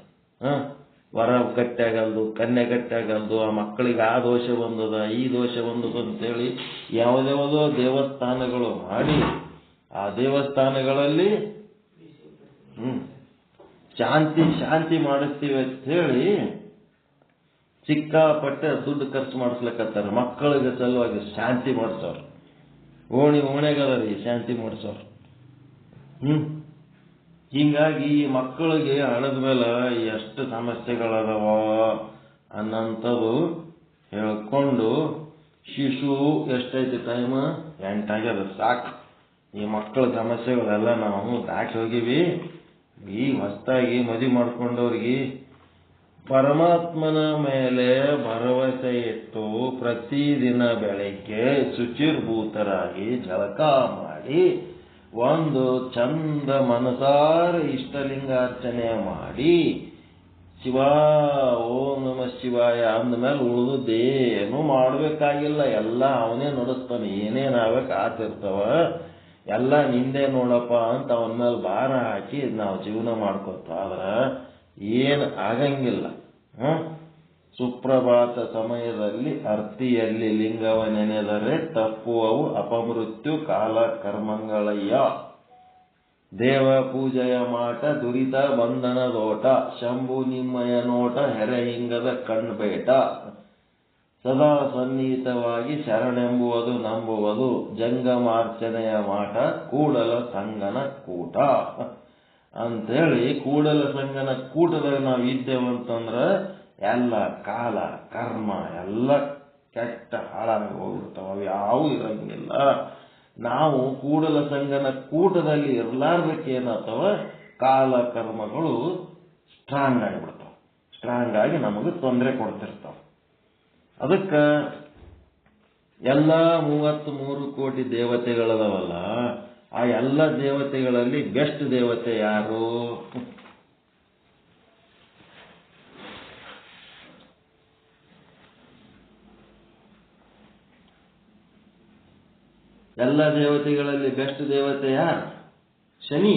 ವರ ಗಟ್ಟಿ ಆಗಲ್ದು, ಕನ್ಯೆ ಗಟ್ಟಿ ಆಗಲ್ದು, ಆ ಮಕ್ಕಳಿಗೆ ಆ ದೋಷ ಬಂದದ, ಈ ದೋಷ ಬಂದದ ಅಂತೇಳಿ ಯಾವುದ್ಯಾವುದೋ ದೇವಸ್ಥಾನಗಳು ಮಾಡಿ ಆ ದೇವಸ್ಥಾನಗಳಲ್ಲಿ ಶಾಂತಿ ಮಾಡಿಸ್ತೀವಿ ಅಂತ ಹೇಳಿ ಸಿಕ್ಕಾಪಟ್ಟೆ ದುಡ್ಡು ಖರ್ಚು ಮಾಡಿಸ್ಲಿಕ್ಕತ್ತಾರ. ಮಕ್ಕಳಿಗೆ ಸಲುವಾಗಿ ಶಾಂತಿ ಮಾಡಿಸೋರು, ಓಣೆಗದರಿ ಶಾಂತಿ ಮಾಡಿಸೋರು. ಹಿಂಗಾಗಿ ಈ ಮಕ್ಕಳಿಗೆ ಹಣದ ಮೇಲೆ ಎಷ್ಟು ಸಮಸ್ಯೆಗಳದಾವ ಅನ್ನಂಥದ್ದು ಹೇಳ್ಕೊಂಡು ಶಿಶು ಎಷ್ಟೈತಿ ಟೈಮ್ 8 ಆಗ್ಯದ ಸಾಕು. ಈ ಮಕ್ಕಳ ಸಮಸ್ಯೆಗಳೆಲ್ಲ ನಾವು ದಾಟಿ ಹೋಗಿವಿ. ಈ ಹೊಸದಾಗಿ ಮದುವೆ ಮಾಡ್ಕೊಂಡವ್ರಿಗೆ ಪರಮಾತ್ಮನ ಮೇಲೆ ಭರವಸೆ ಇಟ್ಟು ಪ್ರತಿದಿನ ಬೆಳಿಗ್ಗೆ ಶುಚಿರ್ಭೂತರಾಗಿ ಜಳಕ ಮಾಡಿ ಒಂದು ಚಂದ ಮನಸಾರ ಇಷ್ಟಲಿಂಗಾರ್ಚನೆ ಮಾಡಿ ಶಿವ ಓಂ ನಮಃ ಶಿವಾಯ ಅಂದಮೇಲೆ ಉಳಿದುದೇನು ಮಾಡಬೇಕಾಗಿಲ್ಲ. ಎಲ್ಲ ಅವನೇ ನಡೆಸ್ತಾನೆ. ಏನೇನಾಗಬೇಕು ಆತಿರ್ತಾವ ಎಲ್ಲ ನಿಂದೆ ನೋಡಪ್ಪ ಅಂತ ಅವನ ಮೇಲೆ ಭಾರ ಹಾಕಿ ನಾವು ಜೀವನ ಮಾಡ್ಕೊತಾದ್ರ ಏನು ಆಗಂಗಿಲ್ಲ. ಸುಪ್ರಭಾತ ಸಮಯದಲ್ಲಿ ಅರ್ತಿಯಲ್ಲಿ ಲಿಂಗವ ನೆನೆದರೆ ತಪ್ಪುವವು ಅಪಮೃತ್ಯು ಕಾಲ ಕರ್ಮಗಳಯ್ಯ. ದೇವ ಪೂಜೆಯ ಮಾಟ ದುರಿತ ಬಂಧನದೋಟ ಶಂಭು ನಿಮ್ಮಯ ನೋಟ ಹೆರೆಹಿಂಗದ ಕಣ್ಬೇಟ. ಸದಾ ಸನ್ನಿಹಿತವಾಗಿ ಶರಣೆಂಬುವುದು ನಂಬುವುದು ಜಂಗಮಾರ್ಚನೆಯ ಮಾಟ ಕೂಡಲ ಸಂಗನ ಕೂಟ ಅಂತೇಳಿ. ಕೂಡಲ ಸಂಗನ ಕೂಟದಾಗ ನಾವು ಇದ್ದೇವಂತಂದ್ರೆ ಎಲ್ಲ ಕಾಲ ಕರ್ಮ ಎಲ್ಲ ಕೆಟ್ಟ ಹಾಳಾಗಿ ಹೋಗ್ಬಿಡ್ತಾವ, ಯಾವೂ ಇರಂಗಿಲ್ಲ. ನಾವು ಕೂಡಲ ಸಂಗನ ಕೂಟದಲ್ಲಿ ಇರಲಾರ್ದಕ್ಕೇನಾಗ್ತವ, ಕಾಲ ಕರ್ಮಗಳು ಸ್ಟ್ರಾಂಗ್ ಆಗಿಬಿಡ್ತಾವ. ಸ್ಟ್ರಾಂಗ್ ಆಗಿ ನಮಗೆ ತೊಂದರೆ ಕೊಡ್ತಿರ್ತಾವ. ಅದಕ್ಕೆ ಎಲ್ಲ 33 ಕೋಟಿ ದೇವತೆಗಳದವಲ್ಲ, ಆ ಎಲ್ಲ ದೇವತೆಗಳಲ್ಲಿ ಬೆಸ್ಟ್ ದೇವತೆ ಯಾರು? ಎಲ್ಲ ದೇವತೆಗಳಲ್ಲಿ ಬೆಸ್ಟ್ ದೇವತೆ ಯಾರು? ಶನಿ.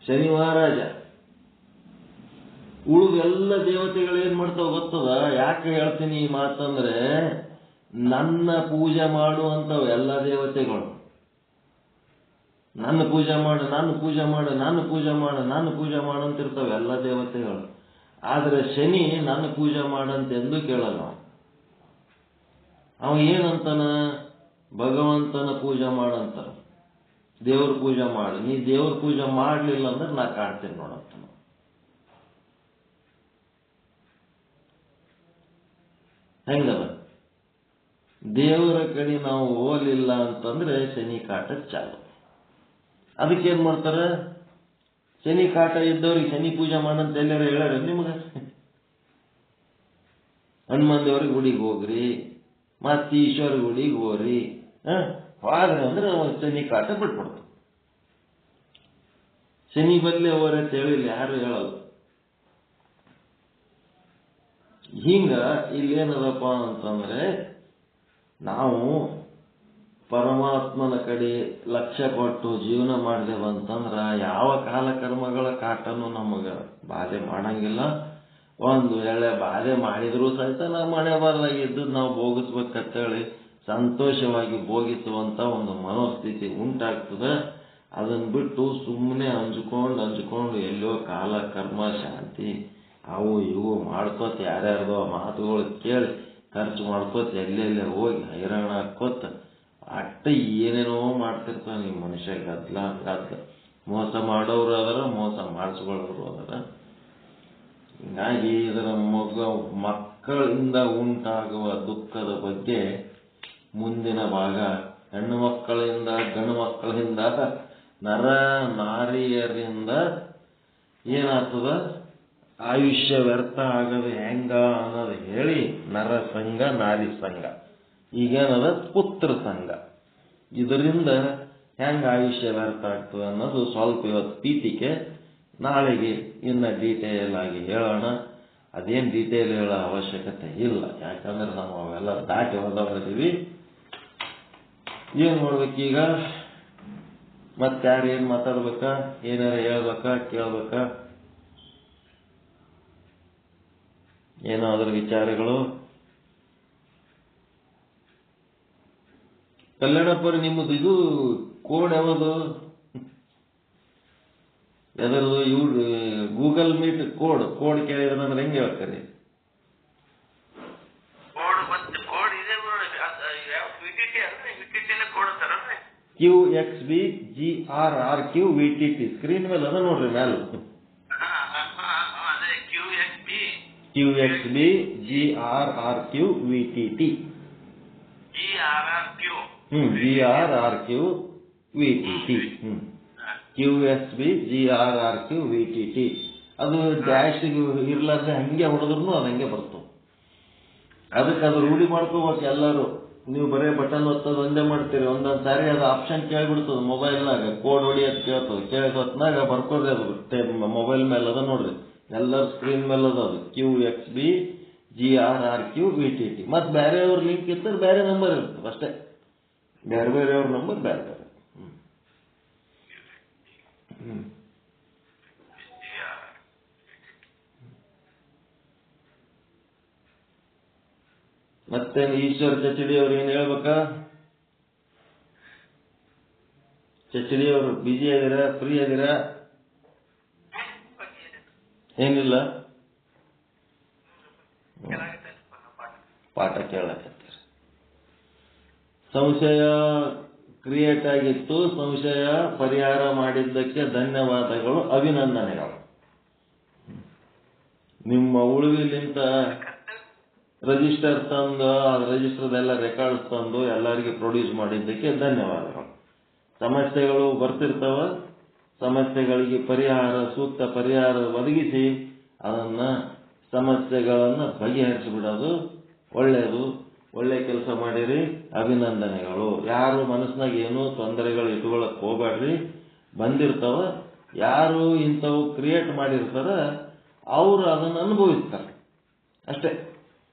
ಶನಿ ಮಹಾರಾಜ. ಉಳಿದ ಎಲ್ಲ ದೇವತೆಗಳು ಏನ್ ಮಾಡ್ತಾವ ಗೊತ್ತದ? ಯಾಕೆ ಹೇಳ್ತೀನಿ ಈ ಮಾತಂದ್ರೆ, ನನ್ನ ಪೂಜೆ ಮಾಡುವಂಥವು ಎಲ್ಲ ದೇವತೆಗಳು ನನ್ನ ಪೂಜೆ ಮಾಡು, ನಾನು ಪೂಜೆ ಮಾಡು, ನಾನು ಪೂಜೆ ಮಾಡು, ನಾನು ಪೂಜೆ ಮಾಡಂತಿರ್ತಾವೆ ಎಲ್ಲ ದೇವತೆಗಳು. ಆದ್ರೆ ಶನಿ ನನ್ನ ಪೂಜೆ ಮಾಡಂತ ಎಂದೂ ಕೇಳಲ್ಲ. ಅವ ಏನಂತಾನ? ಭಗವಂತನ ಪೂಜೆ ಮಾಡಂತ, ದೇವ್ರ ಪೂಜೆ ಮಾಡು. ನೀ ದೇವ್ರ ಪೂಜೆ ಮಾಡಲಿಲ್ಲ ಅಂದ್ರೆ ನಾ ಕಾಡ್ತೀನಿ ನೋಡಂತ. ಹೆಂಗದ? ದೇವರ ಕಡೆ ನಾವು ಹೋಗಲಿಲ್ಲ ಅಂತಂದ್ರೆ ಶನಿ ಕಾಟ ಚಾಲು. ಅದಕ್ಕೇನ್ ಮಾಡ್ತಾರ? ಶನಿ ಕಾಟ ಇದ್ದವ್ರಿಗೆ ಶನಿ ಪೂಜೆ ಮಾಡಂತ ಎಲ್ಲಾರ ಹೇಳ್ಯಾರ ನಿಮ್ಗ? ಹನುಮನ್ ದೇವ್ರ ಗುಡಿಗೆ ಹೋಗ್ರಿ, ಮತ್ತೆ ಈಶ್ವರ ಗುಡಿಗೆ ಹೋಗ್ರಿ. ಹೋದ್ರೆ ಅಂದ್ರೆ ಶನಿ ಕಾಟ ಬಿಟ್ಬಿಡ್ತು. ಶನಿ ಬದಲೇ ಹೋರೆ ಅಂತ ಹೇಳಿಲ್ಲ, ಯಾರು ಹೇಳಲ್ಲ. ಹಿಂಗ ಇಲ್ಲೇನದಪ್ಪ ಅಂತಂದ್ರೆ, ನಾವು ಪರಮಾತ್ಮನ ಕಡೆ ಲಕ್ಷ್ಯ ಕೊಟ್ಟು ಜೀವನ ಮಾಡಿದೆವಂತಂದ್ರ ಯಾವ ಕಾಲಕರ್ಮಗಳ ಕಾಟನು ನಮಗ ಬಾಧೆ ಮಾಡಂಗಿಲ್ಲ. ಒಂದು ವೇಳೆ ಬಾಧೆ ಮಾಡಿದ್ರು ಸಹಿತ ನಾವು ಮನೆ ಬರಲಾಗಿದ್ದು ನಾವು ಭೋಗಿಸ್ಬೇಕಂತೇಳಿ ಸಂತೋಷವಾಗಿ ಭೋಗಿಸುವಂತ ಒಂದು ಮನೋಸ್ಥಿತಿ ಉಂಟಾಗ್ತದೆ. ಅದನ್ನ ಬಿಟ್ಟು ಸುಮ್ಮನೆ ಅಂಜ್ಕೊಂಡು ಎಲ್ಲೋ ಕಾಲ ಕರ್ಮ ಶಾಂತಿ ಅವು ಇವು ಮಾಡ್ಕೋತ ಯಾರ್ಯಾರ್ದೋ ಮಾತುಗಳು ಕೇಳಿ ಖರ್ಚು ಮಾಡ್ಕೋತ ಎಲ್ಲೆಲ್ಲೇ ಹೋಗಿ ಹೈರಾಣ ಹಾಕೋತ ಅಟ್ಟ ಏನೇನೋ ಮಾಡ್ತಿರ್ತಾನೆ ಈ ಮನುಷ್ಯ. ಗದ್ಲ ಮೋಸ ಮಾಡೋರು ಅದರ, ಮೋಸ ಮಾಡಿಸ್ಕೊಳ್ಳೋರು ಅದರ. ಹೀಗಾಗಿ ಇದರ ಮಕ್ಕಳಿಂದ ಉಂಟಾಗುವ ದುಃಖದ ಬಗ್ಗೆ ಮುಂದಿನ ಭಾಗ, ಹೆಣ್ಣು ಮಕ್ಕಳಿಂದ ಗಂಡು ಮಕ್ಕಳಿಂದ ನರ ನಾರಿಯರಿಂದ ಏನಾಗ್ತದ ಆಯುಷ್ಯ ವ್ಯರ್ಥ ಆಗದು ಹೆಂಗ ಅನ್ನೋದು ಹೇಳಿ, ನರ ಸಂಘ ನಾರಿ ಸಂಘ, ಈಗೇನದ ಪುತ್ರ ಸಂಘ, ಇದರಿಂದ ಹೆಂಗ ಆಯುಷ್ಯ ವ್ಯರ್ಥ ಆಗ್ತದೆ ಅನ್ನೋದು ಸ್ವಲ್ಪ ಇವತ್ತು ಪೀಠಿಕೆ. ನಾಳೆಗೆ ಇನ್ನ ಡೀಟೇಲ್ ಆಗಿ ಹೇಳೋಣ. ಅದೇನು ಡೀಟೇಲ್ ಹೇಳೋ ಅವಶ್ಯಕತೆ ಇಲ್ಲ, ಯಾಕಂದ್ರೆ ನಾವು ಅವೆಲ್ಲ ದಾಟಿ ಹೋದವರಿದ್ದೀವಿ. ಏನ್ ಮಾಡ್ಬೇಕೀಗ? ಮತ್ತೆ ಯಾರು ಏನ್ ಮಾತಾಡ್ಬೇಕಾ, ಏನಾರ ಹೇಳ್ಬೇಕಾ, ಕೇಳ್ಬೇಕಾ, ಏನೋ ಅದ್ರ ವಿಚಾರಗಳು? ಕಲ್ಯಾಣಪ್ಪರು ನಿಮ್ಮದು ಇದು ಕೋಡ್ ಯಾವುದು? ಎದರದು? ಇವ್ರು ಗೂಗಲ್ ಮೀಟ್ ಕೋಡ್ ಕೇಳಿದ್ರೆ ಅಂದ್ರೆ ಹೆಂಗೆ ಹೇಳ್ತಾರೆ? QXBGRRQVTT ಸ್ಕ್ರೀನ್ ಮೇಲೆ ಅದ ನೋಡ್ರಿ ಮ್ಯಾಲ. QXBGRRQVTT GRRQVTT QXBGRRQVTT ಅದು ಡ್ಯಾಶ್ ಇರ್ಲಾರ್ದೆ ಹಂಗೆ ಹೊಡೆದ್ರು ಅದು ಹಂಗೆ ಬರ್ತವೆ. ಅದಕ್ಕೆ ಅದು ರೂಢಿ ಮಾಡ್ಕೋಬೇಕು ಎಲ್ಲರೂ. ನೀವು ಬರೀ ಬಟನ್ ಒತ್ತೋದು ಒಂದೇ ಮಾಡ್ತೀರಿ, ಒಂದೊಂದು ಸಾರಿ ಅದು ಆಪ್ಷನ್ ಕೇಳಿಬಿಡ್ತದೆ ಮೊಬೈಲ್ನಾಗ, ಕೋಡ್ ಹೊಡಿಯೋದು ಕೇಳ್ತದೆ. ಕೇಳಿದ ಹೊತ್ನಾಗ ಬರ್ಕೋರಿ, ಅದು ಮೊಬೈಲ್ ಮೇಲೆ ಅದ ನೋಡ್ರಿ, ಎಲ್ಲರ ಸ್ಕ್ರೀನ್ ಮೇಲೆ ಅದ ಅದು QXBGRRQVTT. ಮತ್ತು ಬೇರೆಯವ್ರ ಲಿಂಕ್ ಇರ್ತಾರೆ, ಬೇರೆ ನಂಬರ್ ಇರ್ತದೆ ಅಷ್ಟೇ, ಬೇರೆಯವ್ರ ನಂಬರ್ ಬೇರೆ ಬೇರೆ. ಮತ್ತೆ ಈಶ್ವರ್ ಚಚಡಿ ಅವ್ರು ಏನ್ ಹೇಳ್ಬೇಕಾ? ಚಚಡಿ ಅವರು ಬಿಜಿ ಆಗಿರ, ಫ್ರೀ ಆಗಿರ? ಏನಿಲ್ಲ, ಪಾಠ ಕೇಳಕತ್ತೀರ. ಸಂಶಯ ಕ್ರಿಯೇಟ್ ಆಗಿತ್ತು, ಸಂಶಯ ಪರಿಹಾರ ಮಾಡಿದ್ದಕ್ಕೆ ಧನ್ಯವಾದಗಳು, ಅಭಿನಂದನೆಗಳು. ನಿಮ್ಮ ಉಳಿವಿಲಿಂತ ರಿಜಿಸ್ಟರ್ ತಂದು, ರಿಜಿಸ್ಟರ್ದೆಲ್ಲ ರೆಕಾರ್ಡ್ಸ್ ತಂದು ಎಲ್ಲರಿಗೆ ಪ್ರೊಡ್ಯೂಸ್ ಮಾಡಿದ್ದಕ್ಕೆ ಧನ್ಯವಾದಗಳು. ಸಮಸ್ಯೆಗಳು ಬರ್ತಿರ್ತಾವ, ಸಮಸ್ಯೆಗಳಿಗೆ ಸೂಕ್ತ ಪರಿಹಾರ ಒದಗಿಸಿ ಅದನ್ನ ಸಮಸ್ಯೆಗಳನ್ನ ಬಗೆಹರಿಸಿಬಿಡೋದು ಒಳ್ಳೆಯದು. ಒಳ್ಳೆ ಕೆಲಸ ಮಾಡಿರಿ, ಅಭಿನಂದನೆಗಳು. ಯಾರು ಮನಸ್ಸಿನಾಗ ಏನೂ ತೊಂದರೆಗಳು ಇಟ್ಕೊಳಕ್ ಹೋಗ್ಬೇಡ್ರಿ. ಬಂದಿರ್ತಾವ, ಯಾರು ಇಂಥವು ಕ್ರಿಯೇಟ್ ಮಾಡಿರ್ತಾರ ಅವರು ಅದನ್ನು ಅನುಭವಿಸ್ತಾರೆ ಅಷ್ಟೇ.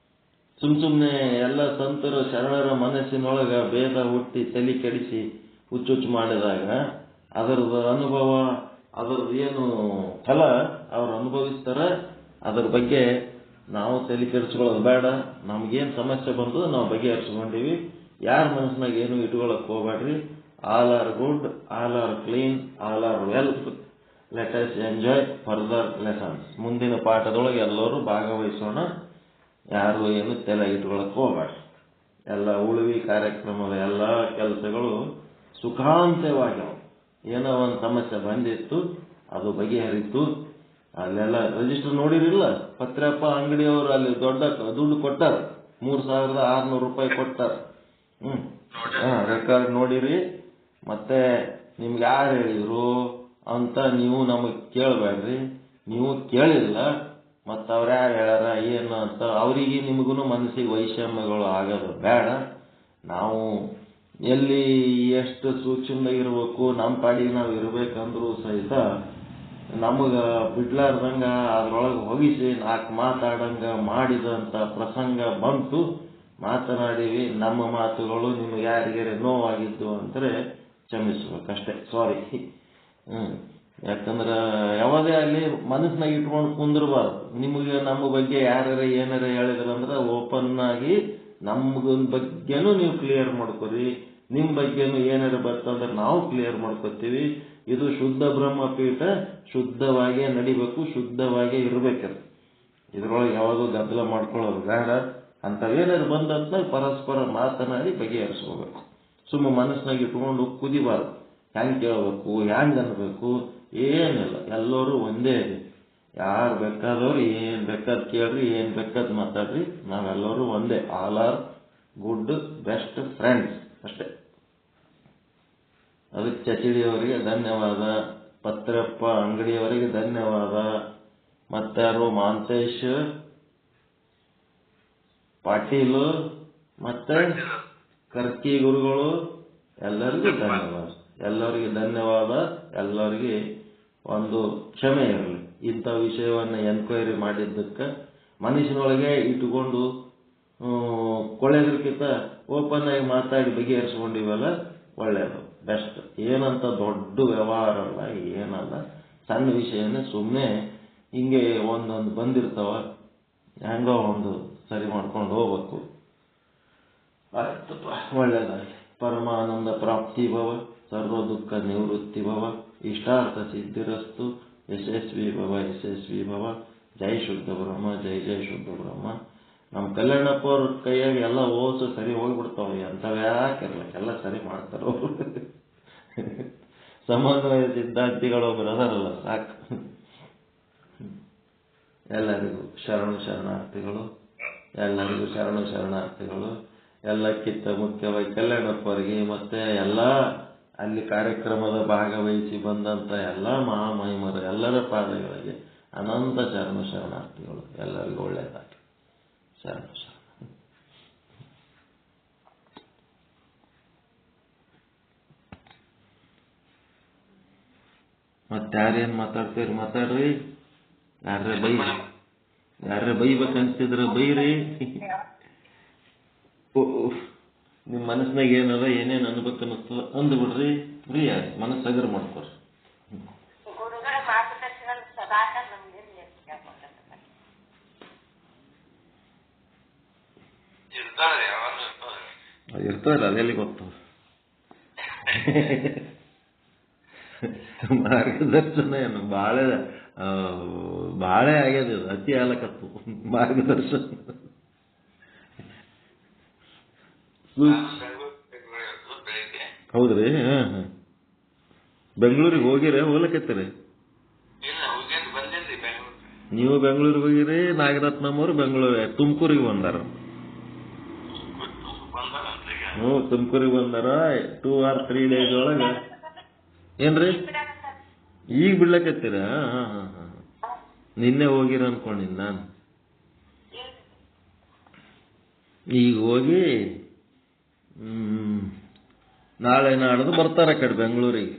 ಸುಮ್ಮನೆ ಎಲ್ಲ ಸಂತರು ಶರಣರ ಮನಸ್ಸಿನೊಳಗ ಭೇದ ಹುಟ್ಟಿ ತಲೆ ಕೆಡಿಸಿ ಹುಚ್ಚುಚ್ಚು ಮಾಡಿದಾಗ ಅದರದ್ದು ಅನುಭವ, ಅದರದ್ದು ಏನು ಫಲ ಅವ್ರು ಅನುಭವಿಸ್ತಾರ. ಅದ್ರ ಬಗ್ಗೆ ನಾವು ತಲೆ ಕೆಡಿಸ್ಕೊಳ್ಳೋದು ಬೇಡ. ನಮ್ಗೇನು ಸಮಸ್ಯೆ ಬಂದು ನಾವು ಬಗೆಹರಿಸ್ಕೊಂಡಿವಿ. ಯಾರ ಮನಸ್ಸಿನಾಗ ಏನು ಇಟ್ಕೊಳಕ್ ಹೋಗ್ಬೇಡ್ರಿ. All are good, all are clean, all are wealth. Let us enjoy further lessons. ಮುಂದಿನ ಪಾಠದೊಳಗೆ ಎಲ್ಲರೂ ಭಾಗವಹಿಸೋಣ. ಯಾರು ಏನು ತಲೆ ಇಟ್ಕೊಳಕ್ ಹೋಗ್ಬೇಡ್ರಿ. ಎಲ್ಲ ಉಳುವಿ ಕಾರ್ಯಕ್ರಮದ ಎಲ್ಲ ಕೆಲಸಗಳು ಸುಖಾಂತವಾಗ್ಯಾವ. ಏನೋ ಒಂದು ಸಮಸ್ಯೆ ಬಂದಿತ್ತು, ಅದು ಬಗೆಹರಿತು. ಅಲ್ಲೆಲ್ಲ ರಿಜಿಸ್ಟರ್ ನೋಡಿರಿಲ್ಲ, ಪತ್ರಪ್ಪ ಅಂಗಡಿಯವರು ಅಲ್ಲಿ ದೊಡ್ಡ ದುಡ್ಡು ಕೊಟ್ಟಾರ, 3600 ರೂಪಾಯಿ ಕೊಟ್ಟಾರ. ರೆಕಾರ್ಡ್ ನೋಡಿರಿ. ಮತ್ತೆ ನಿಮ್ಗೆ ಯಾರು ಹೇಳಿದ್ರು ಅಂತ ನೀವು ನಮಗೆ ಕೇಳಬೇಡ್ರಿ. ನೀವು ಕೇಳಿಲ್ಲ, ಮತ್ತು ಅವ್ರು ಯಾರು ಹೇಳ್ಯಾರ ಏನು ಅಂತ ಅವರಿಗೆ ನಿಮಗೂ ಮನಸ್ಸಿಗೆ ವೈಷಮ್ಯಗಳು ಆಗೋದು ಬೇಡ. ನಾವು ಎಲ್ಲಿ ಎಷ್ಟು ಸೂಕ್ಷ್ಮದಾಗಿರ್ಬೇಕು, ನಮ್ಮ ಪಾಡಿಗೆ ನಾವು ಇರಬೇಕಂದ್ರೂ ಸಹಿತ ನಮಗೆ ಬಿಡ್ಲಾರ್ದಂಗೆ ಅದ್ರೊಳಗೆ ಹೋಗಿಸಿ 4 ಮಾತಾಡಂಗೆ ಮಾಡಿದಂಥ ಪ್ರಸಂಗ ಬಂತು, ಮಾತನಾಡೀವಿ. ನಮ್ಮ ಮಾತುಗಳು ನಿಮಗೆ ಯಾರಿಗಾರೆ ನೋವಾಗಿದ್ದು ಅಂದರೆ ಕ್ಷಮಿಸ್ಬೇಕಷ್ಟೇ, ಸಾರಿ. ಯಾಕಂದ್ರೆ ಯಾವುದೇ ಅಲ್ಲಿ ಮನಸ್ಸಿನಾಗ ಇಟ್ಕೊಂಡು ಕುಂದಿರಬಾರ್ದು. ನಿಮಗೆ ನಮ್ಮ ಬಗ್ಗೆ ಯಾರ್ಯಾರ ಏನಾರ ಹೇಳಿದ್ರಂದ್ರೆ ಓಪನ್ ಆಗಿ ನಮ್ಗ ಬಗ್ಗೆನೂ ನೀವು ಕ್ಲಿಯರ್ ಮಾಡ್ಕೊರಿ, ನಿಮ್ಮ ಬಗ್ಗೆನೂ ಏನಾರ ಬರ್ತಂದ್ರೆ ನಾವು ಕ್ಲಿಯರ್ ಮಾಡ್ಕೊತೀವಿ. ಇದು ಶುದ್ಧ ಬ್ರಹ್ಮಪೀಠ, ಶುದ್ಧವಾಗೇ ನಡಿಬೇಕು, ಶುದ್ಧವಾಗೇ ಇರಬೇಕದು. ಇದ್ರೊಳಗೆ ಯಾವುದು ಗದ್ದಲ ಮಾಡ್ಕೊಳ್ಳೋದು ಬೇಡ. ಅಂಥವೇನಾರು ಬಂದಂತನಾಗ ಪರಸ್ಪರ ಮಾತನಾಡಿ ಬಗೆಹರಿಸ್ಕೋಬೇಕು. ಸುಮ್ಮ ಮನಸ್ಸಿನಾಗ ಇಟ್ಕೊಂಡು ಕುದಿಬಾರ್ದು. ಹೆಂಗೆ ಕೇಳಬೇಕು, ಹೆಂಗೆ ಅನ್ಬೇಕು, ಏನಿಲ್ಲ. ಎಲ್ಲರೂ ಒಂದೇ. ಯಾರು ಬೇಕಾದವ್ರು ಏನು ಬೇಕಾದ್ ಕೇಳ್ರಿ, ಏನು ಬೇಕಾದ್ ಮಾತಾಡ್ರಿ, ನಾವೆಲ್ಲರೂ ಒಂದೇ. All are good best friends ಅಷ್ಟೇ. ಅದಕ್ಕೆ ಚಚಿಡಿಯವರಿಗೆ ಧನ್ಯವಾದ, ಪತ್ರಪ್ಪ ಅಂಗಡಿಯವರಿಗೆ ಧನ್ಯವಾದ, ಮತ್ತಾರು ಮಾಂತೇಶ್ ಪಾಟೀಲು ಮತ್ತೆ ಕರ್ಕಿ ಗುರುಗಳು ಎಲ್ಲರಿಗೂ ಧನ್ಯವಾದ. ಎಲ್ಲರಿಗೆ ಧನ್ಯವಾದ. ಎಲ್ಲರಿಗೆ ಒಂದು ಕ್ಷಮೆ ಇರಲಿ. ಇಂಥ ವಿಷಯವನ್ನು ಎನ್ಕ್ವೈರಿ ಮಾಡಿದ್ದಕ್ಕೆ ಮನುಷ್ಯನೊಳಗೆ ಇಟ್ಟುಕೊಂಡು ಕೊಳೆದ್ರಕ್ಕಿಂತ ಓಪನ್ ಆಗಿ ಮಾತಾಡಿ ಬಗೆಹರಿಸ್ಕೊಂಡಿವಲ್ಲ, ಒಳ್ಳೆಯದು, ಬೆಸ್ಟ್. ಏನಂತ ದೊಡ್ಡ ವ್ಯವಹಾರ ಅಲ್ಲ, ಏನಲ್ಲ, ಸಣ್ಣ ವಿಷಯನೇ. ಸುಮ್ಮನೆ ಹಿಂಗೆ ಒಂದೊಂದು ಬಂದಿರ್ತಾವ, ಹೆಂಗೋ ಒಂದು ಸರಿ ಮಾಡ್ಕೊಂಡು ಹೋಗ್ಬೇಕು. ಆಯ್ತಪ್ಪ, ಒಳ್ಳೆಯದಾಗಲಿ. ಪರಮಾನಂದ ಪ್ರಾಪ್ತಿ ಭವ, ಸರ್ವ ದುಃಖ ನಿವೃತ್ತಿ ಭವ, ಇಷ್ಟಾರ್ಥ ಸಿದ್ಧಿರಸ್ತು, ಯಶಸ್ವಿ ಭವ, ಯಶಸ್ವಿ ಭವ. ಜೈ ಶುದ್ಧ ಬ್ರಹ್ಮ, ಜೈ ಜೈ ಶುದ್ಧ ಬ್ರಹ್ಮ. ನಮ್ಮ ಕಲ್ಯಾಣಪ್ಪ ಅವ್ರ ಕೈಯಾಗ ಎಲ್ಲ ಓಸು ಸರಿ ಹೋಗ್ಬಿಡ್ತಾವೆ. ಅಂಥವು ಯಾಕಿರ್ಲಕ್ಕ, ಎಲ್ಲ ಸರಿ ಮಾಡ್ತಾರೆ ಅವರು. ಸಮನ್ವಯ ಸಿದ್ಧಾಂತಿಗಳು ಬ್ರದರಲ್ಲ, ಸಾಕು. ಎಲ್ಲರಿಗೂ ಶರಣು ಶರಣಾರ್ಥಿಗಳು, ಎಲ್ಲರಿಗೂ ಶರಣು ಶರಣಾರ್ಥಿಗಳು. ಎಲ್ಲಕ್ಕಿಂತ ಮುಖ್ಯವಾಗಿ ಕಲ್ಯಾಣಪ್ಪರಿಗೆ ಮತ್ತೆ ಎಲ್ಲ ಅಲ್ಲಿ ಕಾರ್ಯಕ್ರಮದ ಭಾಗವಹಿಸಿ ಬಂದಂಥ ಎಲ್ಲ ಮಹಾಮಹಿಮರು ಎಲ್ಲರ ಪಾದಗಳಿಗೆ ಅನಂತ ಶರಣು ಶರಣಾರ್ಥಿಗಳು. ಎಲ್ಲರಿಗೂ ಒಳ್ಳೆಯದಾಗಲಿ. ಶರಣು ಶರಣ. ಮತ್ತೆ ಯಾರೇನು ಮಾತಾಡ್ತೀರಿ ಮಾತಾಡ್ರಿ. ಯಾರೇ ಬೈಬೇಕನ್ಸಿದ್ರೆ ಬೈರಿ. ನಿಮ್ಮ ಮನಸ್ಸಿನಾಗ ಏನದ, ಏನೇನು ಅನ್ಬೇಕು ಅನ್ನಿಸ್ತದ ಅಂದ್ಬಿಡ್ರಿ. ಫ್ರೀ ಆಗಿ ಮನಸ್ಸು ಹಗರ್ ಮಾಡ್ಕೊರಿ. ಗುರುಗಳ ಮಾರ್ಗದರ್ಶನ ಸದಾಕಾಲ ನಮ್ಗೆ ಇರ್ತಾರಲ್ಲ, ಅದೆಲ್ಲಿ ಗೊತ್ತು. ಮಾರ್ಗದರ್ಶನ ಏನು ಬಾಳೆ ಆಗ್ಯದ, ಅತಿ ಆಲಕತ್ತು ಮಾರ್ಗದರ್ಶನ. ಹೌದ್ರಿ? ಬೆಂಗಳೂರಿಗೆ ಹೋಗಿರ, ಹೋಗ್ಲಕತ್ತೀರಿ? ನೀವು ಬೆಂಗಳೂರಿಗೆ ಹೋಗಿರಿ, ನಾಗರತ್ನಮ್ಮವ್ರು ಬೆಂಗಳೂರು ತುಮಕೂರಿಗೆ ಬಂದಾರ. ತುಮಕೂರಿಗೆ ಬಂದಾರ. 2 or 3 days ಒಳಗೆ. ಏನ್ರಿ ಈಗ ಬಿಡ್ಲಕತ್ತೀರ? ನಿನ್ನೆ ಹೋಗಿರ ಅನ್ಕೊಂಡಿನಿ ನಾನು. ಈಗ ಹೋಗಿ ನಾಳೆ ನಾಡ್ದು ಬರ್ತಾರ ಆ ಕಡೆ ಬೆಂಗಳೂರಿಗೆ.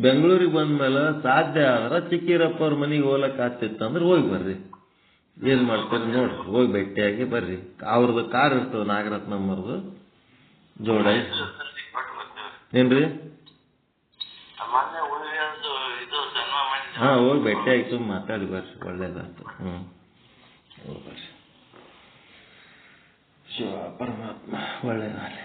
ಬೆಂಗಳೂರಿಗೆ ಬಂದ್ಮೇಲೆ ಸಾಧ್ಯ ಆದ್ರೆ ಚಿಕ್ಕೀರಪ್ಪ ಅವ್ರ ಮನೆಗೆ ಹೋಗ್ಲಕ್ ಆಗ್ತಿತ್ತಂದ್ರೆ ಹೋಗಿ ಬರ್ರಿ. ಏನ್ ಮಾಡ್ತಾರೆ ನೋಡ್ರಿ, ಹೋಗಿ ಭೇಟಿಯಾಗಿ ಬರ್ರಿ. ಅವ್ರದ್ದು ಕಾರ್ ಇರ್ತದ, ನಾಗರತ್ನಮ್ಮರ್ದು ಜೋಡ. ಏನ್ರಿ? ಹೋಗಿ ಭೇಟಿಯಾಗಿ ಸುಮ್ಮ ಮಾತಾಡಿ ಬರ್ರಿ, ಒಳ್ಳೇದಾಗ್ತದೆ. ಹೋಗಿ ಬರ್ರಿ. ಶಿವ ಪರಮಾತ್ಮ ಒಳ್ಳೇದಾಗಲಿ.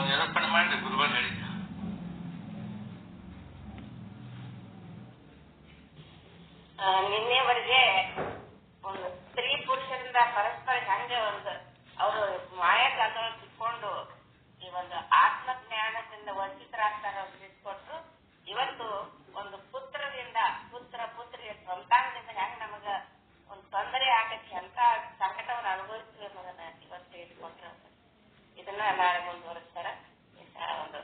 ನಿರೂಪಣೆ ಮಾಡಿ ಗುರುಗಳು ಹೇಳಿದ್ದ. ನಿನ್ನೆವರೆಗೆ ಒಂದು ಸ್ತ್ರೀ ಪುರುಷರಿಂದ ಪರಸ್ಪರ ಹೆಂಗೆ ಒಂದು ಅವರು ಮಾಯಾಜಾಲ ತಿಳ್ಕೊಂಡು ಈ ಒಂದು ಆತ್ಮಜ್ಞಾನದಿಂದ ವಂಚಿತರಾಗ್ತಾರ ತಿಳಿಸ್ಕೊಟ್ಟು, ಇವತ್ತು ನಾಳೆ ಮುಂದುವರಿಸ್ತಾರ. ಒಂದು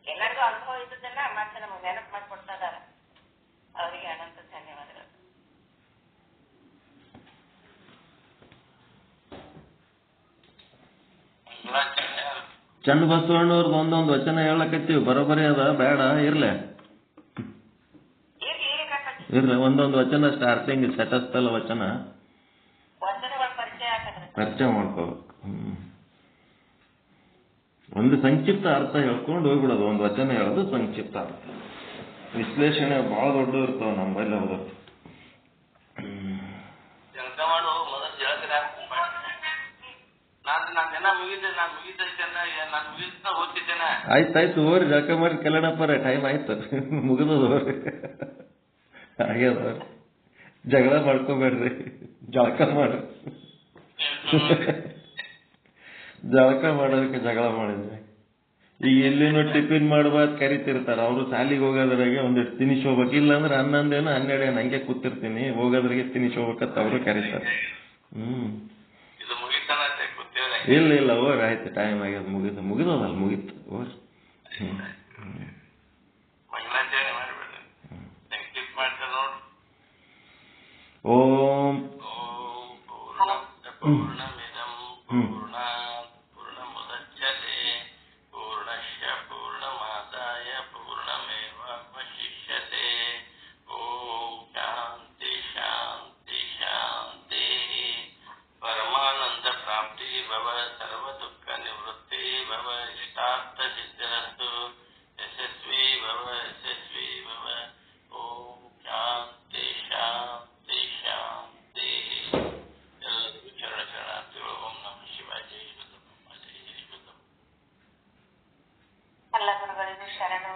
ಎಲ್ಲರಿಗೂ ಅನುಭವ ಇದ್ದದನ್ನ ಮತ್ತೆ ನಮಗೆ ನೆನಪು ಮಾಡಿಕೊಡ್ತಾ ಇದಾರ. ಅವರಿಗೆ ಅನಂತ ಧನ್ಯವಾದಗಳು. ಚಂದ ಬಸವಣ್ಣವ್ರದ್ದು ಒಂದೊಂದು ವಚನ ಹೇಳಕತ್ತೀವಿ, ಬರೋಬರಿ ಅದ ಬೇಡ ಇರ್ಲೆ ಇರ್ಲಿ ಒಂದೊಂದು ವಚನ ಸ್ಟಾರ್ಟಿಂಗ್ ಸೆಟಸ್ಥಲ ವಚನ ಪರಿಚಯ ಮಾಡ್ಕೋಬೇಕು. ಒಂದು ಸಂಕ್ಷಿಪ್ತ ಅರ್ಥ ಹೇಳ್ಕೊಂಡು ಹೋಗ್ಬಿಡೋದು. ಒಂದು ವಚನ ಹೇಳೋದು ಸಂಕ್ಷಿಪ್ತ ಅರ್ಥ. ವಿಶ್ಲೇಷಣೆ ಬಹಳ ದೊಡ್ಡ ಇರ್ತಾವ ನಮ್ಮಲ್ಲಿ. ಹೌದು ಆಯ್ತಾಯ್ತು ಹೋರಿ, ಜಳಕ ಮಾಡಿ ಕಲ್ಯಾಣಪ್ಪರ ಟೈಮ್ ಆಯ್ತು, ಮುಗಿದೋದು ಹೋರಿ. ಆಗ್ಯದ, ಜಗಳ ಮಾಡ್ಕೋಬೇಡ್ರಿ, ಜಳಕ ಮಾಡ್ರಿ. ಜಳಕ ಮಾಡೋದಕ್ಕೆ ಜಗಳ ಮಾಡಿದ್ರಿ. ಈಗ ಎಲ್ಲಿನೂ ಟಿಫಿನ್ ಮಾಡುವಾಗ ಕರಿತಿರ್ತಾರ, ಅವರು ಶಾಲಿಗೆ ಹೋಗೋದ್ರಾಗೆ ಒಂದಿಷ್ಟು ತಿನಿಸಿ ಹೋಗ್ಬೇಕು. ಇಲ್ಲಾಂದ್ರೆ 11 12 ಹಂಗೆ ಕೂತಿರ್ತೀನಿ, ಹೋಗೋದ್ರಾಗೆ ತಿನಿಸಿ ಹೋಗ್ಬೇಕಂತ ಅವರು ಕರೀತಾರೆ. ಇಲ್ಲ ಓರ್ ಆಯ್ತು, ಟೈಮ್ ಆಗ್ಯದ, ಮುಗಿದೋದಲ್ಲ, ಮುಗೀತು ಓರ್. ಓಂ ಎಲ್ಲ ಗುರುಗಳಿಗೂ ಶರಣು.